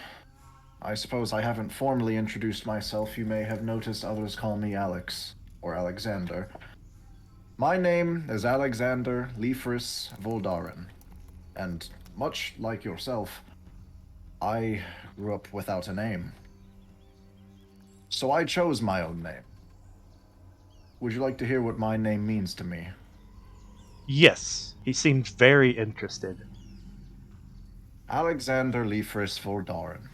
I suppose I haven't formally introduced myself. You may have noticed others call me Alex, or Alexander. My name is Alexander Leifris Voldaren, and much like yourself, I grew up without a name. So I chose my own name. Would you like to hear what my name means to me? Yes, he seemed very interested. Alexander Leifris Voldaren.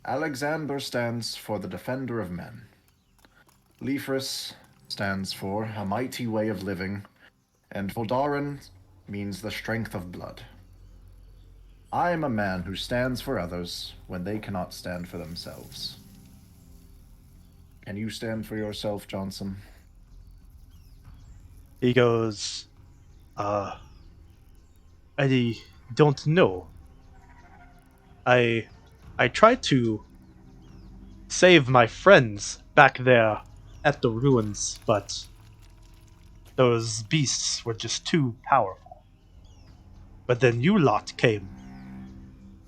Alexander stands for the Defender of Men. Leifris stands for a mighty way of living, and Voldaren means the strength of blood. I am a man who stands for others when they cannot stand for themselves. Can you stand for yourself, Johnson? He goes, uh, I don't know. I tried to save my friends back there at the ruins, but those beasts were just too powerful. But then you lot came,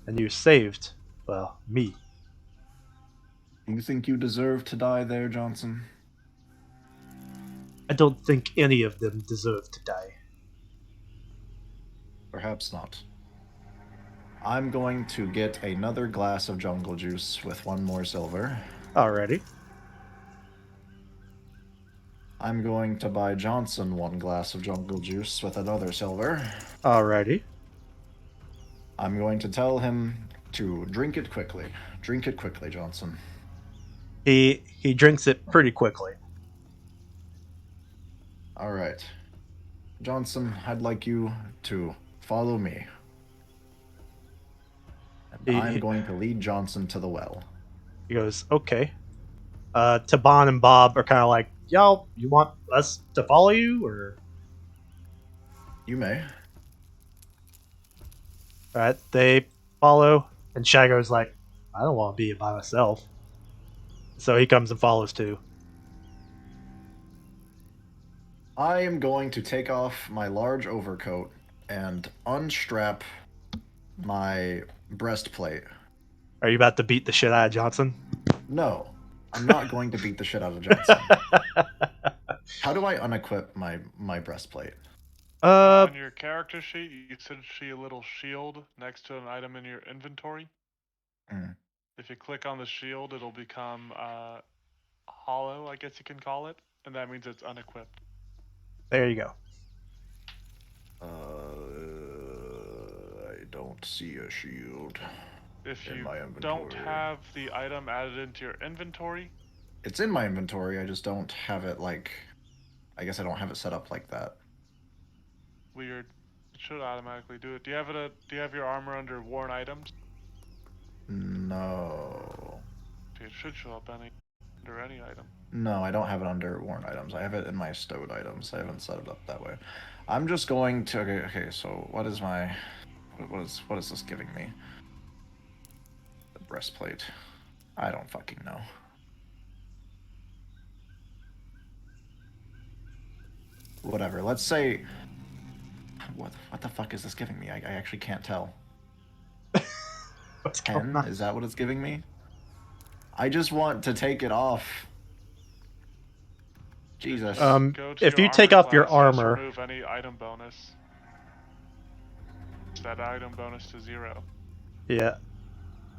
and you saved, well, me. You think you deserve to die there, Johnson? I don't think any of them deserve to die. Perhaps not. I'm going to get another glass of jungle juice with 1 more silver. Alrighty. I'm going to buy Johnson 1 glass of jungle juice with another silver. Alrighty. I'm going to tell him to drink it quickly. Drink it quickly, Johnson. He drinks it pretty quickly. All right. Johnson, I'd like you to follow me. And I'm going to lead Johnson to the well. He goes, okay. Taban and Bob are kind of like, y'all, you want us to follow you, or? You may. Alright, they follow, and Shago's like, I don't want to be by myself. So he comes and follows too. I am going to take off my large overcoat and unstrap my breastplate. Are you about to beat the shit out of Johnson? No, I'm not going to beat the shit out of Johnson. How do I unequip my breastplate? On your character sheet, you should see a little shield next to an item in your inventory. If you click on the shield, it'll become hollow, I guess you can call it, and that means it's unequipped. There you go. I don't see a shield. If in you my inventory. don't have the item added into your inventory, It's in my inventory, I just don't have it like... I guess I don't have it set up like that. weird. It should automatically do it. Do you have your armor under worn items? No. It should show up under any item. No, I don't have it under worn items. I have it in my stowed items. I haven't set it up that way. I'm just going to... Okay, so what is my... What is this giving me? The breastplate. I don't fucking know. Whatever, let's say... What the fuck is this giving me? I actually can't tell. What's 10? going on? Is that what it's giving me? I just want to take it off. Jesus. Go to If your you take armor off your class, just armor, remove any item bonus. Set item bonus to 0. yeah.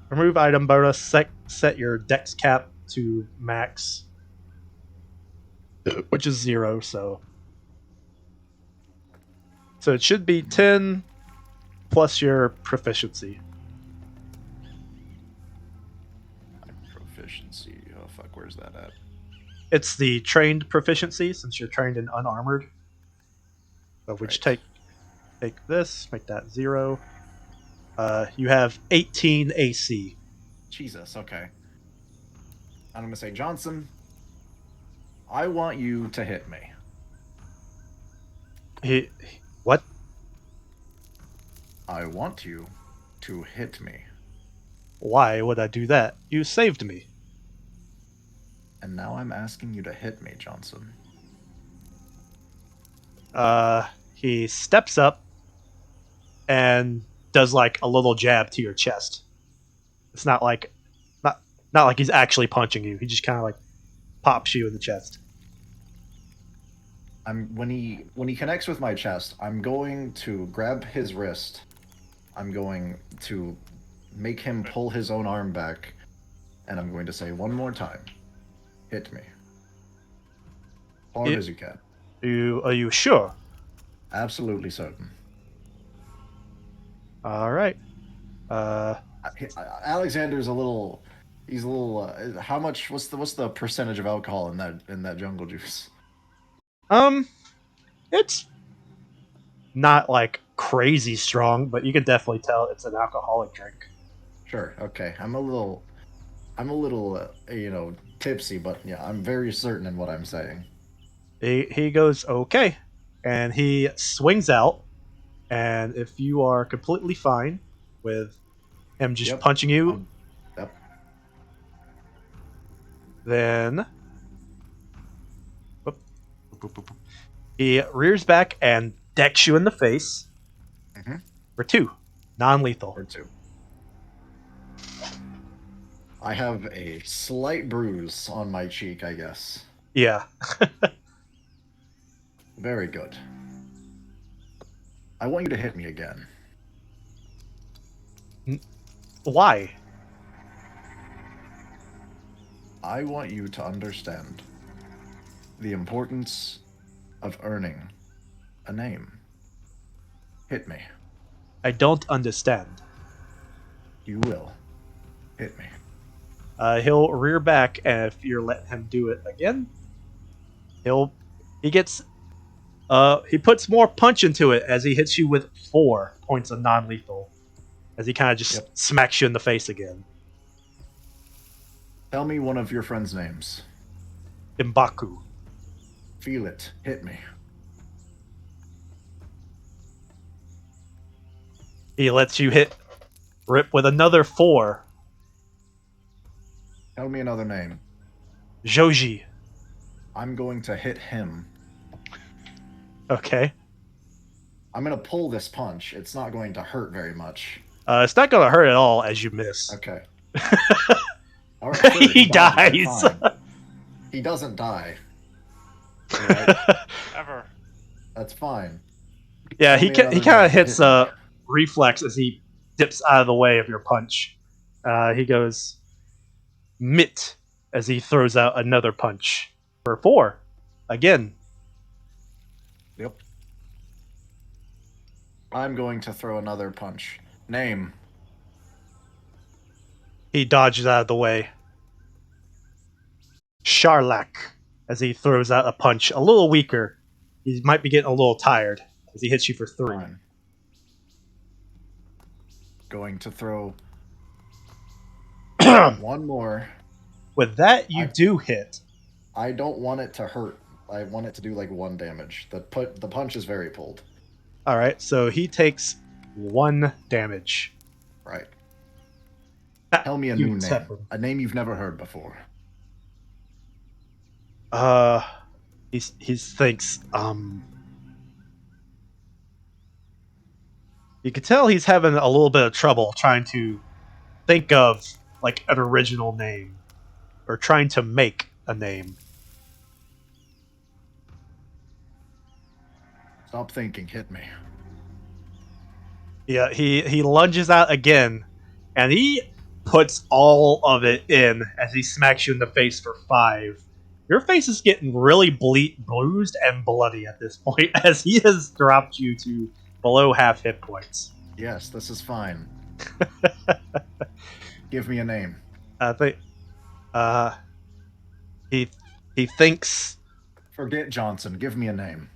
Remove item bonus, set your dex cap to max, which is 0, so it should be 10 plus your proficiency. Proficiency. Oh fuck, where's that at? It's the trained proficiency, since you're trained in unarmored. So which Right. take this, make that 0. You have 18 AC. Jesus, okay. I'm gonna say, Johnson, I want you to hit me. What? I want you to hit me. Why would I do that? You saved me. And now I'm asking you to hit me, Johnson. He steps up and does like a little jab to your chest. It's not like he's actually punching you. He just kind of like pops you in the chest. When he connects with my chest, I'm going to grab his wrist. I'm going to make him pull his own arm back, and I'm going to say one more time, hit me. Hard as you can. Are you sure? Absolutely certain. All right. Alexander's a little. He's a little. How much? What's the percentage of alcohol in that jungle juice? It's not like crazy strong, but you can definitely tell it's an alcoholic drink. Sure. Okay. I'm a little, tipsy, but yeah, I'm very certain in what I'm saying. He goes, okay, and he swings out, and if you are completely fine with Him just Yep. punching you. Yep. Then he rears back and decks you in the face Mhm. for 2, non-lethal. Or 2. I have a slight bruise on my cheek, I guess. Yeah. Very good. I want you to hit me again. Why? I want you to understand the importance of earning a name. Hit me. I don't understand. You will. Hit me. He'll rear back, and if you're letting him do it again, he puts more punch into it as he hits you with 4 points of non-lethal, as he kind of just Yep. smacks you in the face again. Tell me one of your friends' names. Imbaku. Feel it. Hit me. He lets you hit Rip with another 4. Tell me another name. Joji. I'm going to hit him. Okay. I'm going to pull this punch. It's not going to hurt very much. It's not going to hurt at all as you miss. Okay. All right, sure. He dodges it, dies. fine. He doesn't die. Right? Ever. That's fine. Yeah, Tell he me another kind name of to hits hit me. reflex as he dips out of the way of your punch. He goes mitt as he throws out another punch for 4. Again. Yep. I'm going to throw another punch. Name. He dodges out of the way. Charlak as he throws out a punch a little weaker. He might be getting a little tired as he hits you for 3. Fine. Going to throw one more. With that, you do hit. I don't want it to hurt. I want it to do like 1 damage. The punch is very pulled. All right, so he takes 1 damage. Right. Ah, Tell me a you new tap name. him. A name you've never heard before. He thinks. You can tell he's having a little bit of trouble trying to think of like an original name or trying to make a name. Stop thinking. Hit me. Yeah, he lunges out again, and he puts all of it in as he smacks you in the face for 5. Your face is getting really bruised and bloody at this point as he has dropped you to below half hit points. Yes, this is fine. Give me a name. I think he thinks. Forget Johnson. Give me a name.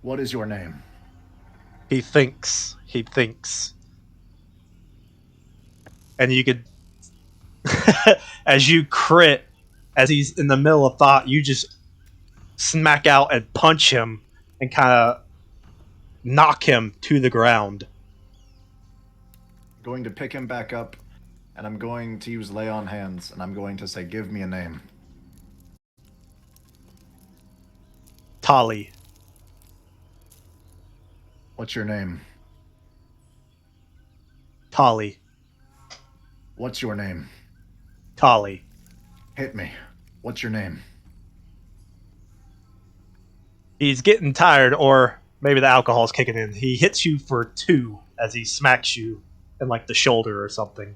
What is your name? He thinks. And you could as you crit as he's in the middle of thought, you just smack out and punch him and kind of knock him to the ground. I'm going to pick him back up, and I'm going to use lay on hands, and I'm going to say, give me a name. Tali. What's your name? Tali. What's your name? Tali. Hit me. What's your name? He's getting tired, or maybe the alcohol's kicking in. He hits you for 2 as he smacks you in like the shoulder or something.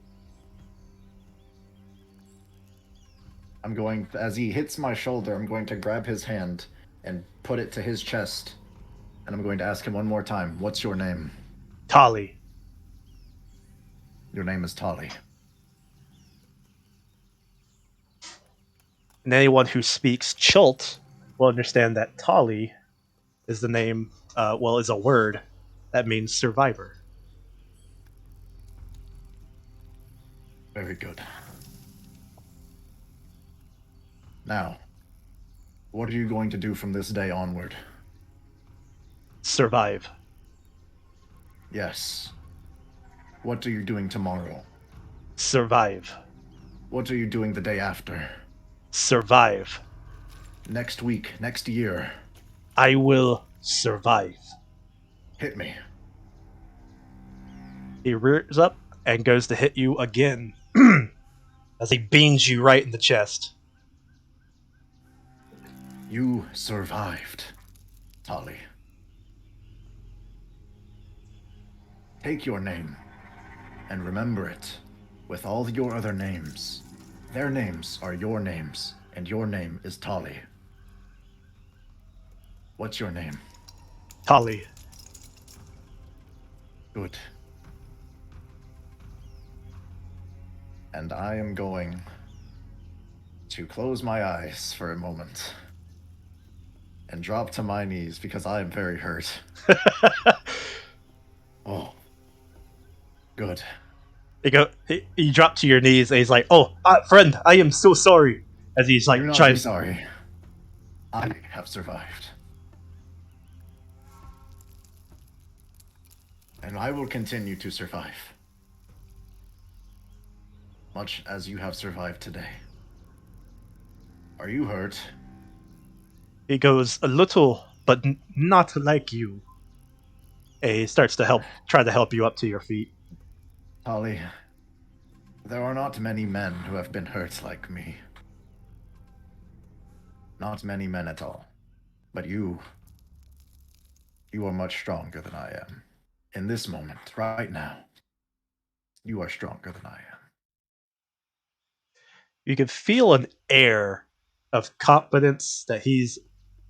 I'm going, as he hits my shoulder, I'm going to grab his hand and put it to his chest, and I'm going to ask him one more time, what's your name? Tali. Your name is Tali. And anyone who speaks Chult will understand that Tali is the name, is a word that means survivor. Very good. Now, what are you going to do from this day onward? Survive. Yes. What are you doing tomorrow? Survive. What are you doing the day after? Survive. Next week, next year? I will survive. Hit me. He rears up and goes to hit you again as he beams you right in the chest. You survived, Tali. Take your name and remember it with all your other names. Their names are your names, and your name is Tali. What's your name? Tali. Good. And I am going to close my eyes for a moment and drop to my knees because I am very hurt. Oh. Good. You drop to your knees and he's like, "Oh, friend, I am so sorry." As he's like Do not be trying. sorry. I have survived. And I will continue to survive. Much as you have survived today. Are you hurt? He goes, "A little, but not like you." And he starts to try to help you up to your feet. Tali, there are not many men who have been hurt like me. Not many men at all. But you are much stronger than I am. In this moment, right now, you are stronger than I am. You can feel an air of confidence that he's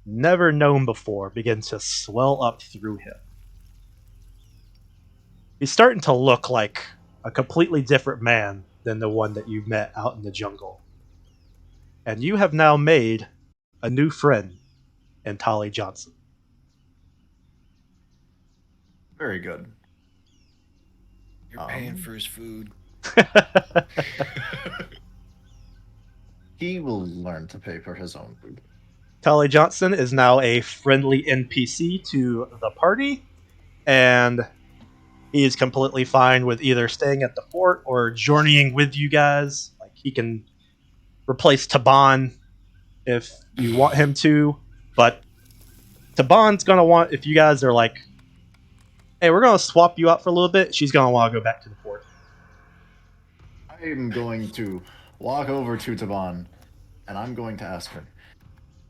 never known before begin to swell up through him. He's starting to look like a completely different man than the one that you met out in the jungle. And you have now made a new friend in Tolly Johnson. Very good. You're paying for his food. He will learn to pay for his own food. Tolly Johnson is now a friendly NPC to the party, and he is completely fine with either staying at the fort or journeying with you guys. Like, he can replace Taban if you want him to, but Taban's gonna want, if you guys are like, "Hey, we're gonna swap you out for a little bit," she's gonna want to go back to the fort. I am going to walk over to Taban, and I'm going to ask her,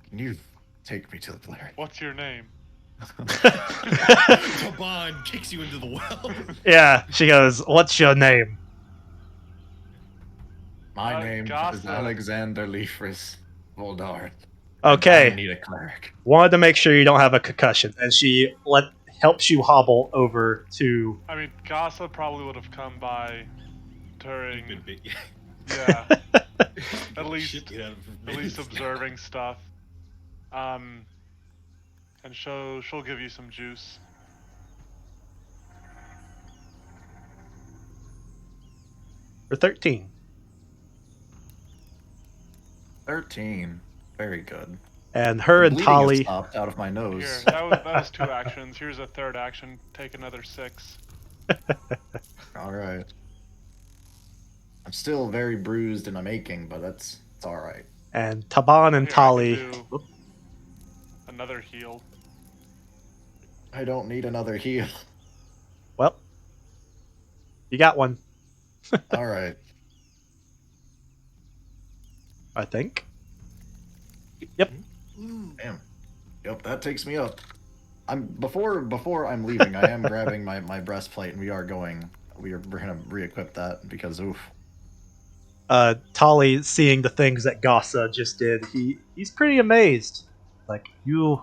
"Can you take me to the cleric?" What's your name? Taban kicks you into the well. Yeah, she goes, "What's your name?" My name is Gossip. Alexander Leifris Voldar. Okay, I need a cleric. wanted to make sure you don't have a concussion, and she helps you hobble over to. I mean, Gossip probably would have come by during. Yeah. Yeah. At least, Shit, get out of at least observing stuff. And she'll give you some juice. For 13. 13. Very good. And her and Bleeding has Tali. stopped out of my nose. Here, that was 2 actions. Here's a 3rd action. Take another 6. Alright. I'm still very bruised and I'm aching, but it's alright. And Taban and Here, Tali. I can do another heal. I don't need another heal. Well, you got one, Alright. I think. Yep. Damn. Yep, that takes me up. Before I'm leaving, I am grabbing my breastplate and we're gonna re-equip that because oof. Tali, seeing the things that Gossa just did, he's pretty amazed. Like, you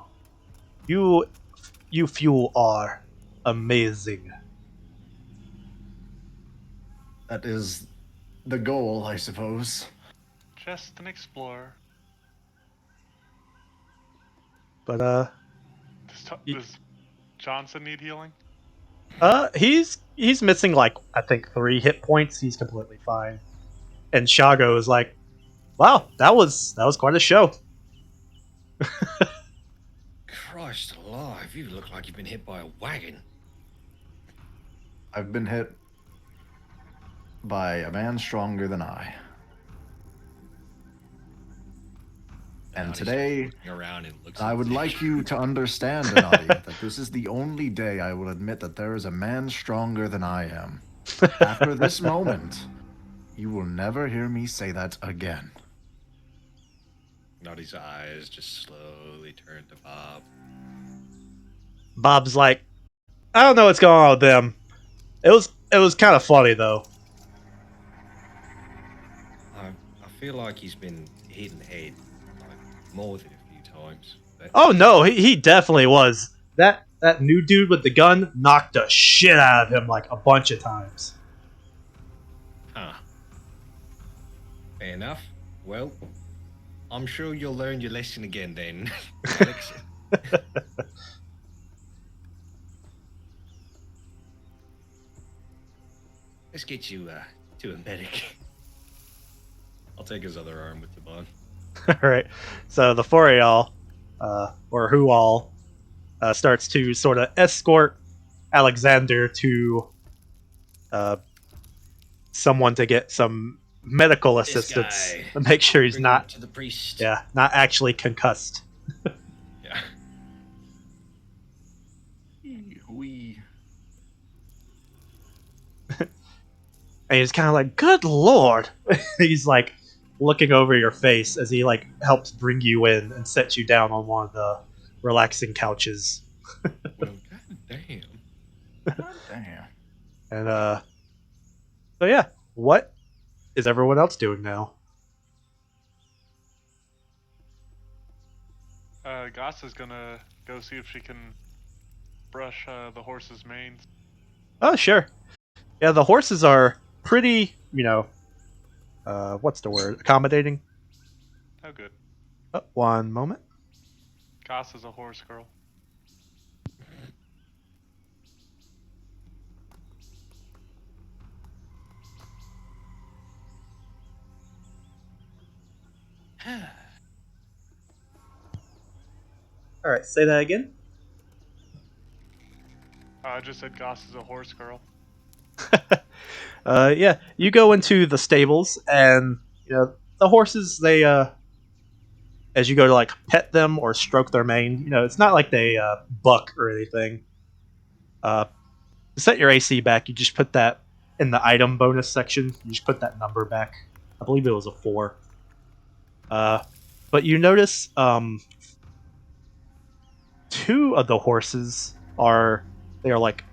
few are amazing. That is the goal, I suppose. Just an explorer. But Does Johnson need healing? he's missing like I think 3 hit points. He's completely fine. And Shago is like, "Wow, that was quite a show." Christ alive, you look like you've been hit by a wagon. I've been hit by a man stronger than I. And Noddy today, starts looking around and looks I at would Zig. like you to understand, Anadi, that this is the only day I will admit that there is a man stronger than I am. After this moment, you will never hear me say that again. Noddy's eyes just slowly turn to Bob. Bob's like, I don't know what's going on with them. It was kind of funny though. I feel like he's been hit in the head like more than a few times. But Oh no, he definitely was. That new dude with the gun knocked the shit out of him like a bunch of times. Huh. Fair enough. Well, I'm sure you'll learn your lesson again then, Alex. Let's get you to a medic. I'll take his other arm with the bun. Alright. So the four of y'all, or who all, starts to sort of escort Alexander to someone to get some medical This assistance guy. to make sure he's Bring him not, to the priest. not actually concussed. Yeah. We. And he's kind of like, good lord. He's like looking over your face as he like helps bring you in and sets you down on one of the relaxing couches. Well, goddamn. Damn. And so yeah, what is everyone else doing now? Goss is gonna go see if she can brush the horse's manes. Oh sure. Yeah, the horses are pretty, what's the word? Accommodating. Oh, good. Oh, one moment. Goss is a horse girl. All right, say that again. I just said Goss is a horse girl. Yeah, you go into the stables, and the horses. They as you go to like pet them or stroke their mane, it's not like they buck or anything. To set your AC back, you just put that in the item bonus section. You just put that number back. I believe it was a 4. But you notice 2 of the horses they are like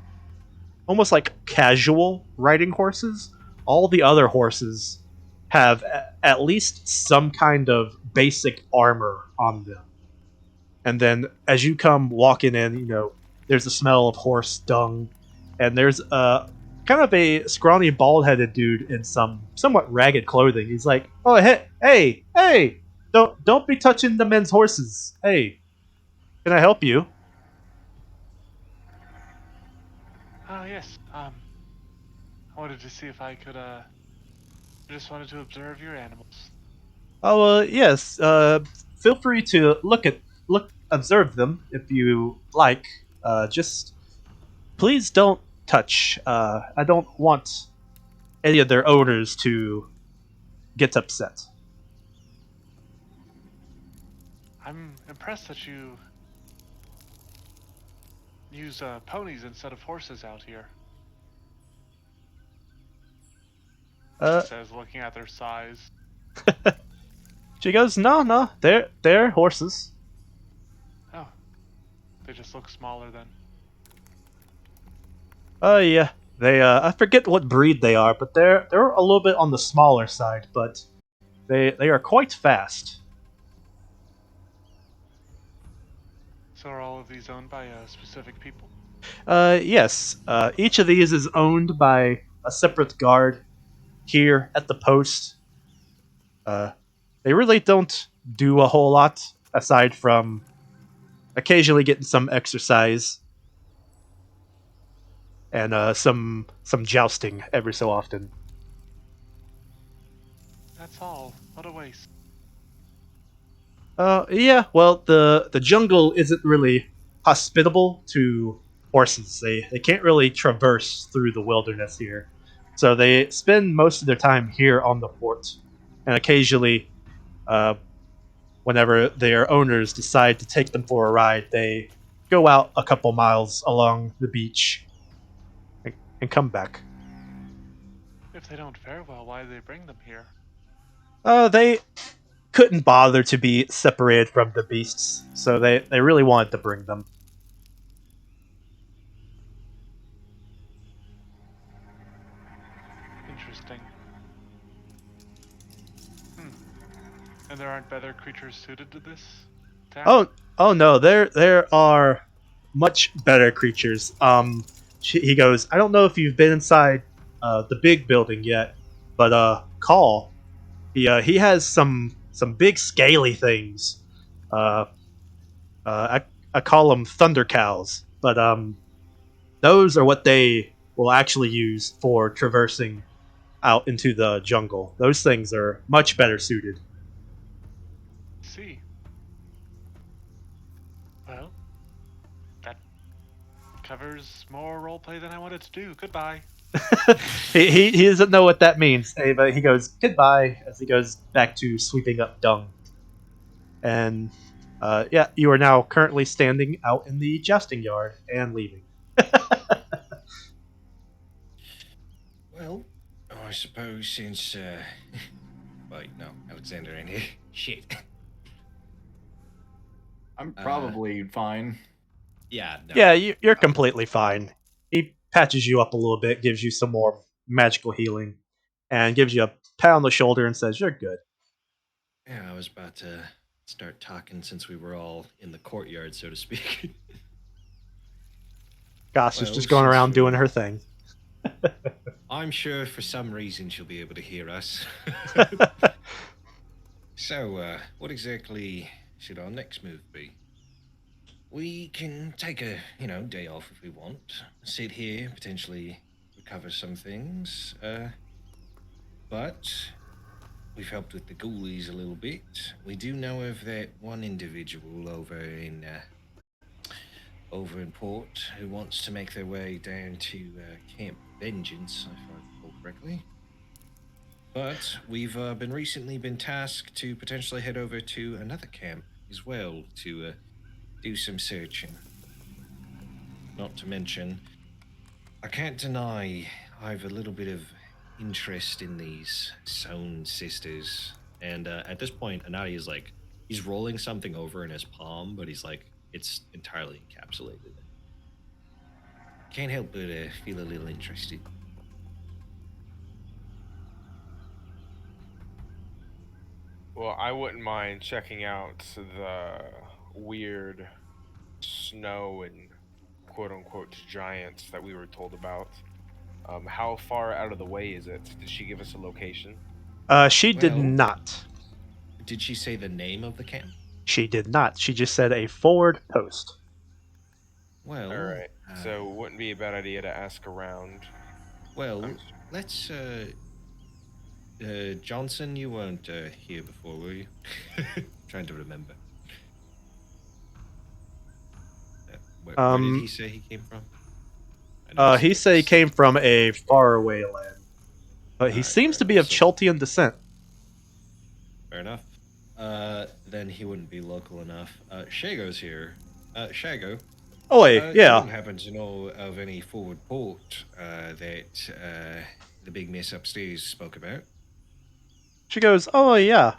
almost like casual riding horses. All the other horses have at least some kind of basic armor on them. And then as you come walking in, there's the smell of horse dung, and there's kind of a scrawny, bald-headed dude in some somewhat ragged clothing. He's like, "Oh, hey! Don't be touching the men's horses. Hey, can I help you?" Oh, yes. I wanted to see if I could, just wanted to observe your animals. Oh, yes. Feel free to observe them if you like. Just please don't touch. I don't want any of their owners to get upset. I'm impressed that you use ponies instead of horses out here. Uh, She says, looking at their size. she goes, no, they're horses. Oh, they just look smaller then. Oh yeah, they I forget what breed they are, but they're a little bit on the smaller side, but they are quite fast. So are all of these owned by specific people? Yes. Each of these is owned by a separate guard here at the post. They really don't do a whole lot aside from occasionally getting some exercise and some jousting every so often. That's all. What a waste. Yeah. Well, the jungle isn't really hospitable to horses. They can't really traverse through the wilderness here. So they spend most of their time here on the fort, and occasionally, uh, whenever their owners decide to take them for a ride, they go out a couple miles along the beach and come back. If they don't fare well, why do they bring them here? They couldn't bother to be separated from the beasts, so they really wanted to bring them. Interesting. And there aren't better creatures suited to this task? Oh no, there are much better creatures. He goes, I don't know if you've been inside the big building yet, but Call, he has some big scaly things. Uh, I call them thunder cows, but those are what they will actually use for traversing out into the jungle. Those things are much better suited. See. Well, that covers more roleplay than I wanted to do. Goodbye. He doesn't know what that means, but he goes goodbye as he goes back to sweeping up dung. And yeah, you are now currently standing out in the jousting yard and leaving. Well, I suppose since wait, no, Alexander in here. Shit. I'm probably fine. Yeah, no. Yeah, you're completely fine. He patches you up a little bit, gives you some more magical healing, and gives you a pat on the shoulder and says, "You're good." Yeah, I was about to start talking since we were all in the courtyard, so to speak. Gosh is Well, just going since around doing her thing. I'm sure for some reason she'll be able to hear us. So, what exactly should our next move be? We can take a, day off if we want. Sit here, potentially recover some things. But we've helped with the ghoulies a little bit. We do know of that one individual over in port who wants to make their way down to Camp Vengeance, if I recall correctly. But we've been recently been tasked to potentially head over to another camp as well to do some searching. Not to mention, I can't deny I have a little bit of interest in these Sown sisters. And at this point, Anadi is like, he's rolling something over in his palm, but he's like, it's entirely encapsulated. Can't help but feel a little interested. Well, I wouldn't mind checking out the weird snow and quote unquote giants that we were told about. How far out of the way is it? Did she give us a location? She did Well, not. did she say the name of the camp? She did not. She just said a forward post. Well, All right. So it wouldn't be a bad idea to ask around. well, I'm let's. Johnson, you weren't here before, were you? Trying to remember. Where did he say he came from? I know He said he came from a faraway land, but he Alright, seems fair to be enough. of Cheltian descent. Fair enough. Then he wouldn't be local enough. Shago's here. Shago, Oh wait, you yeah. don't happen to know of any forward port that the big miss upstairs spoke about? She goes, oh yeah.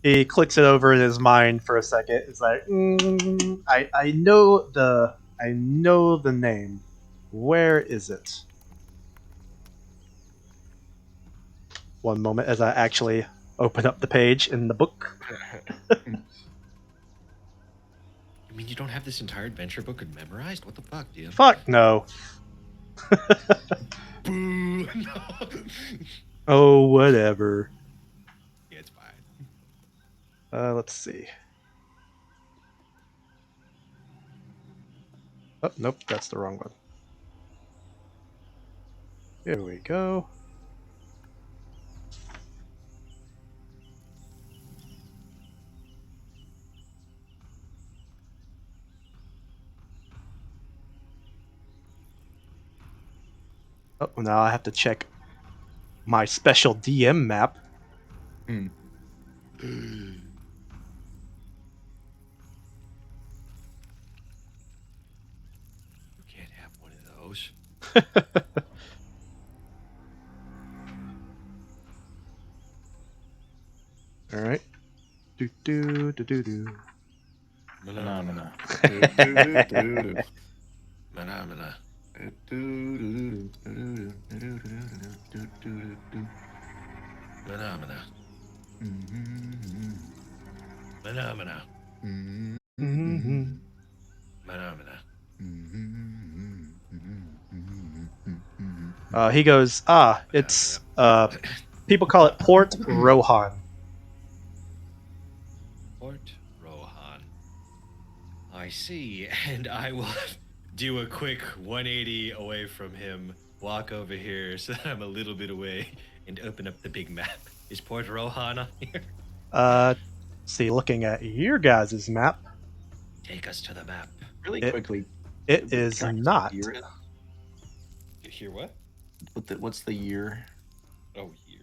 He clicks it over in his mind for a second. It's like, I know the name. Where is it? One moment as I actually open up the page in the book. I mean, you don't have this entire adventure book memorized? What the fuck, dude? Fuck no. Boo! No. Oh, whatever. Yeah, it's fine. Let's see. Oh, nope, that's the wrong one. Here we go. Oh, now I have to check my special DM map. Hmm. You can't have one of those. All right. Do do do do do. Phenomena. Phenomena. Phenomena. Phenomena. Mm-hmm. Phenomena. He goes, it's people call it Port Rohan. Port Rohan. I see, and I will do a quick 180 away from him, walk over here so that I'm a little bit away, and open up the big map. Is Port Rohan on here? See, looking at your guys' map, Take us to the map. Really It- quickly, it is can I ask not. what year it You hear what? is? What's the year? Oh, here.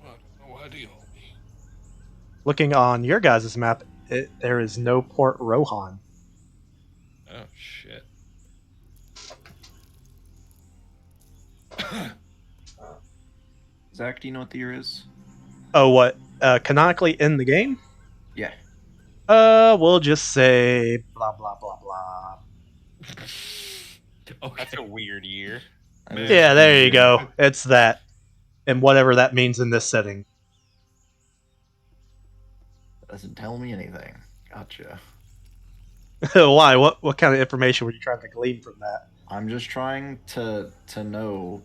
I don't know. How do you hold me? Looking on your guys' map, there is no Port Rohan. Oh, shit. Zach, do you know what the year is? Oh, what? Canonically in the game? Yeah. We'll just say blah blah blah blah. Okay. That's a weird year. That is Yeah, there you weird. go. It's that, and whatever that means in this setting. Doesn't tell me anything. Gotcha. Why? What kind of information were you trying to glean from that? I'm just trying to know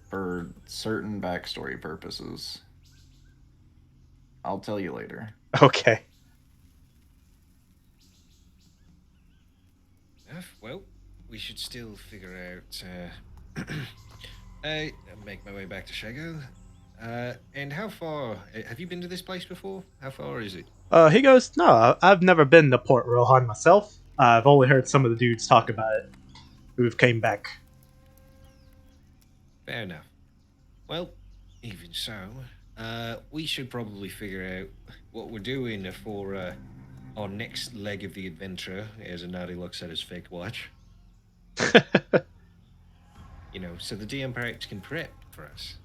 for certain backstory purposes. I'll tell you later. Okay. Well, we should still figure out. I make my way back to Shago. And how far? Have you been to this place before? How far is it? He goes, no, I've never been to Port Rohan myself. I've only heard some of the dudes talk about it who've came back. Fair enough. Well, even so, we should probably figure out what we're doing for our next leg of the adventure. As Anadi looks at his fake watch, so the DM perhaps can prep for us.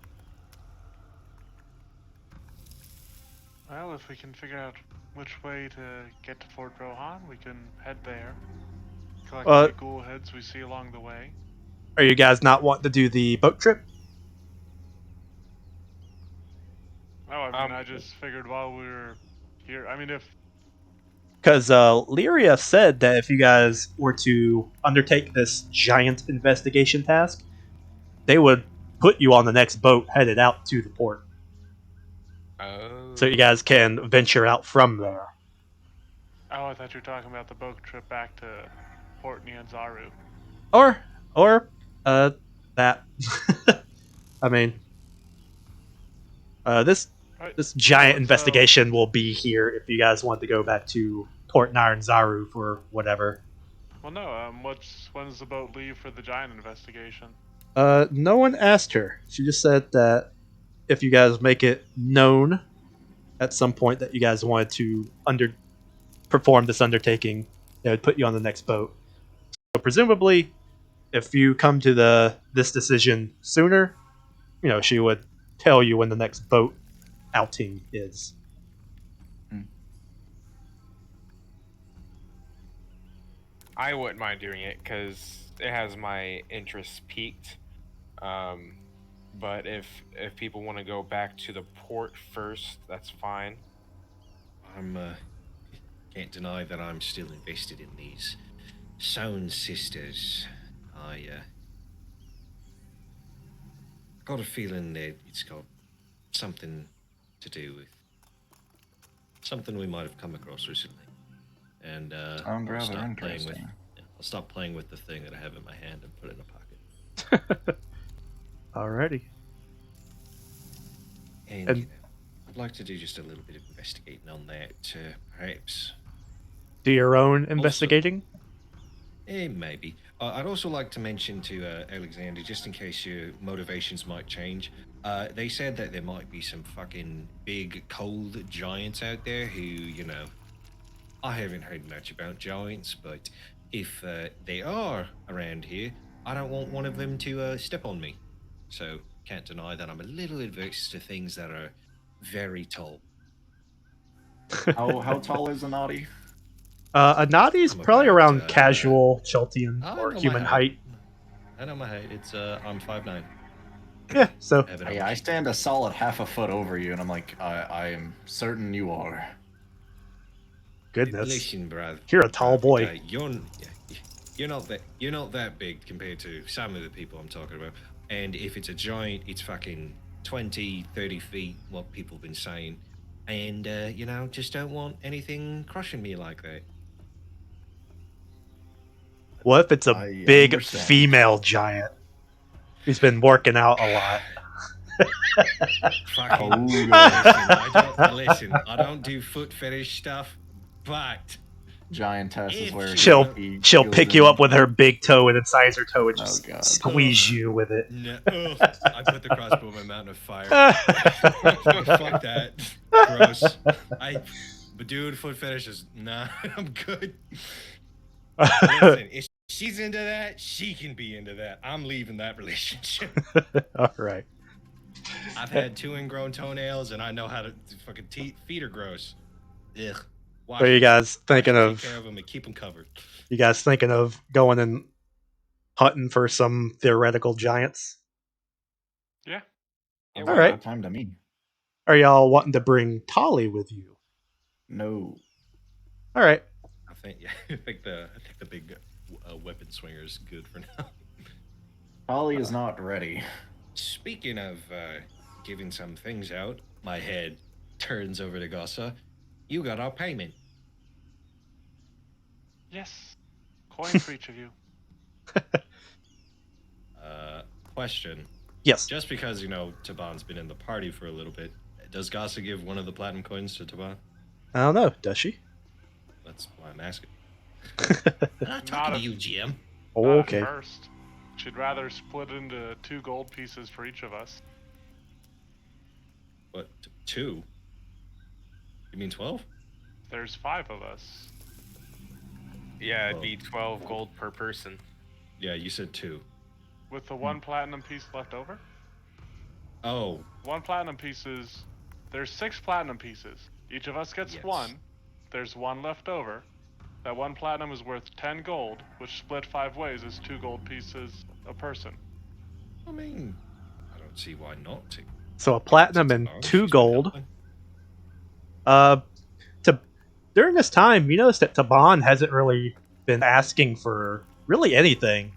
Well, if we can figure out which way to get to Fort Rohan, we can head there. Collect any ghoul heads we see along the way. Are you guys not wanting to do the boat trip? Oh, I mean, I just figured while we were here. I mean, if Because Lyria said that if you guys were to undertake this giant investigation task, they would put you on the next boat headed out to the port. Oh. So you guys can venture out from there. oh, I thought you were talking about the boat trip back to Port Nyanzaru. Or that. I mean, this Right. this giant Oh, investigation will be here if you guys want to go back to Port Nyanzaru for whatever. Well, no. When's the boat leave for the giant investigation? No one asked her. She just said that if you guys make it known at some point that you guys wanted to perform this undertaking, they would put you on the next boat. So presumably, if you come to this decision sooner, she would tell you when the next boat outing is. I wouldn't mind doing it because it has my interest peaked. But if people want to go back to the port first, that's fine. I'm can't deny that I'm still invested in these Sound Sisters. I got a feeling that it's got something to do with something we might have come across recently. And Sound I'll rather stop playing with. interesting. I'll stop playing with the thing that I have in my hand and put it in a pocket. Alrighty. And I'd like to do just a little bit of investigating on that, perhaps. Do your own investigating? Maybe. I'd also like to mention to Alexander, just in case your motivations might change. They said that there might be some fucking big cold giants out there who, I haven't heard much about giants, but if they are around here, I don't want one of them to step on me. So can't deny that I'm a little adverse to things that are very tall. How tall is a naughty? A Nadi's I'm probably about around casual Cheltian I or know my human height. I know my height. It's I'm 5'9". Yeah, so I have it Yeah, on I cheek. stand a solid half a foot over you, and I'm like, I am certain you are. goodness, Listen, bruv. you're a tall boy. You're not that big compared to some of the people I'm talking about. And if it's a giant, it's fucking 20, 30 feet, what people have been saying. And just don't want anything crushing me like that. What if it's a I big understand. female giant who's been working out a lot? Fucking Oh god. listen. I don't do foot fetish stuff, but Giantess is if where she's She'll a he she'll goes pick you in. up with her big toe and incised her toe and Oh just god. squeeze you with it. no, I put the crossbow in my mountain of fire. Fuck that. Gross. But dude, foot fetishes. Nah, I'm good. Listen, if she's into that, she can be into that. I'm leaving that relationship. All right. I've had 2 ingrown toenails, and I know how to fucking feet are gross. Ugh. Are you guys thinking Take care of of them and keep them covered. going and hunting for some theoretical giants? Yeah. Yeah, Sounds All like a why right. good time to me. Are y'all wanting to bring Tolly with you? No. All right. I think the big weapon swinger is good for now. Polly is not ready. Speaking of giving some things out, my head turns over to Gossa. You got our payment. Yes. Coin for each of you. Question. Yes. Just because, Taban's been in the party for a little bit, does Gossa give one of the platinum coins to Taban? I don't know. Does she? That's why I'm asking. Not I'm not talking to if- you, GM. Not Okay. at first. She'd rather split into 2 gold pieces for each of us. What, 2? You mean 12? There's 5 of us. Yeah, it'd be 12 gold per person. Yeah, you said 2. With the 1 platinum piece left over? Oh. 1 platinum piece is... There's 6 platinum pieces. Each of us gets Yes. 1. There's 1 left over. That 1 platinum is worth 10 gold, which split 5 ways is 2 gold pieces a person. I mean, I don't see why not to. So a platinum and 2 gold. During this time, you notice that Taban hasn't really been asking for really anything,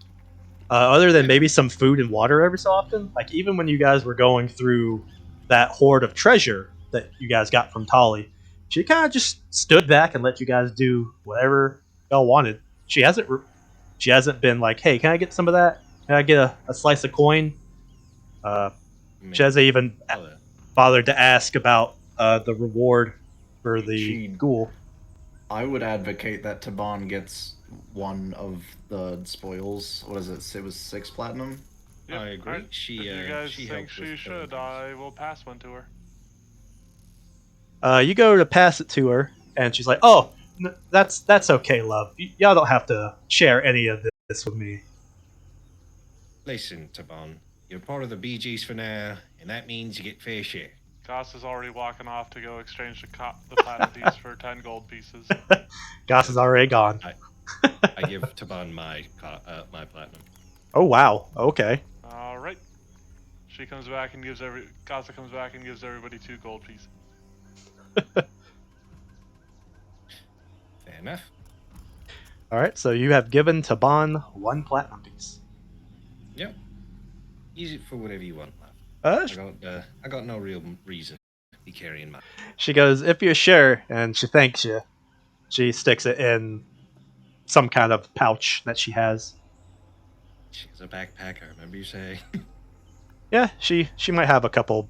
other than maybe some food and water every so often. Like even when you guys were going through that hoard of treasure that you guys got from Tolly, she kind of just stood back and let you guys do whatever y'all wanted. She hasn't been like, "Hey, can I get some of that? Can I get a slice of coin?" She hasn't even bothered to ask about the reward for the ghoul. I would advocate that Taban gets one of the spoils. What is it? It was 6 platinum. Yep. I agree. Right. She, if you guys she think helped with she should, I will pass one to her. You go to pass it to her, and she's like, "Oh, that's okay, love. Y'all don't have to share any of this with me." Listen, Taban, you're part of the BGs for now, and that means you get fair share. Goss is already walking off to go exchange the platinum piece for 10 gold pieces. Goss is already gone. I give Taban my platinum. Oh wow. Okay. All right. She comes back and gives Gossa comes back and gives everybody 2 gold pieces. Fair enough. All right. So you have given Taban 1 platinum piece. Yep. Use it for whatever you want, love. I got no real reason to be carrying my. She goes, "If you're sure," and she thanks you. She sticks it in some kind of pouch that she has. She's a backpacker. Remember you saying? Yeah, she might have a couple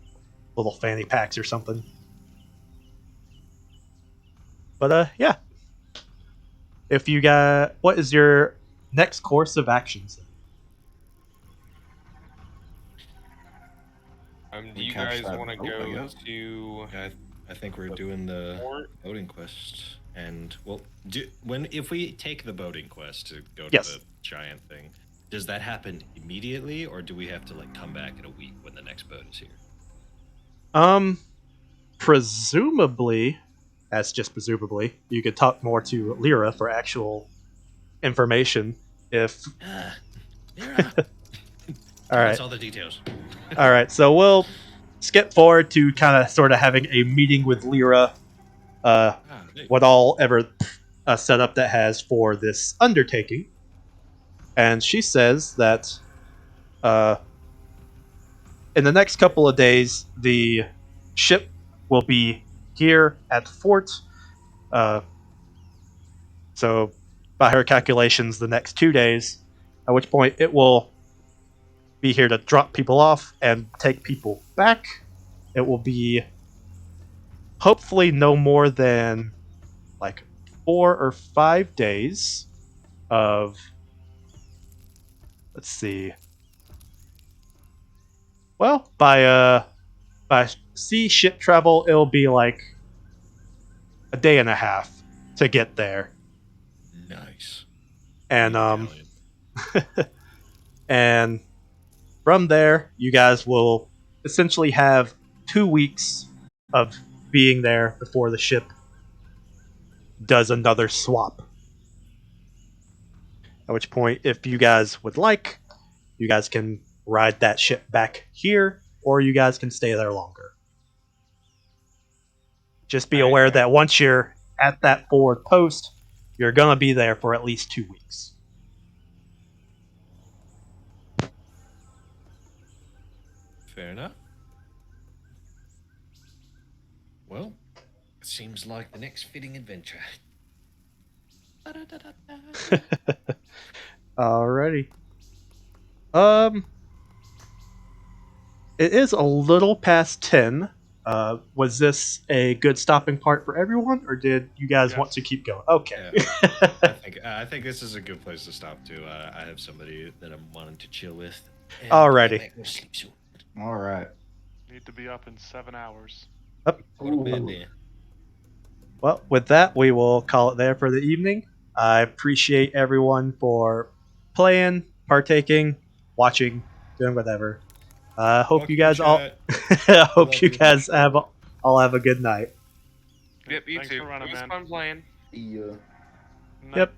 little fanny packs or something. But yeah. If you got, what is your next course of actions? We Do you catch guys that want to boat, I go guess. to? Yeah, I think we're doing the port? boating quest, and well, if we take the boating quest to go to Yes. the giant thing, does that happen immediately, or do we have to like come back in a week when the next boat is here? Presumably, that's just presumably, you could talk more to Lyra for actual information. If Mira, all tell right, us all the details. all right, so we'll skip forward to kind of sort of having a meeting with Lyra. Hey. What all ever set up that has for this undertaking, and she says that uh, in the next couple of days, the ship will be here at the fort. Uh, so, by her calculations, the next 2 days, at which point it will be here to drop people off and take people back. It will be hopefully no more than like 4 or 5 days of, let's see, well, by sea ship travel, it'll be like a day and a half to get there. Nice. And Being Italian. and from there, you guys will essentially have 2 weeks of being there before the ship does another swap. At which point, if you guys would like, you guys can ride that ship back here, or you guys can stay there longer. Just be aware that once you're at that forward post, you're going to be there for at least 2 weeks. Fair enough. Well, it seems like the next fitting adventure. Alrighty. It is a little past 10. Was this a good stopping part for everyone, or did you guys want to Yes. keep going? Okay. I think this is a good place to stop too. I have somebody that I'm wanting to chill with. And Alrighty. I might go sleep soon. All right. Need to be up in 7 hours. Yep. Go to bed then. Well, with that, we will call it there for the evening. I appreciate everyone for playing, partaking, watching, doing whatever. I hope you guys all. I hope you guys all have a good night. Yep, you Thanks too. for running, It was man. fun playing. Yeah. Night. Yep.